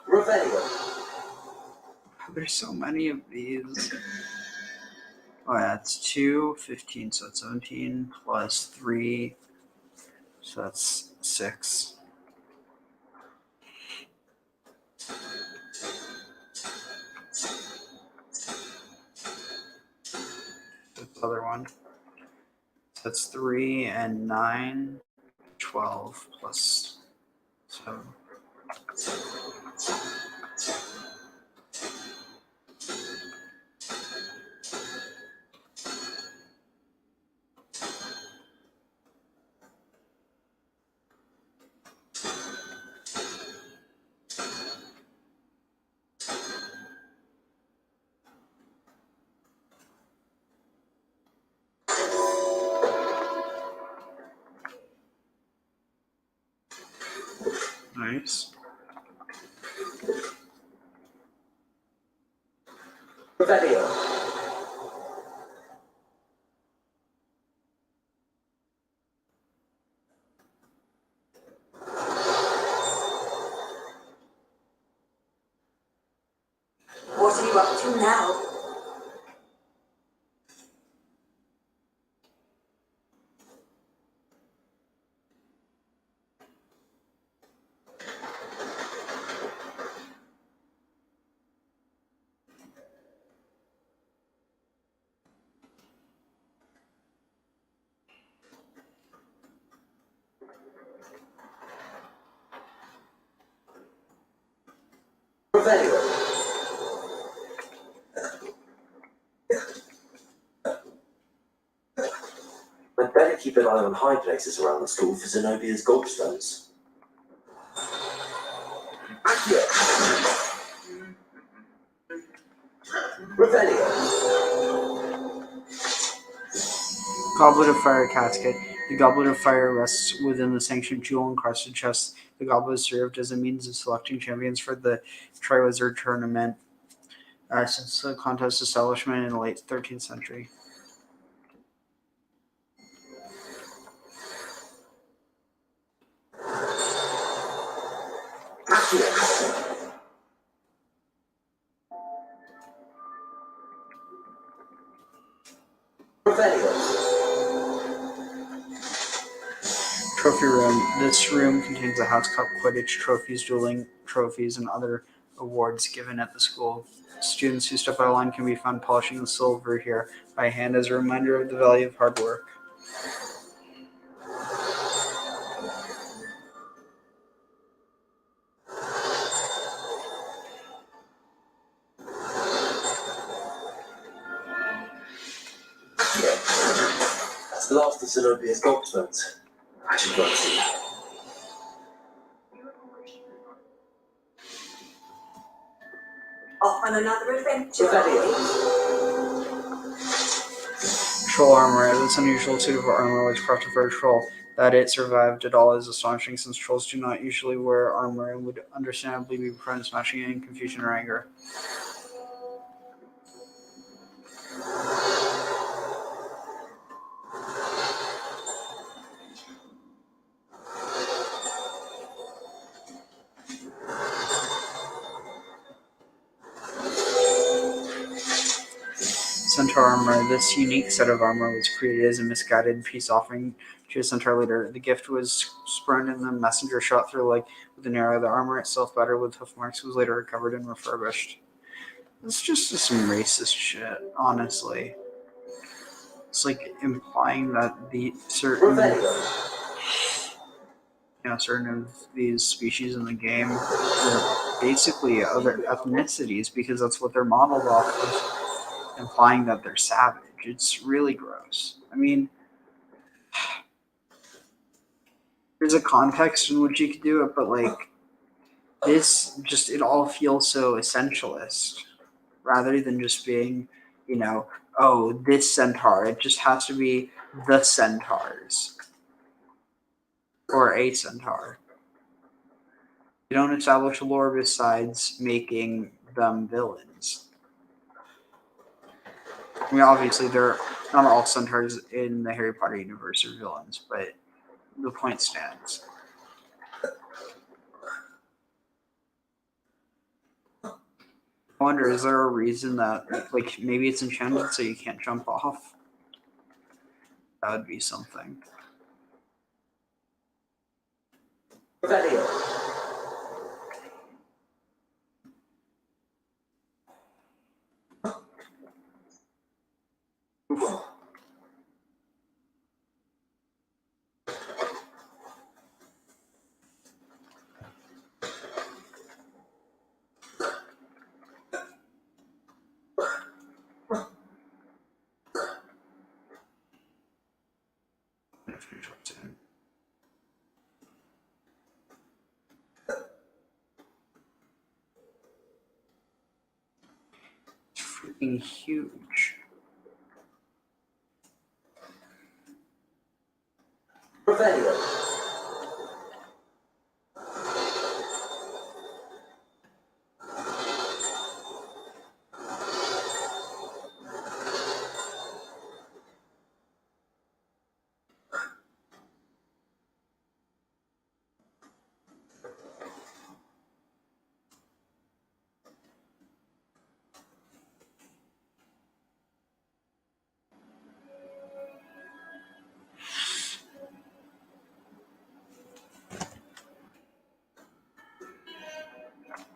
Revelio. There's so many of these. Oh yeah, it's 2, 15, so it's 17 plus 3, so that's 6. The other one. So that's 3 and 9, 12 plus 7. Nice. Revelio. What are you up to now? Revelio. I'd better keep an eye on high places around the school for Zenobia's gobstones. Accio. Revelio. Goblet of Fire Casket. The Goblet of Fire rests within the sanctioned jewel-encrusted chest. The goblet served as a means of selecting champions for the Triwizard Tournament since the contest establishment in the late 13th century. Trophy Room. This room contains the House Cup, Quidditch trophies, dueling trophies, and other awards given at the school. Students who step out of line can be found polishing the silver here by hand as a reminder of the value of hard work. That's the last of Zenobia's gobstones. I should go and see. Off on another adventure. Troll armor. This unusual suit of armor was crafted for a troll. That it survived at all is astonishing, since trolls do not usually wear armor and would understandably be prone to smashing in confusion or anger. Centaur armor. This unique set of armor was created as a misguided peace offering to a centaur leader. The gift was spurned and the messenger shot through the leg with an arrow. The armor itself, battered with hoof marks, was later recovered and refurbished. It's just some racist shit, honestly. It's like implying that the certain of these species in the game are basically other ethnicities because that's what they're modeled off of, implying that they're savage. It's really gross. I mean, there's a context in which you could do it, but like this, just it all feels so essentialist rather than just being, oh, this centaur. It just has to be the centaurs or a centaur. You don't establish a lore besides making them villains. I mean, obviously, not all centaurs in the Harry Potter universe are villains, but the point stands. I wonder, is there a reason that, like, maybe it's enchanted so you can't jump off? That would be something. Revelio. It's freaking huge. Revelio.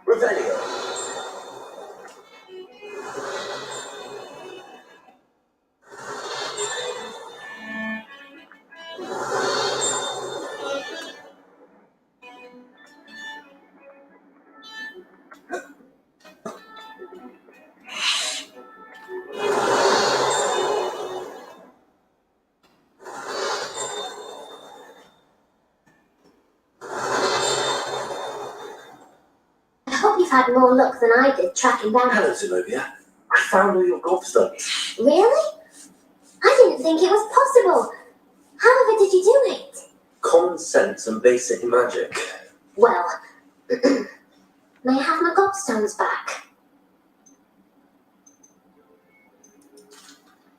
Revelio. I hope you've had more luck than I did tracking down. Hello, Zenobia. I found all your gobstones. Really? I didn't think it was possible. However did you do it? Common sense and basic magic. Well, may I have my gobstones back?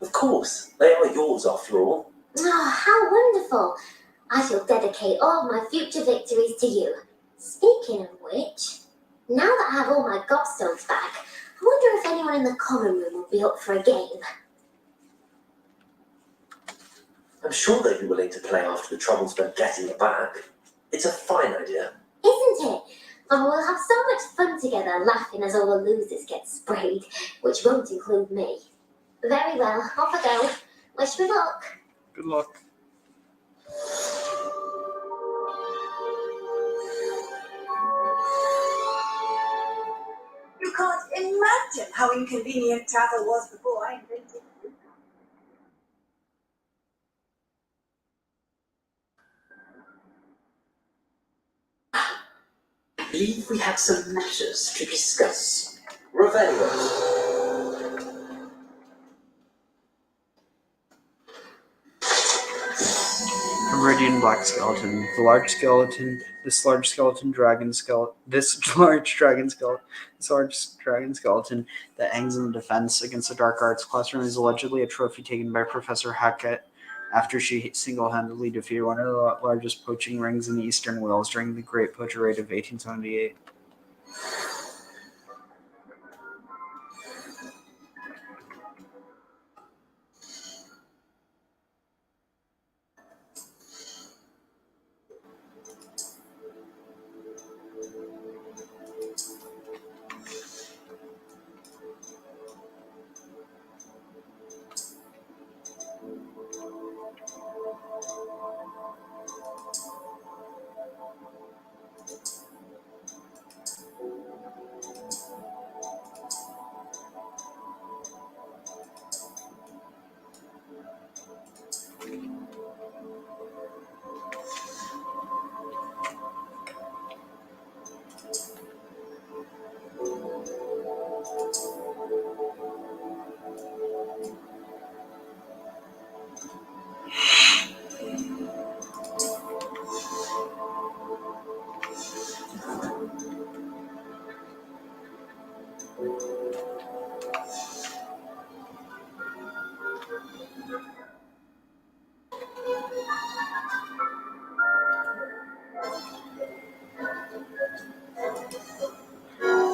Of course, they are yours after all. Oh, how wonderful. I shall dedicate all my future victories to you. Speaking of which, now that I have all my gobstones back, I wonder if anyone in the common room will be up for a game. I'm sure they'd be willing to play after the trouble spent getting it back. It's a fine idea. Isn't it? And we'll have so much fun together laughing as all the losers get sprayed, which won't include me. Very well, off I go. Wish me luck. Good luck. You can't imagine how inconvenient travel was before I invented it. I believe we have some matters to discuss. Revelio. Meridian black skeleton. This large dragon skeleton that hangs in the defense against the dark arts classroom is allegedly a trophy taken by Professor Hackett after she single-handedly defeated one of the largest poaching rings in the Eastern Wales during the Great Poacher Raid of 1878.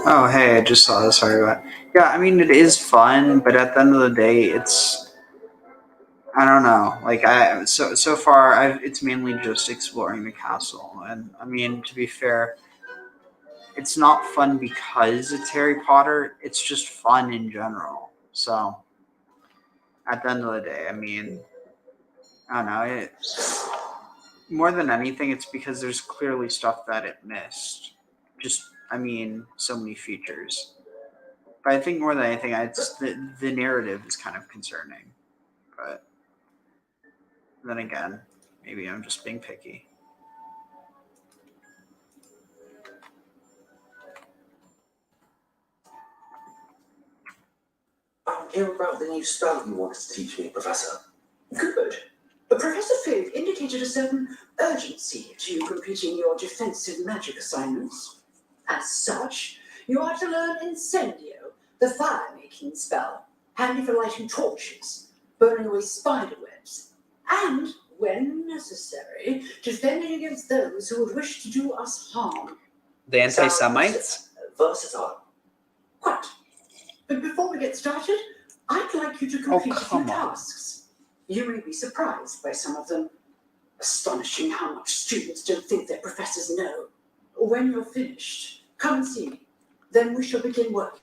Oh, hey, I just saw this. Sorry about. Yeah, I mean, it is fun, but at the end of the day, it's I don't know. Like so far, it's mainly just exploring the castle, and I mean, to be fair, it's not fun because it's Harry Potter. It's just fun in general. So at the end of the day, I mean, I don't know. More than anything, it's because there's clearly stuff that it missed. Just, I mean, so many features. But I think more than anything, it's the narrative is kind of concerning. But then again, maybe I'm just being picky. I'm here about the new spell you wanted to teach me, Professor. Good. Professor Fig indicated a certain urgency to you completing your defensive magic assignments. As such, you are to learn Incendio, the fire-making spell, handy for lighting torches, burning away spider webs, and, when necessary, defending against those who would wish to do us harm. The anti-Semites? Versatile. Quite. But before we get started, I'd like you to complete a few tasks. You may be surprised by some of them. Astonishing how much students don't think their professors know. When you're finished, come and see me. Then we shall begin work.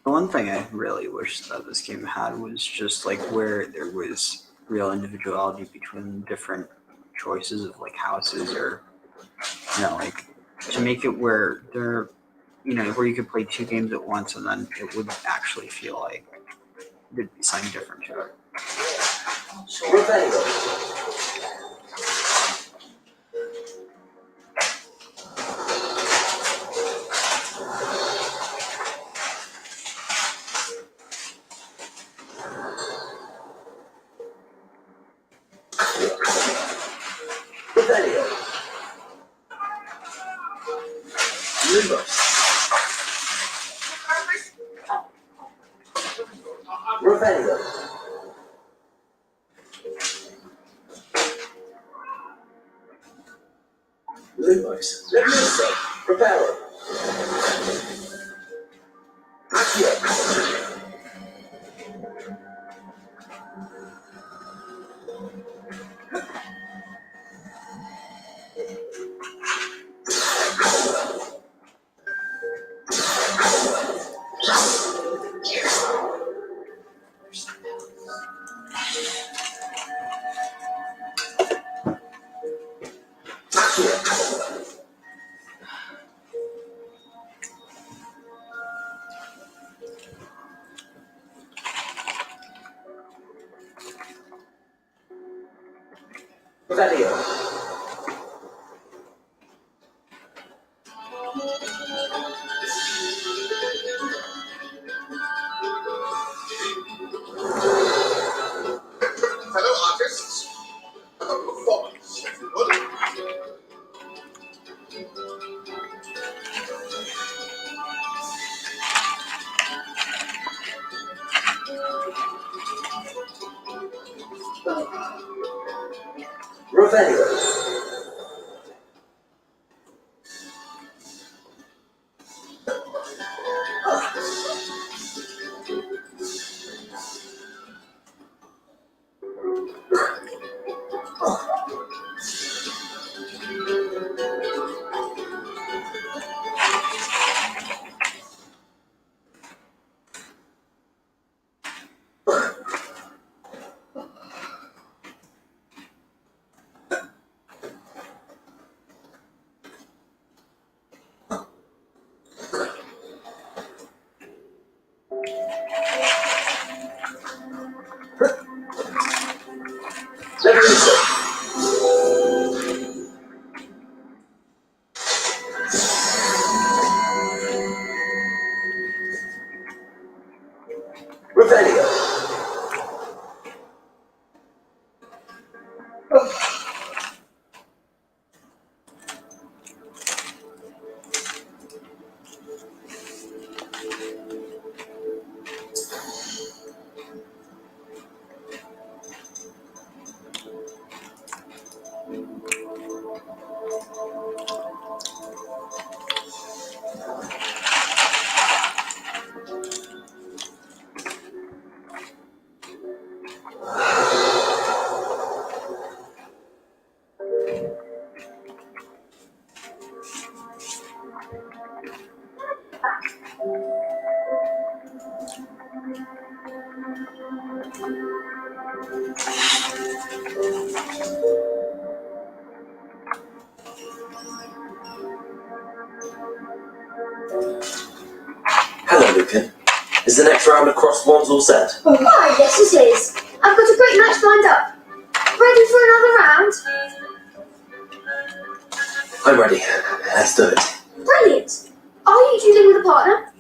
The one thing I really wish that this game had was just like where there was real individuality between different choices of like houses, or like to make it where there, where you could play two games at once, and then it would actually feel like there'd be something different to it. Lumos. Leviosa. Reparo. Accio. Revelio. Revelio. Revelio. Hello, Lucan. Is the next round of crosswords all set? Why, yes it is. I've got a great match lined up. Ready for another round? I'm ready. Let's do it. Brilliant. Are you dealing with a partner?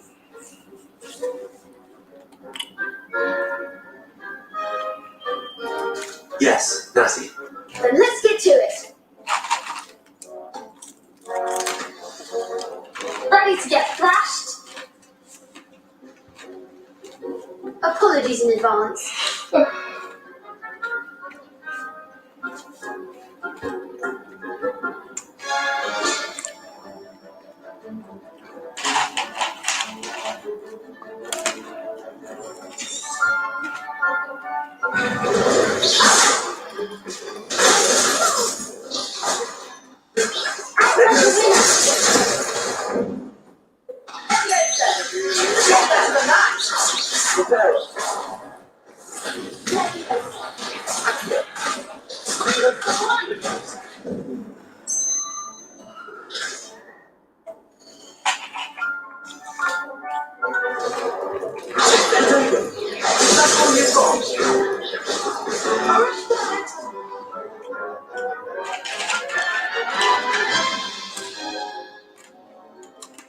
Yes, Nazi. Then let's get to it. Ready to get thrashed? Apologies in advance.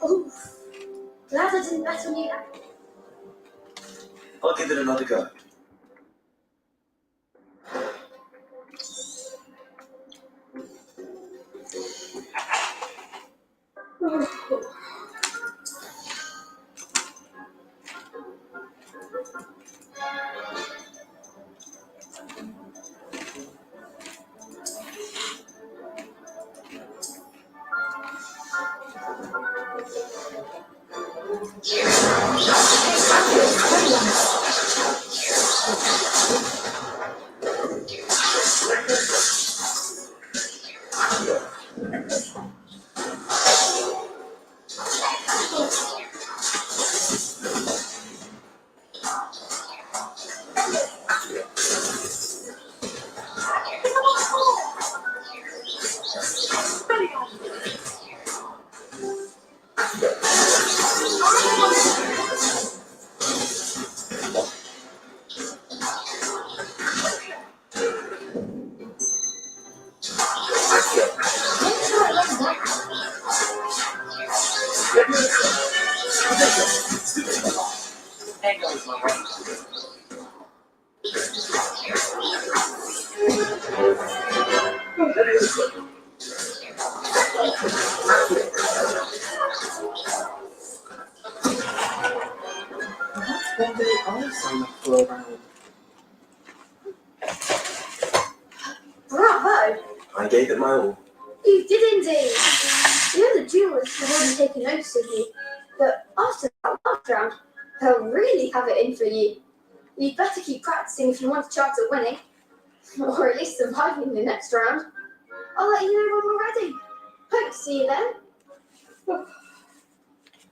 Oh, glad I didn't bet on you. I'll give it another go. I gave it my all. You did indeed. The other duelists have already taken notice of you, but after that last round, they'll really have it in for you. You'd better keep practicing if you want a chance at winning, or at least surviving the next round. I'll let you know when we're ready. Hope to see you then.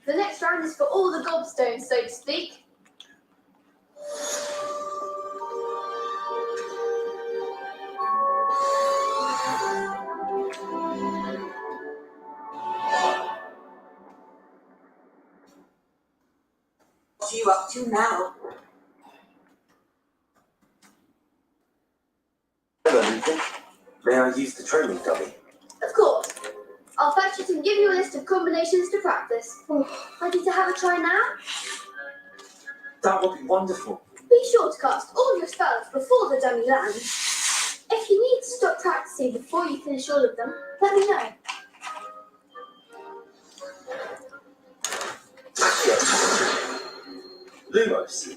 The next round is for all the gobstones, so to speak. What are you up to now? Hello, Ethan. May I use the training dummy? Of course. I'll fetch it and give you a list of combinations to practice. Ready to have a try now? That would be wonderful. Be sure to cast all your spells before the dummy lands. If you need to stop practicing before you finish all of them, let me know. Lumos.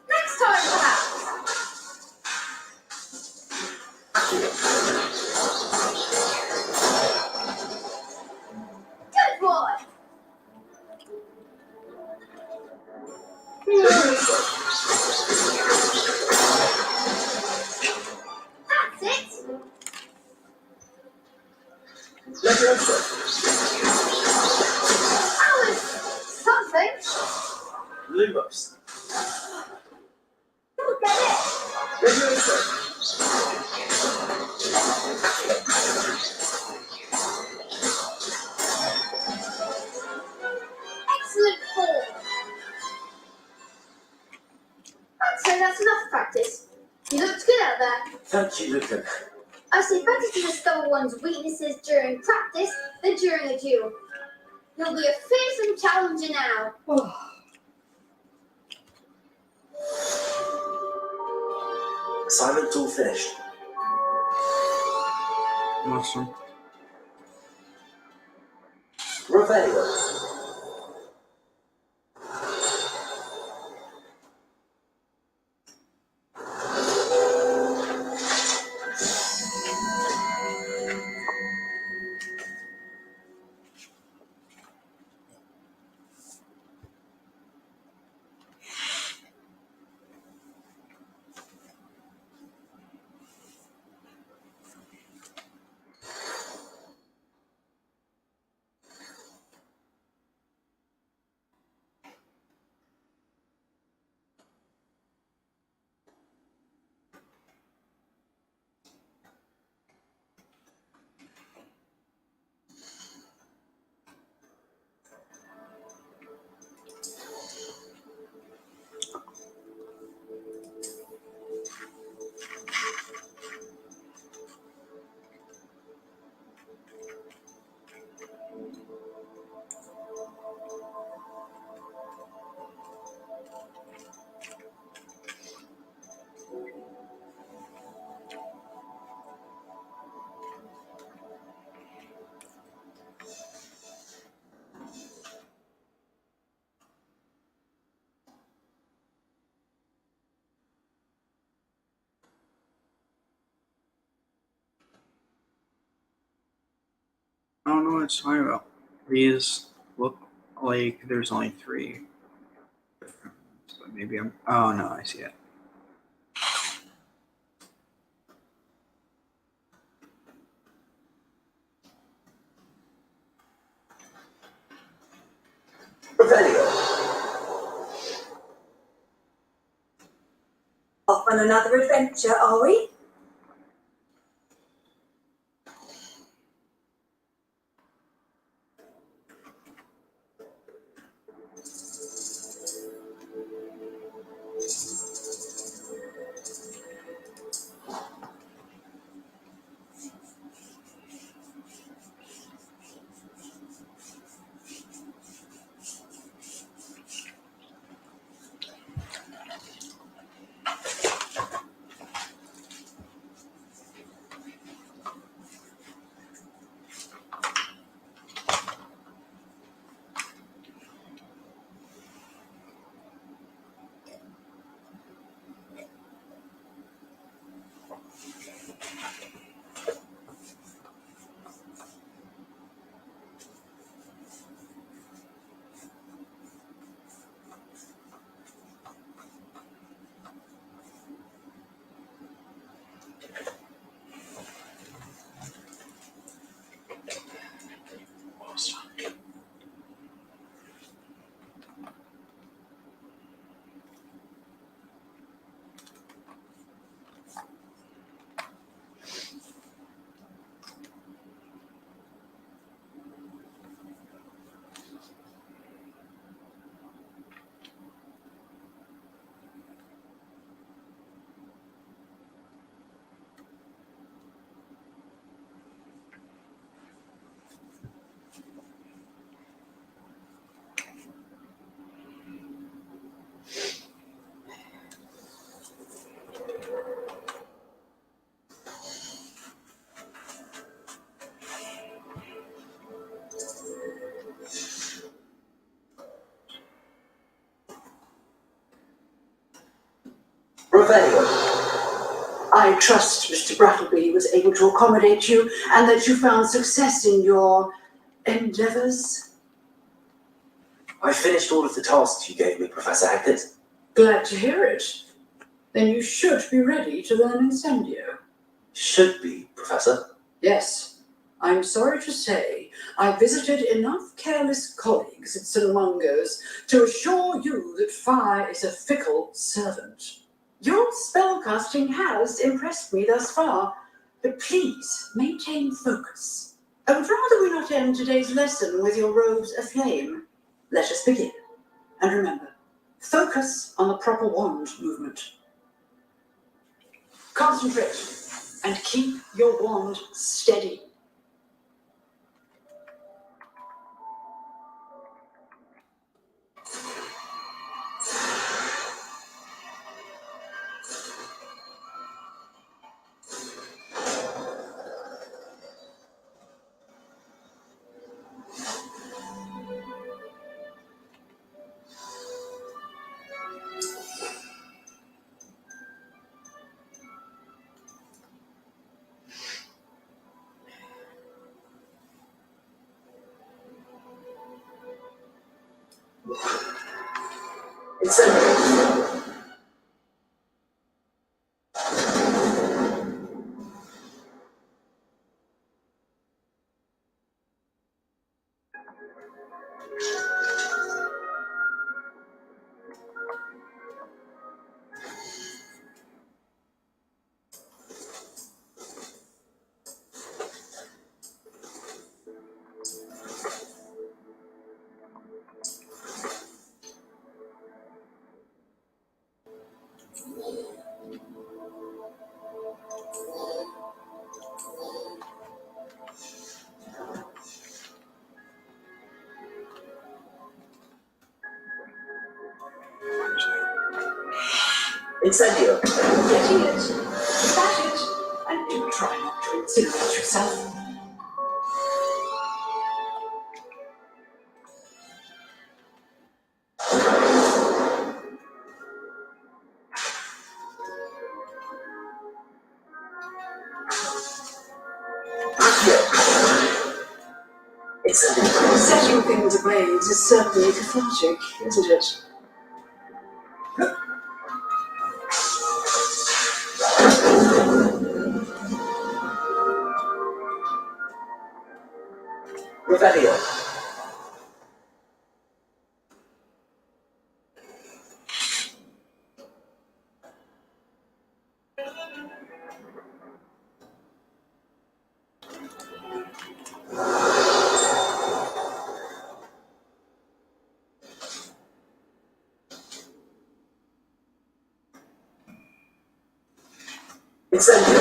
Next time, perhaps. Good boy. That's it. That was something. Lumos. You'll get it. Excellent form. I'd say that's enough practice. You looked good out there. Thank you, Lucan. I say better to discover one's weaknesses during practice than during a duel. You'll be a fearsome challenger now. Assignment's all finished. Awesome. Revelio. I don't know what it's talking about. These look like there's only 3. But maybe I'm. Oh no, I see it. Off on another adventure, are we? Revelio. I trust Mr. Brattleby was able to accommodate you and that you found success in your endeavors. I finished all of the tasks you gave me, Professor Hackett. Glad to hear it. Then you should be ready to learn Incendio. Should be, Professor. Yes. I'm sorry to say, I visited enough careless colleagues at St. Mungo's to assure you that fire is a fickle servant. Your spellcasting has impressed me thus far, but please maintain focus. I would rather we not end today's lesson with your robes aflame. Let us begin. And remember, focus on the proper wand movement. Concentrate and keep your wand steady. Incendio. Getting it. Is that it? And do try not to incinerate yourself. Setting things ablaze is certainly cathartic, isn't it? Revelio. Incendio.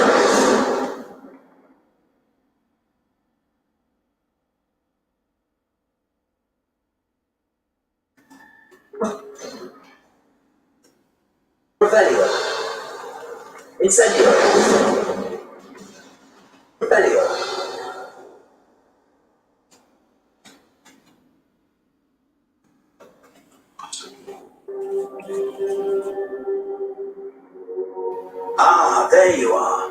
Revelio. Incendio. Revelio. Ah, there you are.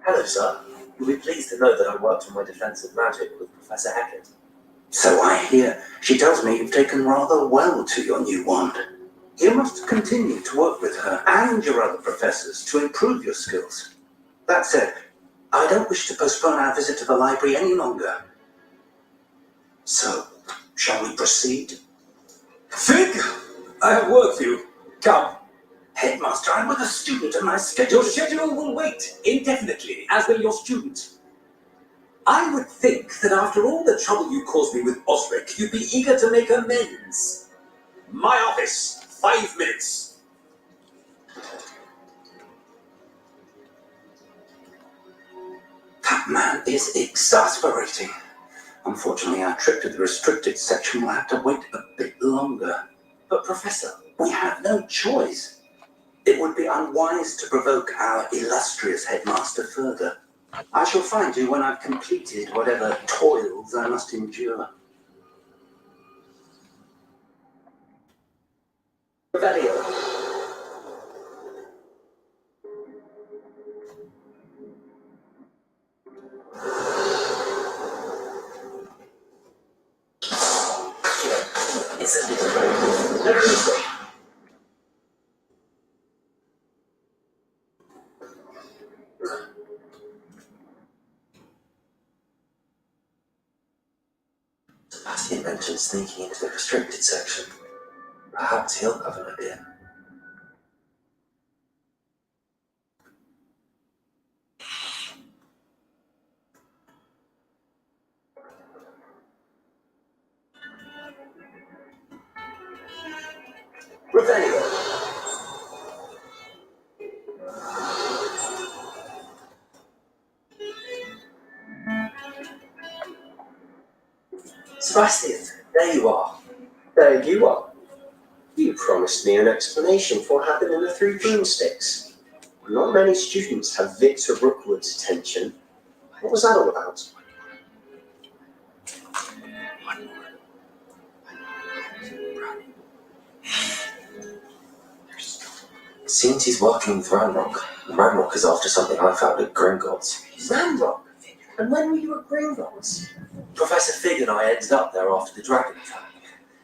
Hello, sir. You'll be pleased to know that I worked on my defense of magic with Professor Hackett. So I hear. She tells me you've taken rather well to your new wand. You must continue to work with her and your other professors to improve your skills. That said, I don't wish to postpone our visit to the library any longer. So, shall we proceed? Fig! I have work for you. Come. Headmaster, I'm with a student and my schedule... Your schedule will wait indefinitely, as will your student. I would think that after all the trouble you caused me with Osric, you'd be eager to make amends. My office, 5 minutes. That man is exasperating. Unfortunately, our trip to the restricted section will have to wait a bit longer. But Professor, we have no choice. It would be unwise to provoke our illustrious headmaster further. I shall find you when I've completed whatever toils I must endure. Revelio. Sebastian mentioned sneaking into the restricted section. Perhaps he'll have an idea. Revelio. Sebastian, there you are. There you are. You promised me an explanation for what happened in the Three Broomsticks. Not many students have Victor Rookwood's attention. What was that all about? It seems he's working with Ranrock. Ranrock is after something I found at Gringotts. Ranrock? And when were you at Gringotts? Professor Fig and I ended up there after the dragon attack.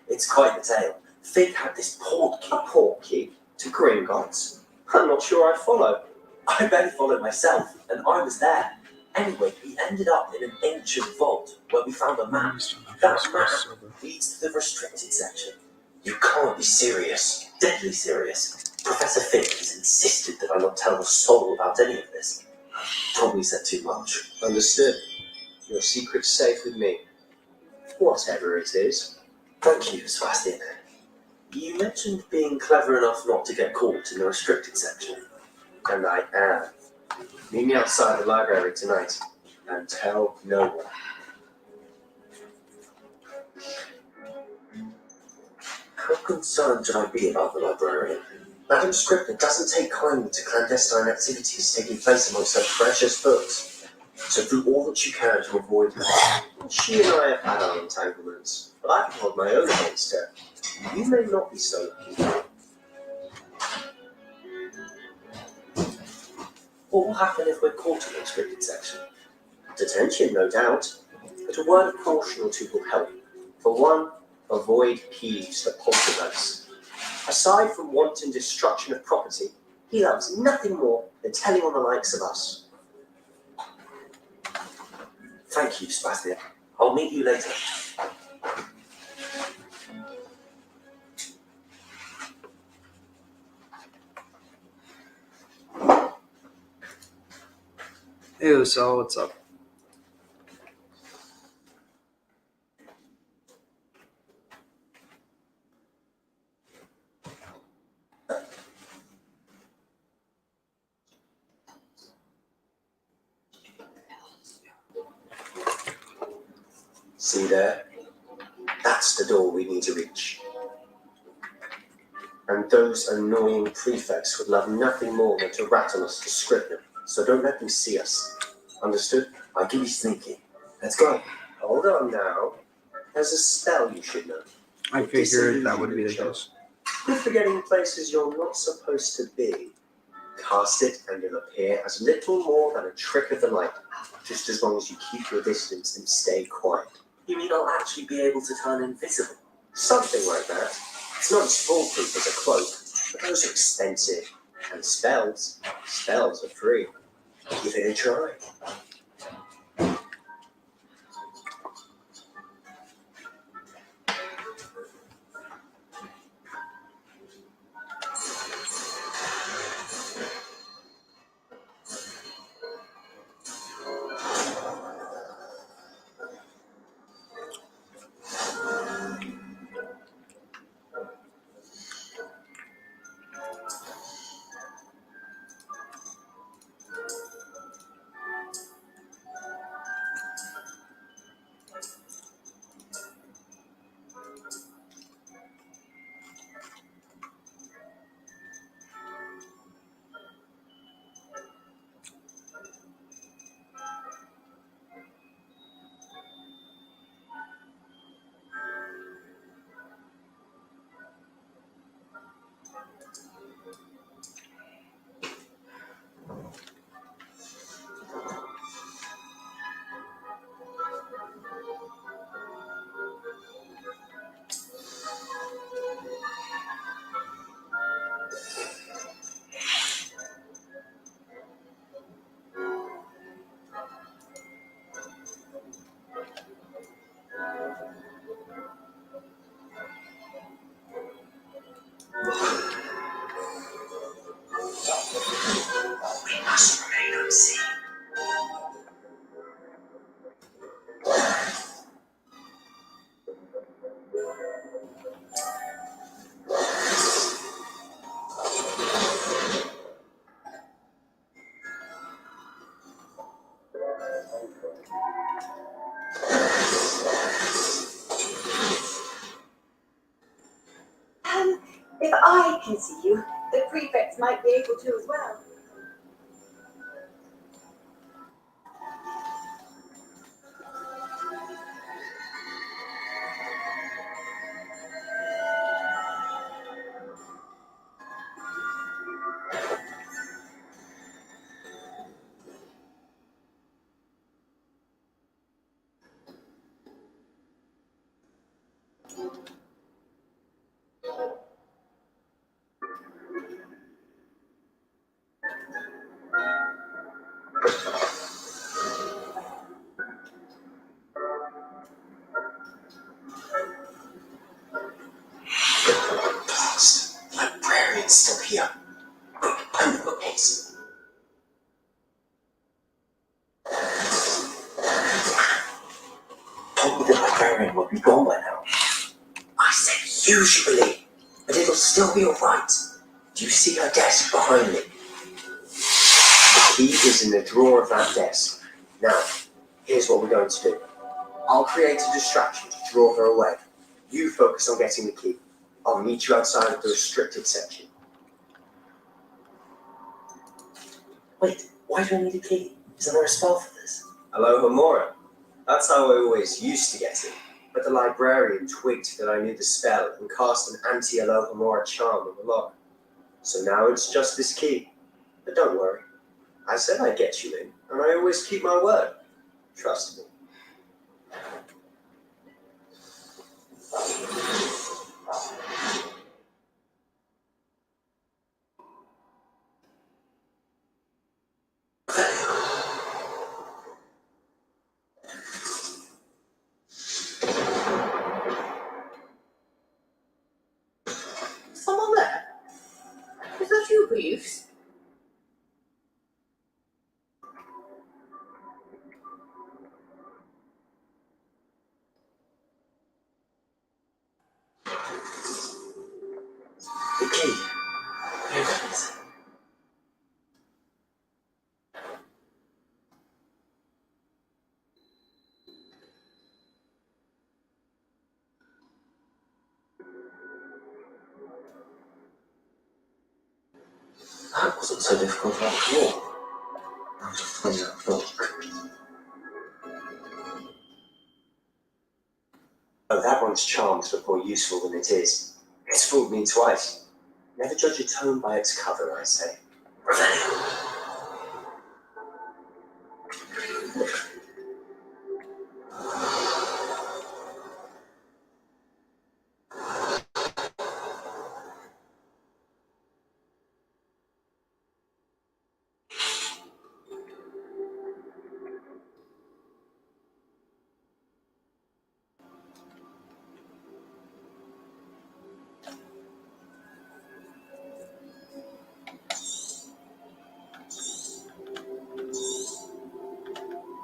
It's quite the tale. Fig had this portkey. A portkey to Gringotts? I'm not sure I follow. I barely followed myself, and I was there. Anyway, we ended up in an ancient vault where we found a map. That map leads to the restricted section. You can't be serious. Deadly serious. Professor Fig has insisted that I not tell a soul about any of this. Probably said too much. Understood. Your secret's safe with me. Whatever it is. Thank you, Sebastian. You mentioned being clever enough not to get caught in the restricted section. And I am. Meet me outside the library tonight. And tell no one. How concerned should I be about the librarian? Madam Scribner doesn't take kindly to clandestine activities taking place amongst such precious books. So do all that you can to avoid her. She and I have had our entanglements, but I can hold my own against her. You may not be so lucky. What will happen if we're caught in the restricted section? Detention, no doubt. But a word of caution or two will help. For one, avoid Peeves the poltergeist. Aside from wanton destruction of property, he loves nothing more than telling on the likes of us. Thank you, Sebastian. I'll meet you later. Hey, so what's up? See there? That's the door we need to reach. And those annoying prefects would love nothing more than to rat on us to Scribner, so don't let them see us. Understood? I can be sneaky. Let's go. Hold on now. There's a spell you should know. I figured that would be the case. Good for getting places you're not supposed to be. Cast it and you'll appear as little more than a trick of the light, just as long as you keep your distance and stay quiet. You mean I'll actually be able to turn invisible? Something like that. It's not as foolproof as a cloak, but those are expensive. And spells are free. Give it a try. If I can see you, the prefects might be able to as well. Librarian's still here. I'm the bookcase. Told me the librarian would be gone by now. I said usually, but it'll still be alright. Do you see her desk behind me? The key is in the drawer of that desk. Now, here's what we're going to do. I'll create a distraction to draw her away. You focus on getting the key. I'll meet you outside of the restricted section. Wait, why do I need a key? Isn't there a spell for this? Alohomora. That's how I always used to get it. But the librarian twigged that I knew the spell and cast an anti-Alohomora charm on the lock. So now it's just this key. But don't worry. I said I'd get you in, and I always keep my word. Trust me. Someone there? Is that you, Reeves? The key. Here it is. That wasn't so difficult after all. I'll just find that book. Oh, that one's charmed to look more useful than it is. It's fooled me twice. Never judge a tome by its cover, I say.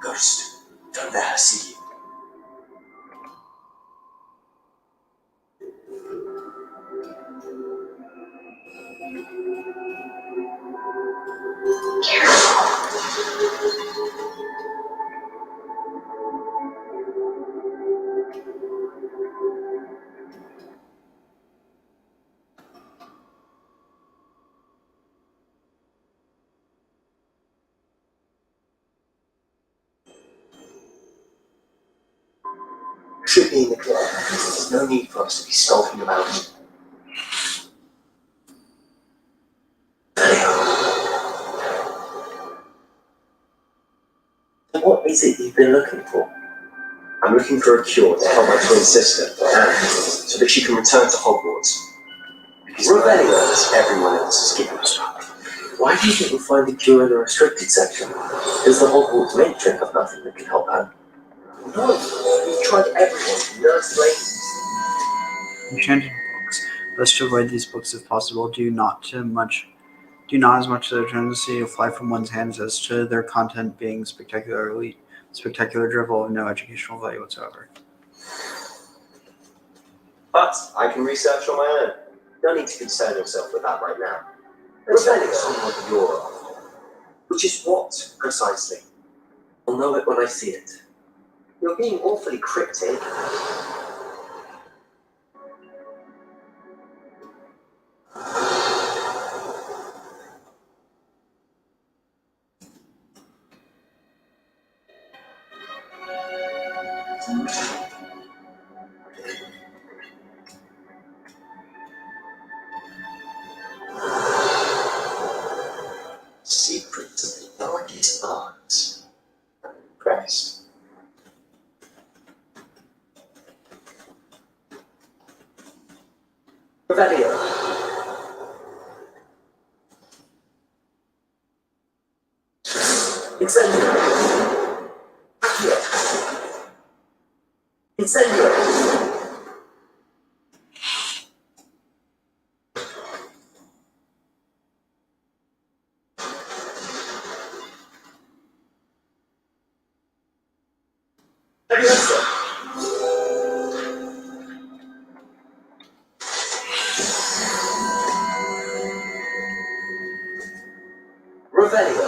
Ghost, don't let her see you. Should be in the clear. There's no need for us to be skulking about it. So what is it you've been looking for? I'm looking for a cure to help my twin sister, Anne, so that she can return to Hogwarts. Because Revelio, everyone else, is given us up. Why do you think we'll find the cure in the restricted section? Does the Hogwarts matron have nothing that can help Anne? No, we've tried everyone. Nurse ladies. Enchanted books. Best to avoid these books if possible. Do not as much their tendency to fly from one's hands as to their content being spectacular drivel of no educational value whatsoever. But I can research on my own. No need to concern yourself with that right now. Revelio someone of your own. Which is what, precisely? I'll know it when I see it. You're being awfully cryptic. Secrets of the darkest arts. I'm impressed. Revelio. Incendio. Accio. Incendio. Leviosa. Revelio.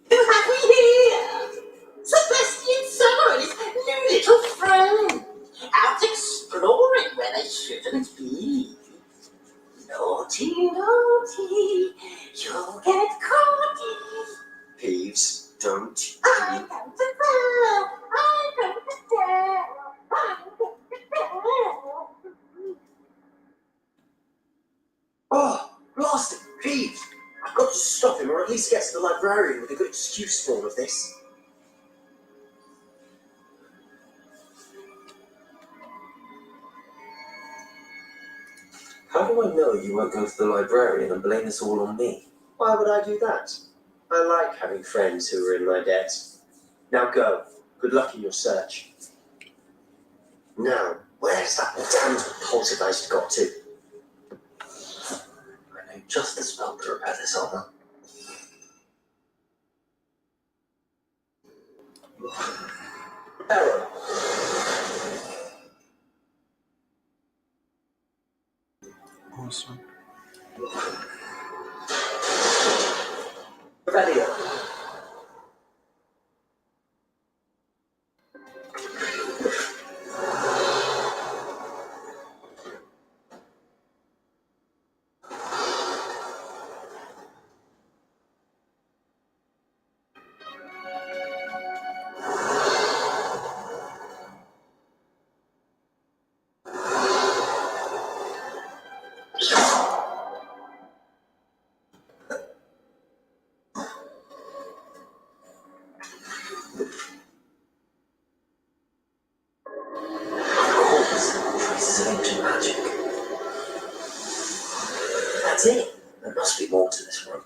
Who have we here? Sebastian Summer and his new little friend. Out exploring where they shouldn't be. Naughty, naughty, you'll get caught in. Peeves, don't. I'm going to tell. I'm going to tell. I'm going to tell. Oh, blast it, Peeves. I've got to stop him, or at least get to the librarian with a good excuse for all of this. How do I know you won't go to the librarian and blame this all on me? Why would I do that? I like having friends who are in my debt. Now go. Good luck in your search. Now, where's that damned poltergeist got to? I know just the spell to repair this armor. Error. Awesome. Revelio. Traces of ancient magic. That's it. There must be more to this room.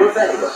Revelio.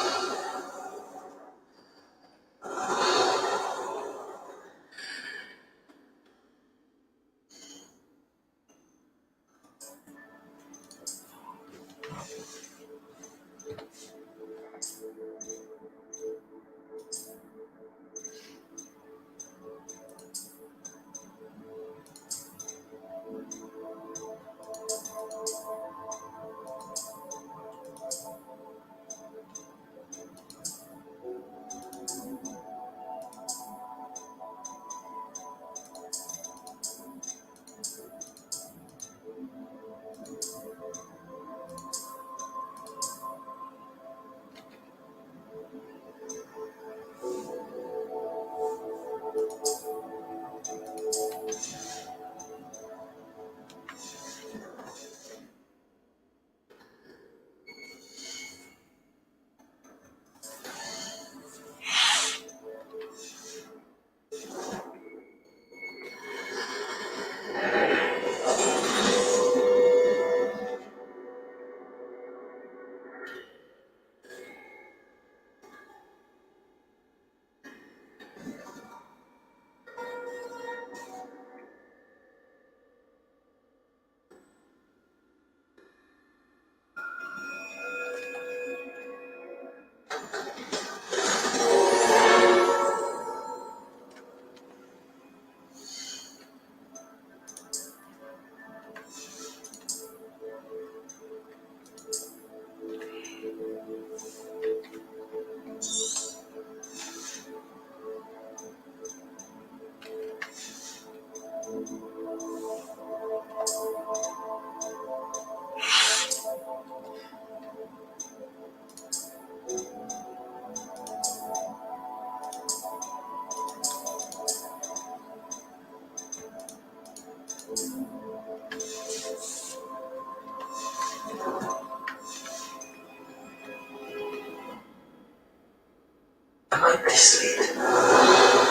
Am I misled?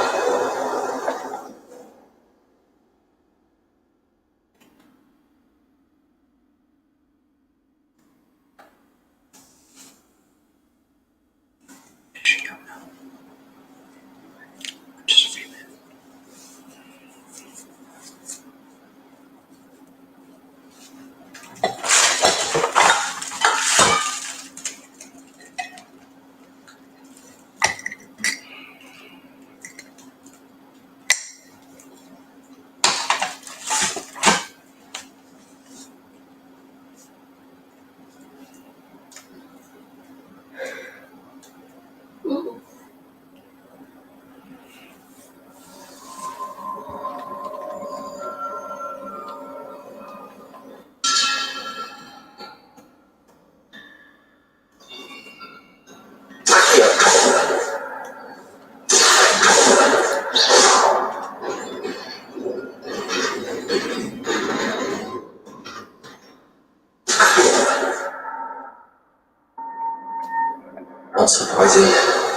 Not surprising.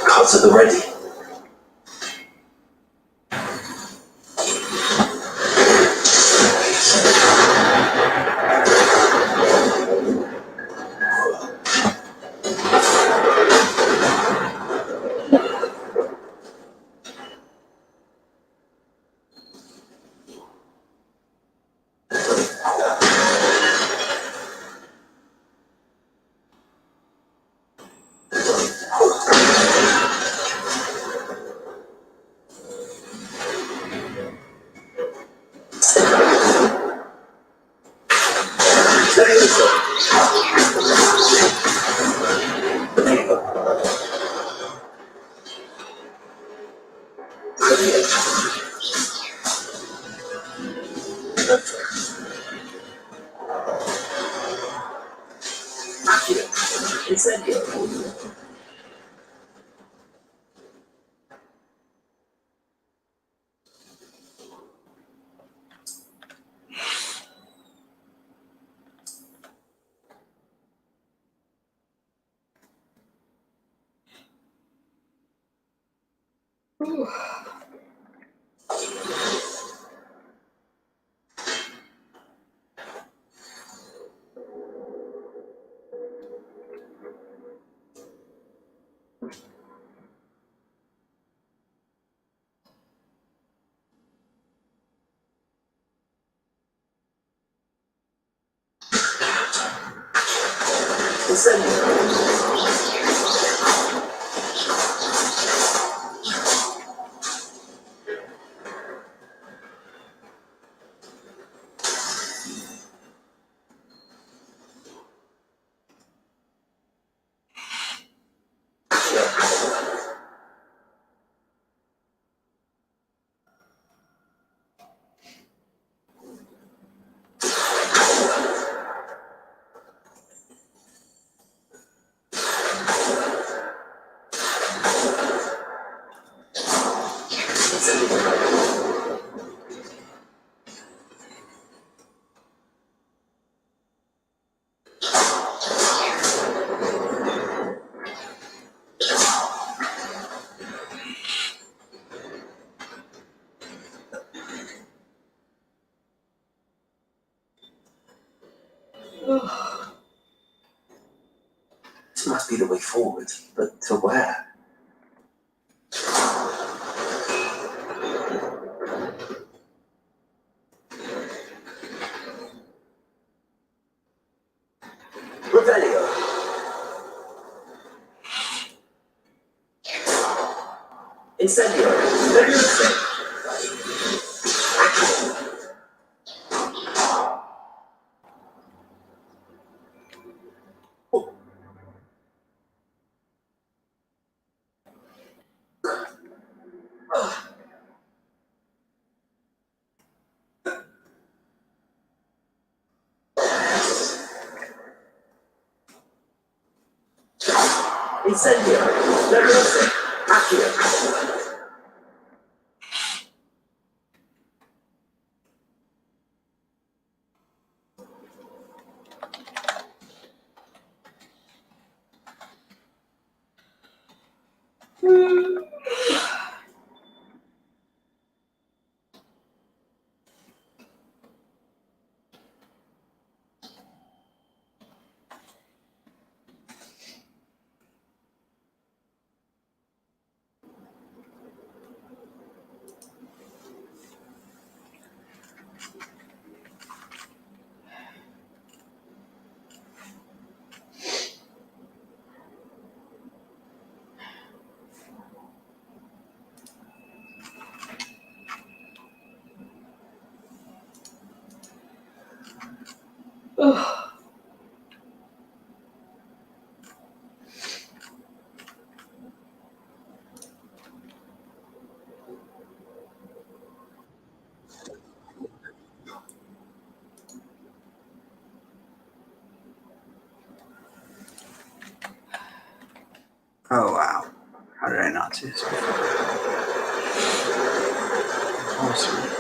Cards at the ready. This must be the way forward, but to where? Revelio. Incendio. Leviosa. Incendio. Leviosa. Accio. How did I not see this before? Awesome.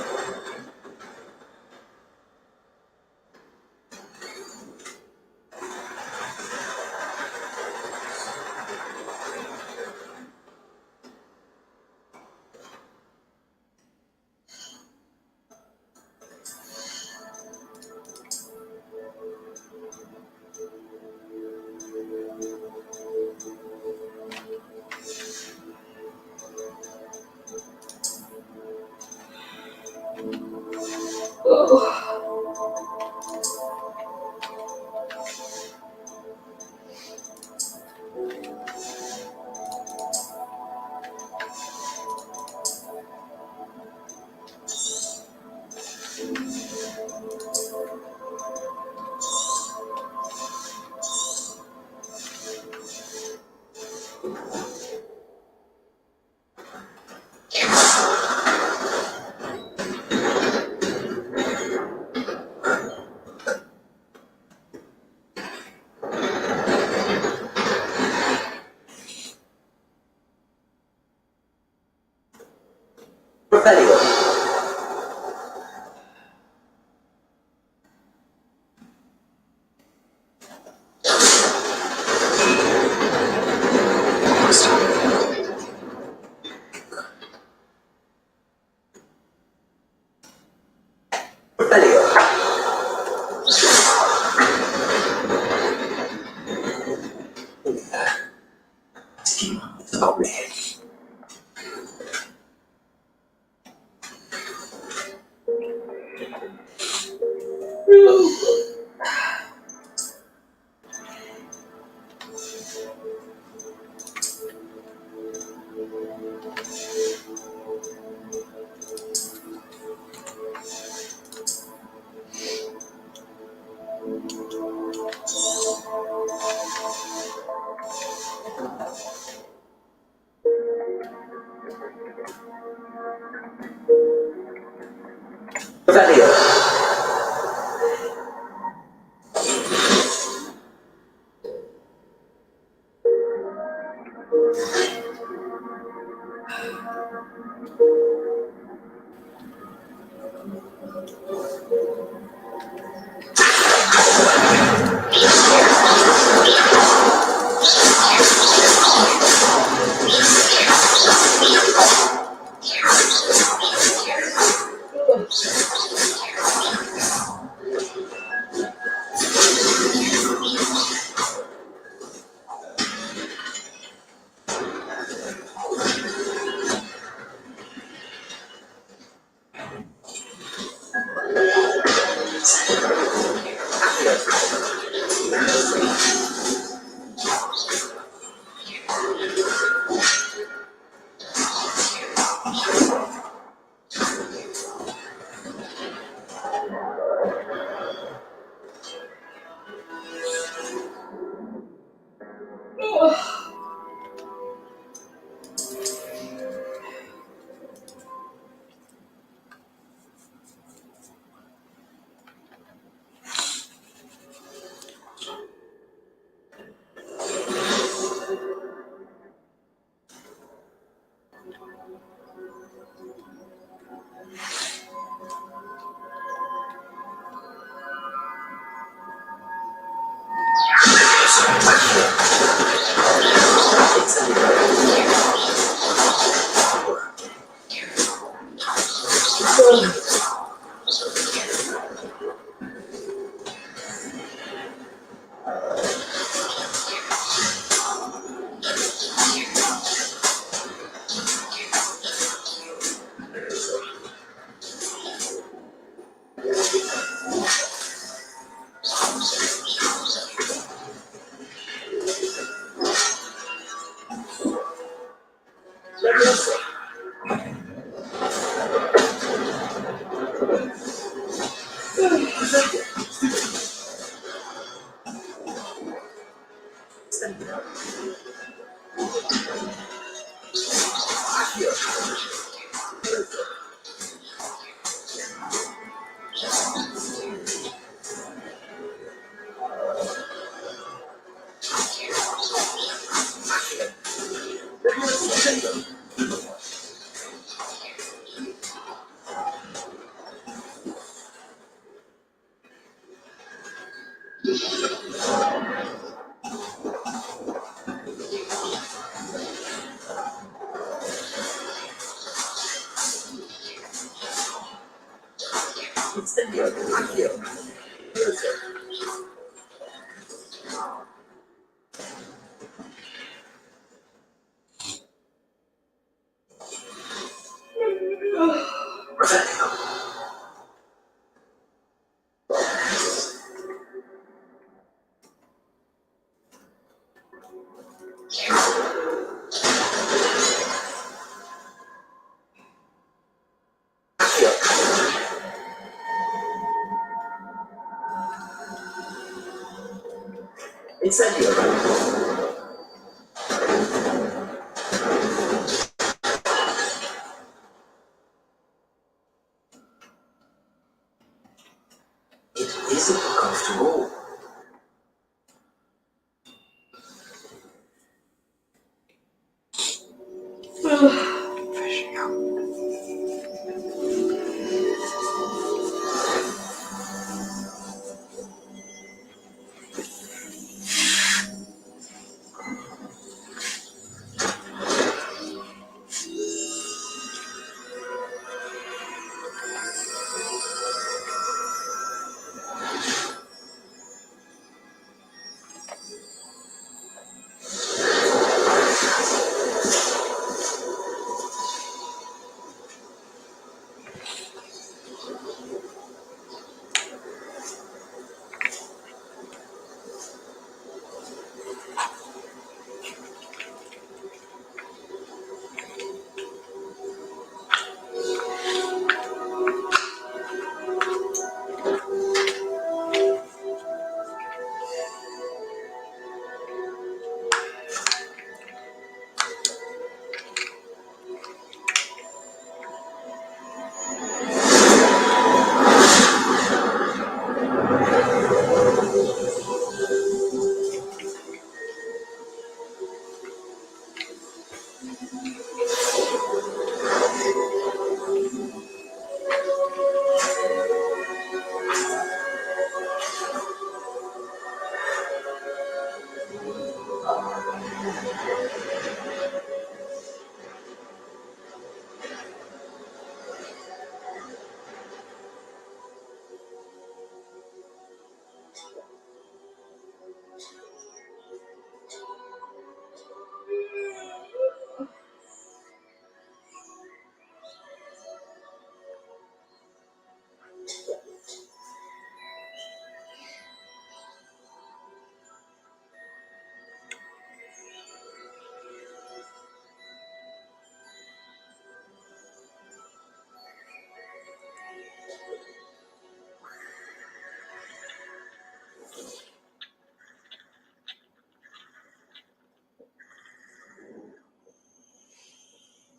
Incendio, accio. Perfect. Incendio. It isn't comfortable.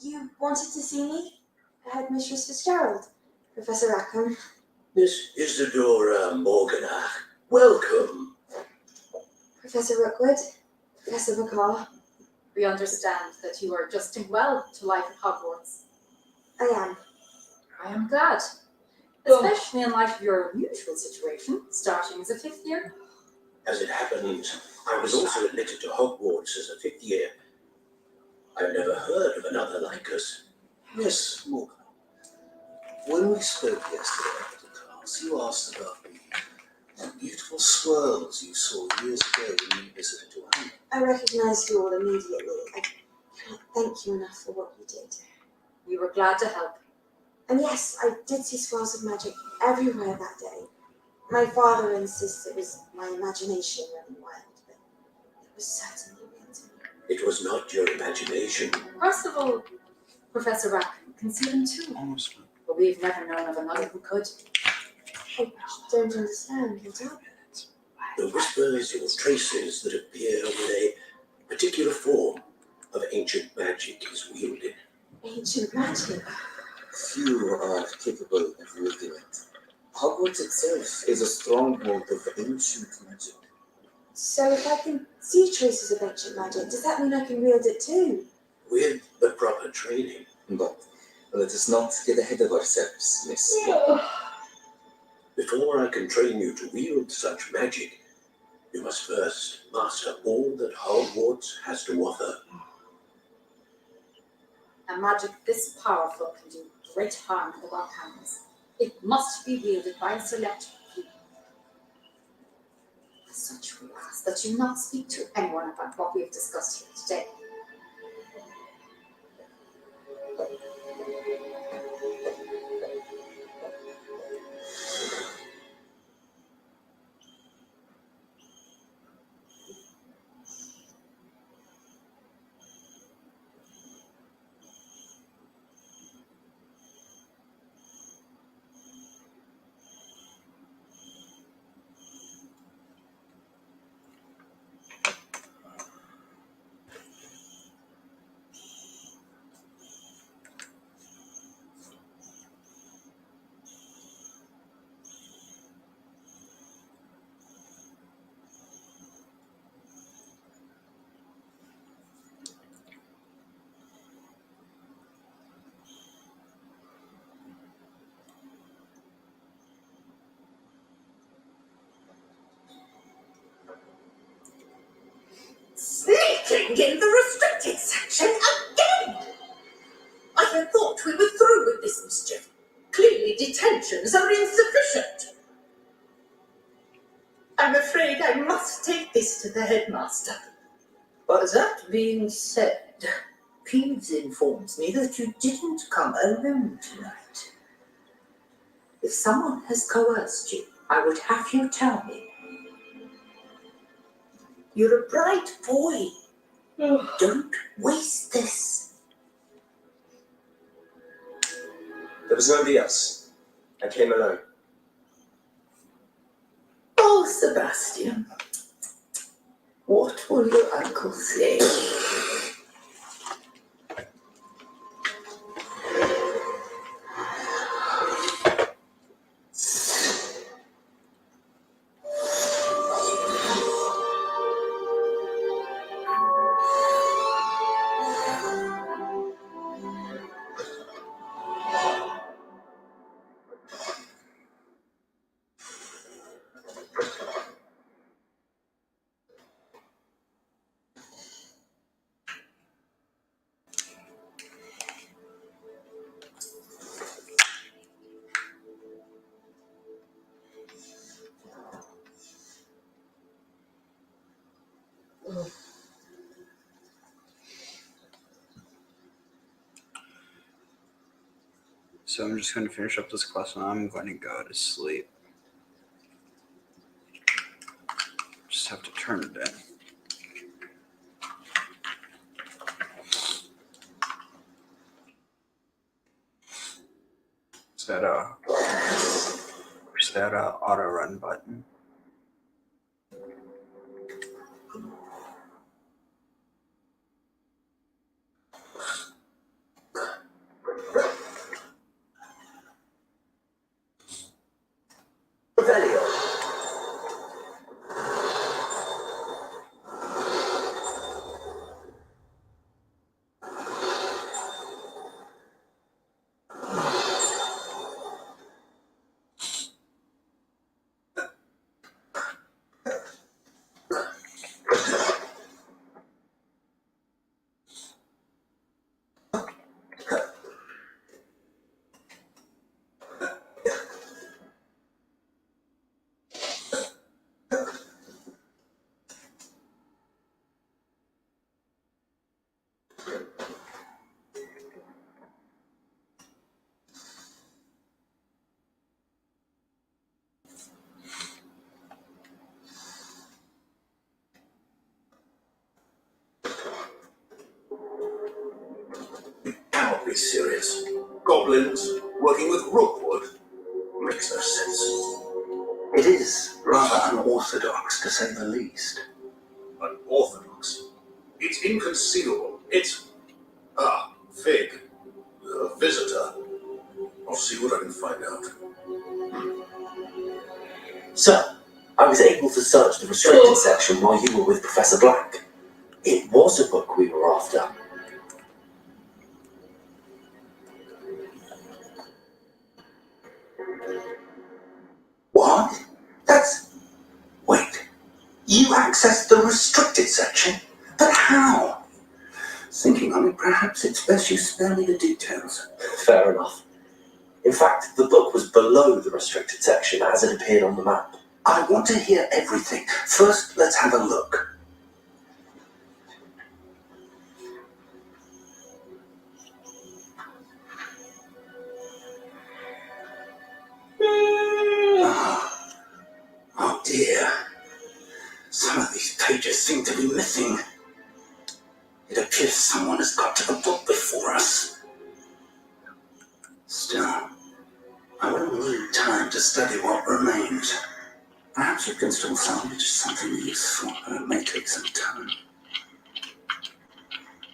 You wanted to see me? Headmistress Fitzgerald, Professor Rackham. Miss Isadora Morganach, welcome. Professor Rookwood, Professor McCaw. We understand that you are adjusting well to life at Hogwarts. I am. I am glad. Especially in light of your unusual situation, starting as a 5th year. As it happened, I was also admitted to Hogwarts as a 5th year. I've never heard of another like us. Miss Morgan, when we spoke yesterday after class, you asked about the beautiful swirls you saw years ago when you visited your home. I recognised you all immediately. I cannot thank you enough for what you did. We were glad to help. And yes, I did see swirls of magic everywhere that day. My father insists it was my imagination running wild, but it was certainly real to me. It was not your imagination. Percival, Professor Rackham can see them too. But we've never known of another who could. I don't understand. What's up? The whispers or traces that appear when a particular form of ancient magic is wielded. Ancient magic? Few are capable of wielding it. Hogwarts itself is a stronghold of ancient magic. So if I can see traces of ancient magic, does that mean I can wield it too? With the proper training. But let us not get ahead of ourselves, Miss. Before I can train you to wield such magic, you must first master all that Hogwarts has to offer. A magic this powerful can do great harm to our hands. It must be wielded by a select few. As such, we ask that you not speak to anyone about what we have discussed here today. Sneaking in the restricted section again! I had thought we were through with this mischief. Clearly detentions are insufficient. I'm afraid I must take this to the headmaster. But that being said, Peeves informs me that you didn't come alone tonight. If someone has coerced you, I would have you tell me. You're a bright boy. Don't waste this. There was nobody else. I came alone. Oh, Sebastian. What will your uncle say? So I'm just going to finish up this quest and I'm going to go to sleep. Just have to turn it in. Is that a auto run button? Cannot be serious. Goblins working with rookwood makes no sense. It is rather unorthodox, to say the least. Unorthodox? It's inconceivable. It's... Fig. A visitor. I'll see what I can find out. So, I was able to search the restricted section while you were with Professor Black. It was a book we were after. What? That's... Wait. You accessed the restricted section? But how? Thinking on it, perhaps it's best you spare me the details. Fair enough. In fact, the book was below the restricted section as it appeared on the map. I want to hear everything. First, let's have a look. Oh dear. Some of these pages seem to be missing. It appears someone has got to the book before us. Still, I will need time to study what remains. Perhaps we can still salvage something useful, but it may take some time.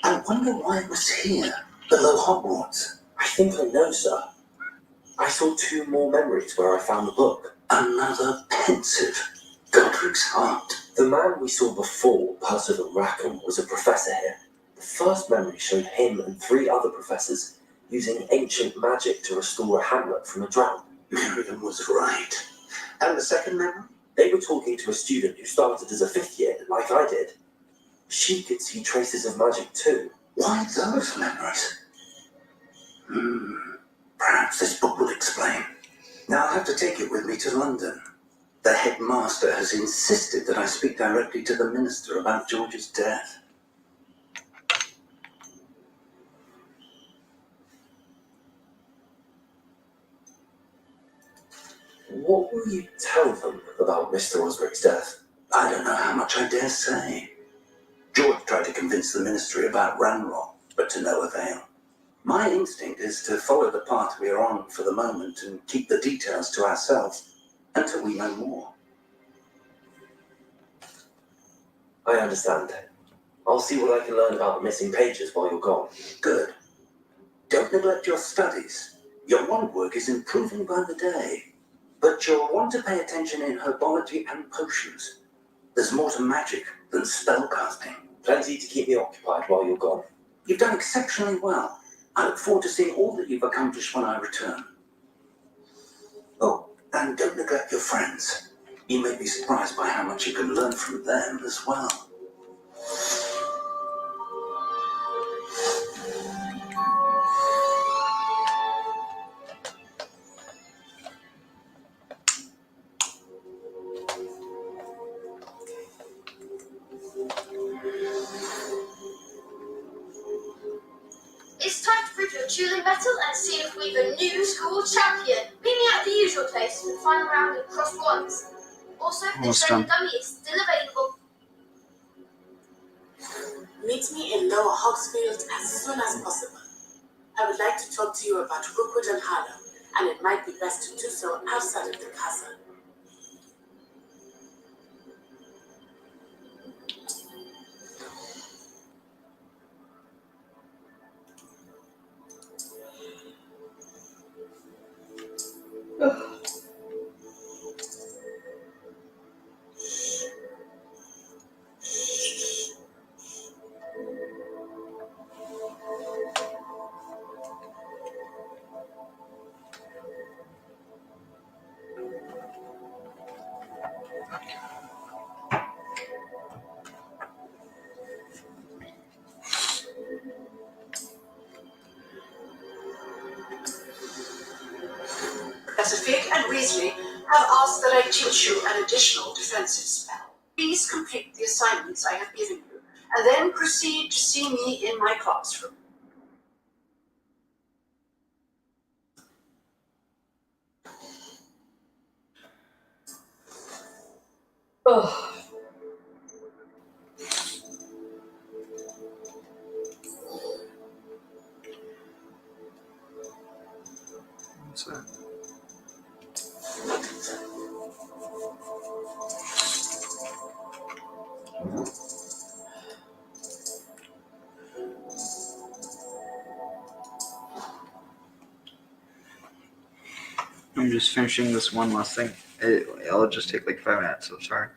I wonder why it was here, below Hogwarts. I think I know, sir. I saw 2 more memories where I found the book. Another pensive Godric's heart. The man we saw before, Percival Rackham, was a professor here. The first memory showed him and 3 other professors using ancient magic to restore a hamlet from a drought. Miriam was right. And the second memory? They were talking to a student who started as a 5th year, like I did. She could see traces of magic too. Why those memories? Perhaps this book will explain. Now I'll have to take it with me to London. The headmaster has insisted that I speak directly to the minister about George's death. What will you tell them about Mr. Osric's death? I don't know how much I dare say. George tried to convince the ministry about Ranrock, but to no avail. My instinct is to follow the path we are on for the moment and keep the details to ourselves until we know more. I understand. I'll see what I can learn about the missing pages while you're gone. Good. Don't neglect your studies. Your wand work is improving by the day. But you'll want to pay attention in herbology and potions. There's more to magic than spellcasting. Plenty to keep me occupied while you're gone. You've done exceptionally well. I look forward to seeing all that you've accomplished when I return. Oh, and don't neglect your friends. You may be surprised by how much you can learn from them as well. It's time to prove your dueling mettle and see if we've a new school champion. Meet me at the usual place for the final round of cross wands. Also, the training dummy is still available. Meet me in Lower Hogsfield as soon as possible. I would like to talk to you about Rookwood and Harlow, and it might be best to do so outside of the castle. Professor Fig and Weasley have asked that I teach you an additional defensive spell. Please complete the assignments I have given you, and then proceed to see me in my classroom. Ugh. What's that? I'm just finishing this one last thing. It'll just take like 5 minutes, so sorry.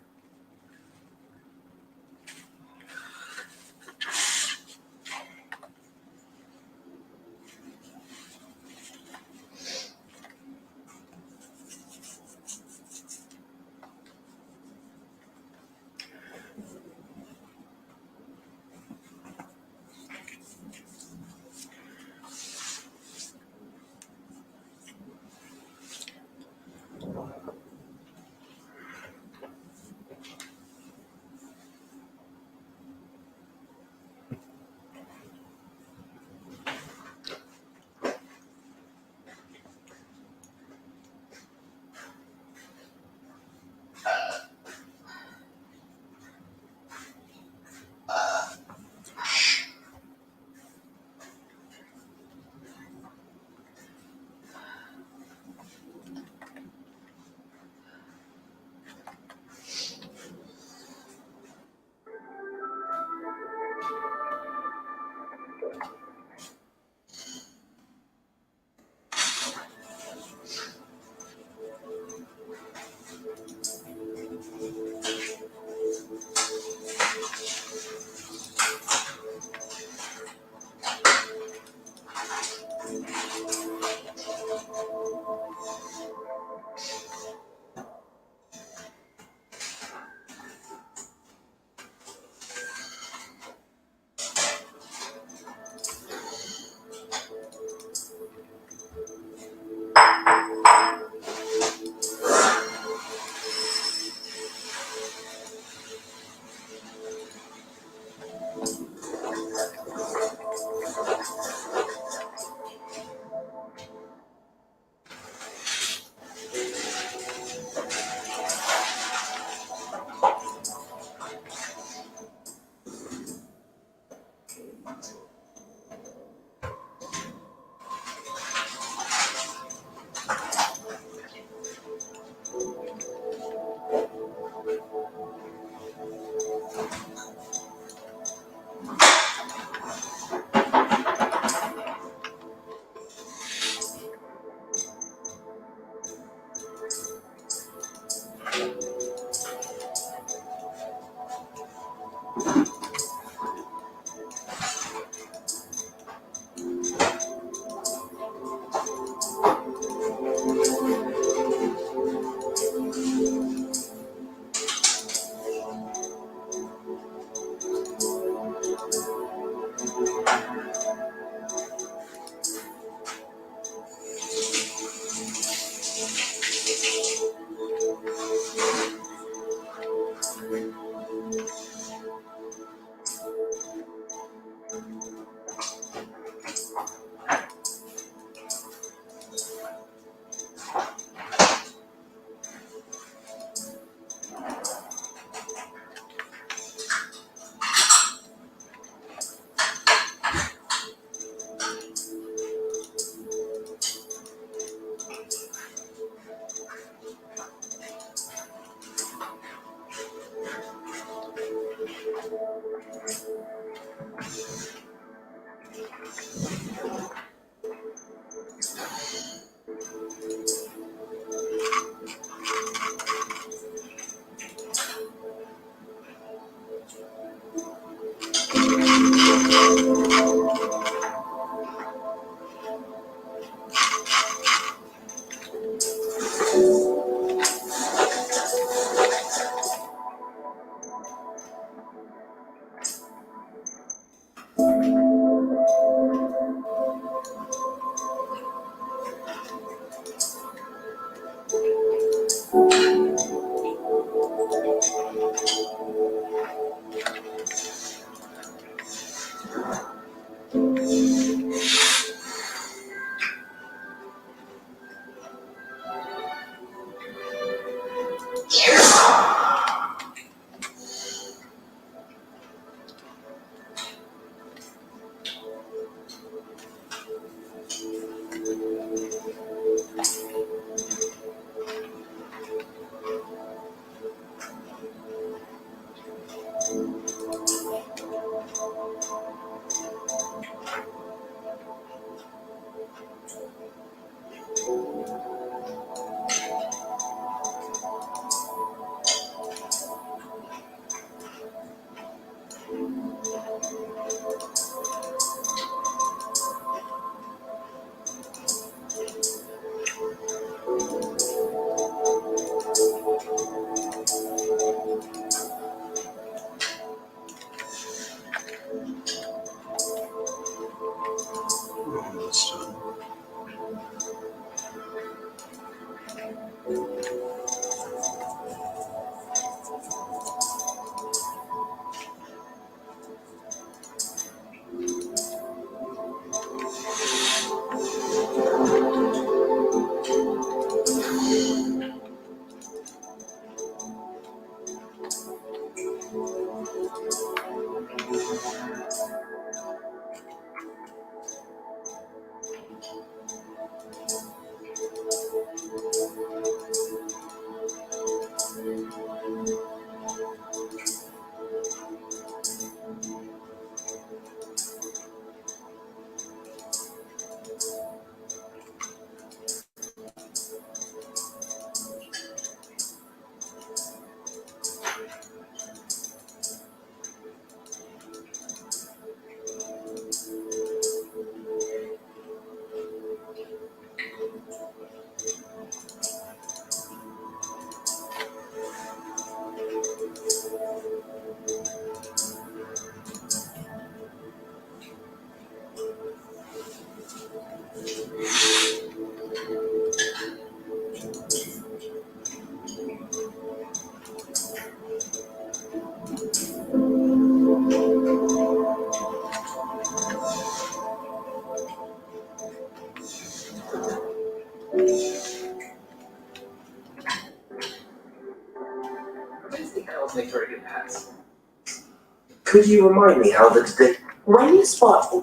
Could you remind me how the When you spot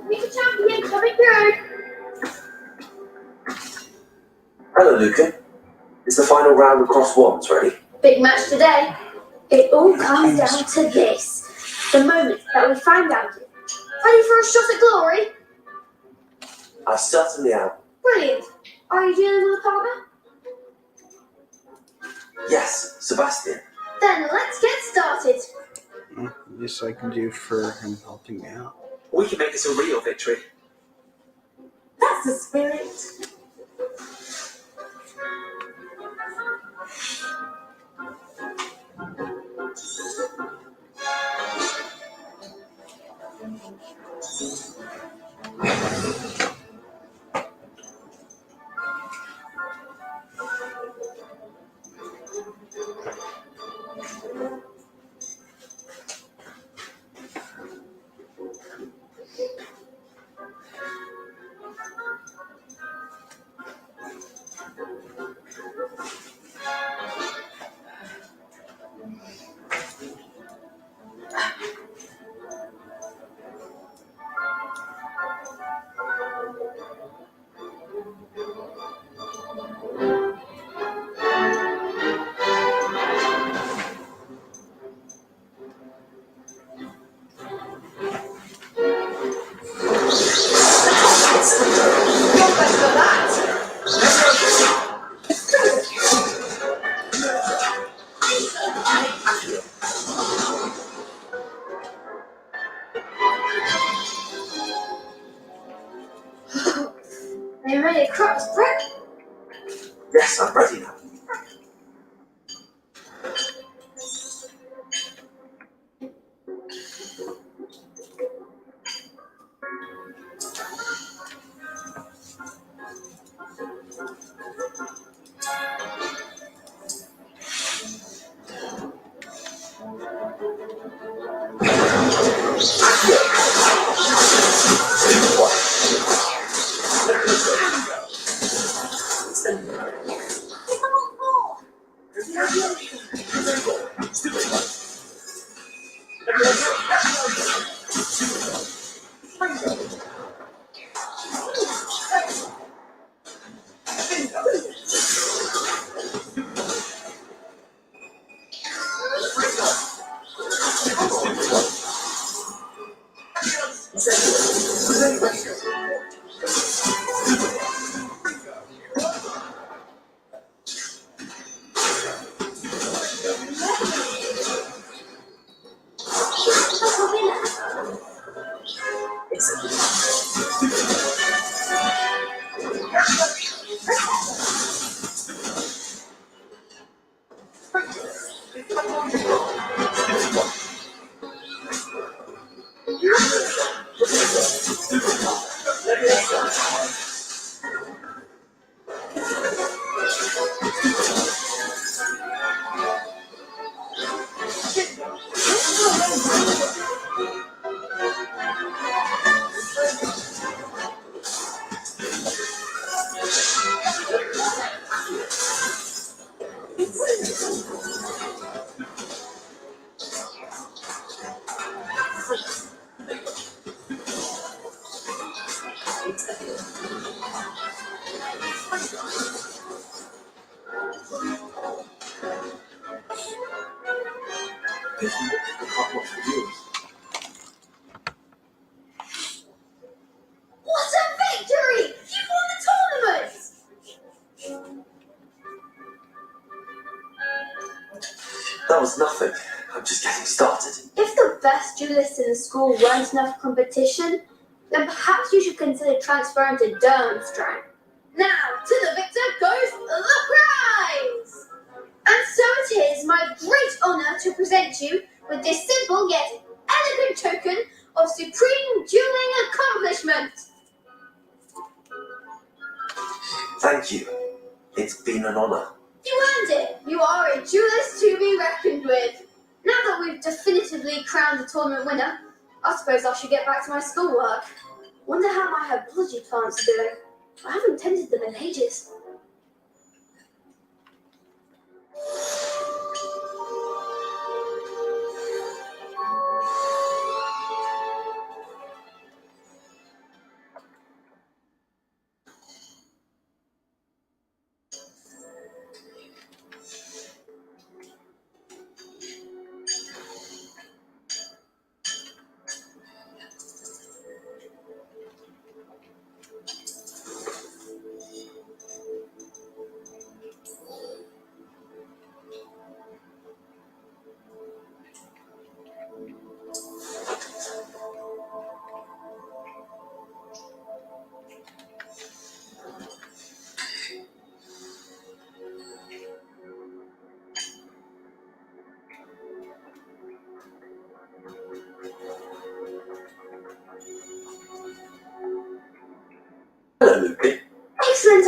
Meet the champion coming through. Hello, Luca. Is the final round of cross wands ready? Big match today. It all comes down to this. The moment that we find out. Ready for a shot at glory? I certainly am. Brilliant. Are you dealing with a partner? Yes, Sebastian. Then let's get started. Least I can do for him helping me out. We can make this a real victory. that's the spirit. Are you ready to cross, Brett? Yes, I'm ready now. What a victory! You won the tournament! That was nothing. I'm just getting started. If the best duelists in the school weren't enough competition, then perhaps you should consider transferring to Durmstrang. Now, to the victor goes the prize! And so it is my great honour to present you with this simple yet elegant token of supreme dueling accomplishment. Thank you. It's been an honor. You earned it. You are a duelist to be reckoned with. Now that we've definitively crowned the tournament winner, I suppose I should get back to my schoolwork. Wonder how my herbology plants are doing. I haven't tended them in ages.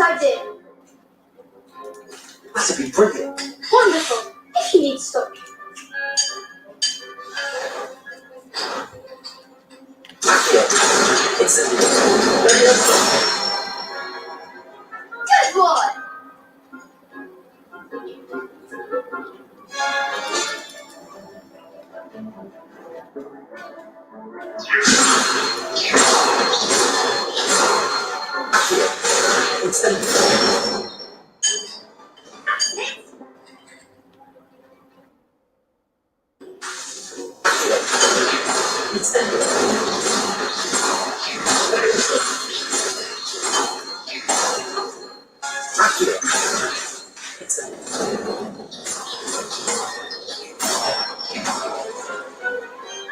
idea. That'd be brilliant. Wonderful. If you need to stop. Good one.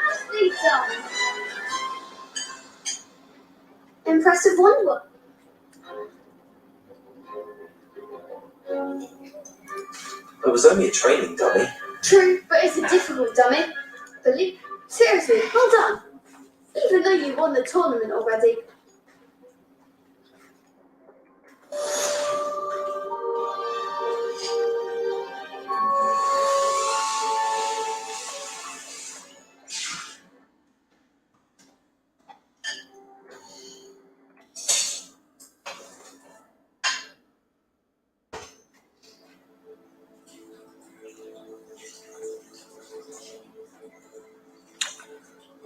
Nicely done. Impressive wonder. It was only a training dummy. True, but it's a difficult dummy. Believe seriously, well done. Even though you won the tournament already.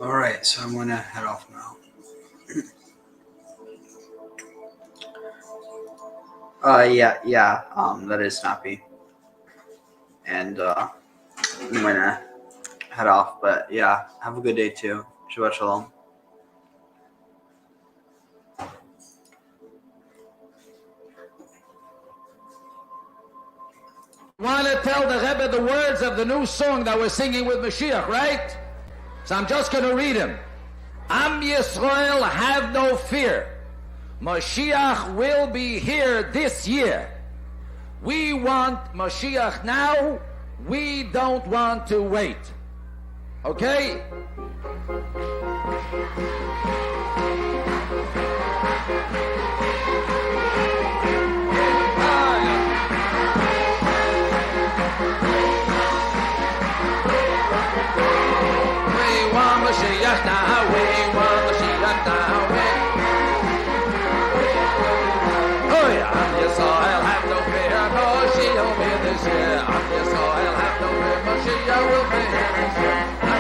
All right, so I'm gonna head off now. Yeah, that is Snappy. And I'm gonna head off, but yeah, have a good day too. Shabbat shalom. Want to tell the Rebbe the words of the new song that we're singing with Mashiach, right? So I'm just going to read him. Am Yisrael, have no fear. Mashiach will be here this year. We want Mashiach now. We don't want to wait. Okay? Mashiach now, we want Mashiach now, oh yeah, Am Yisrael, have no fear, Mashiach will be this year. Am Yisrael, have no fear, Mashiach will be here this year.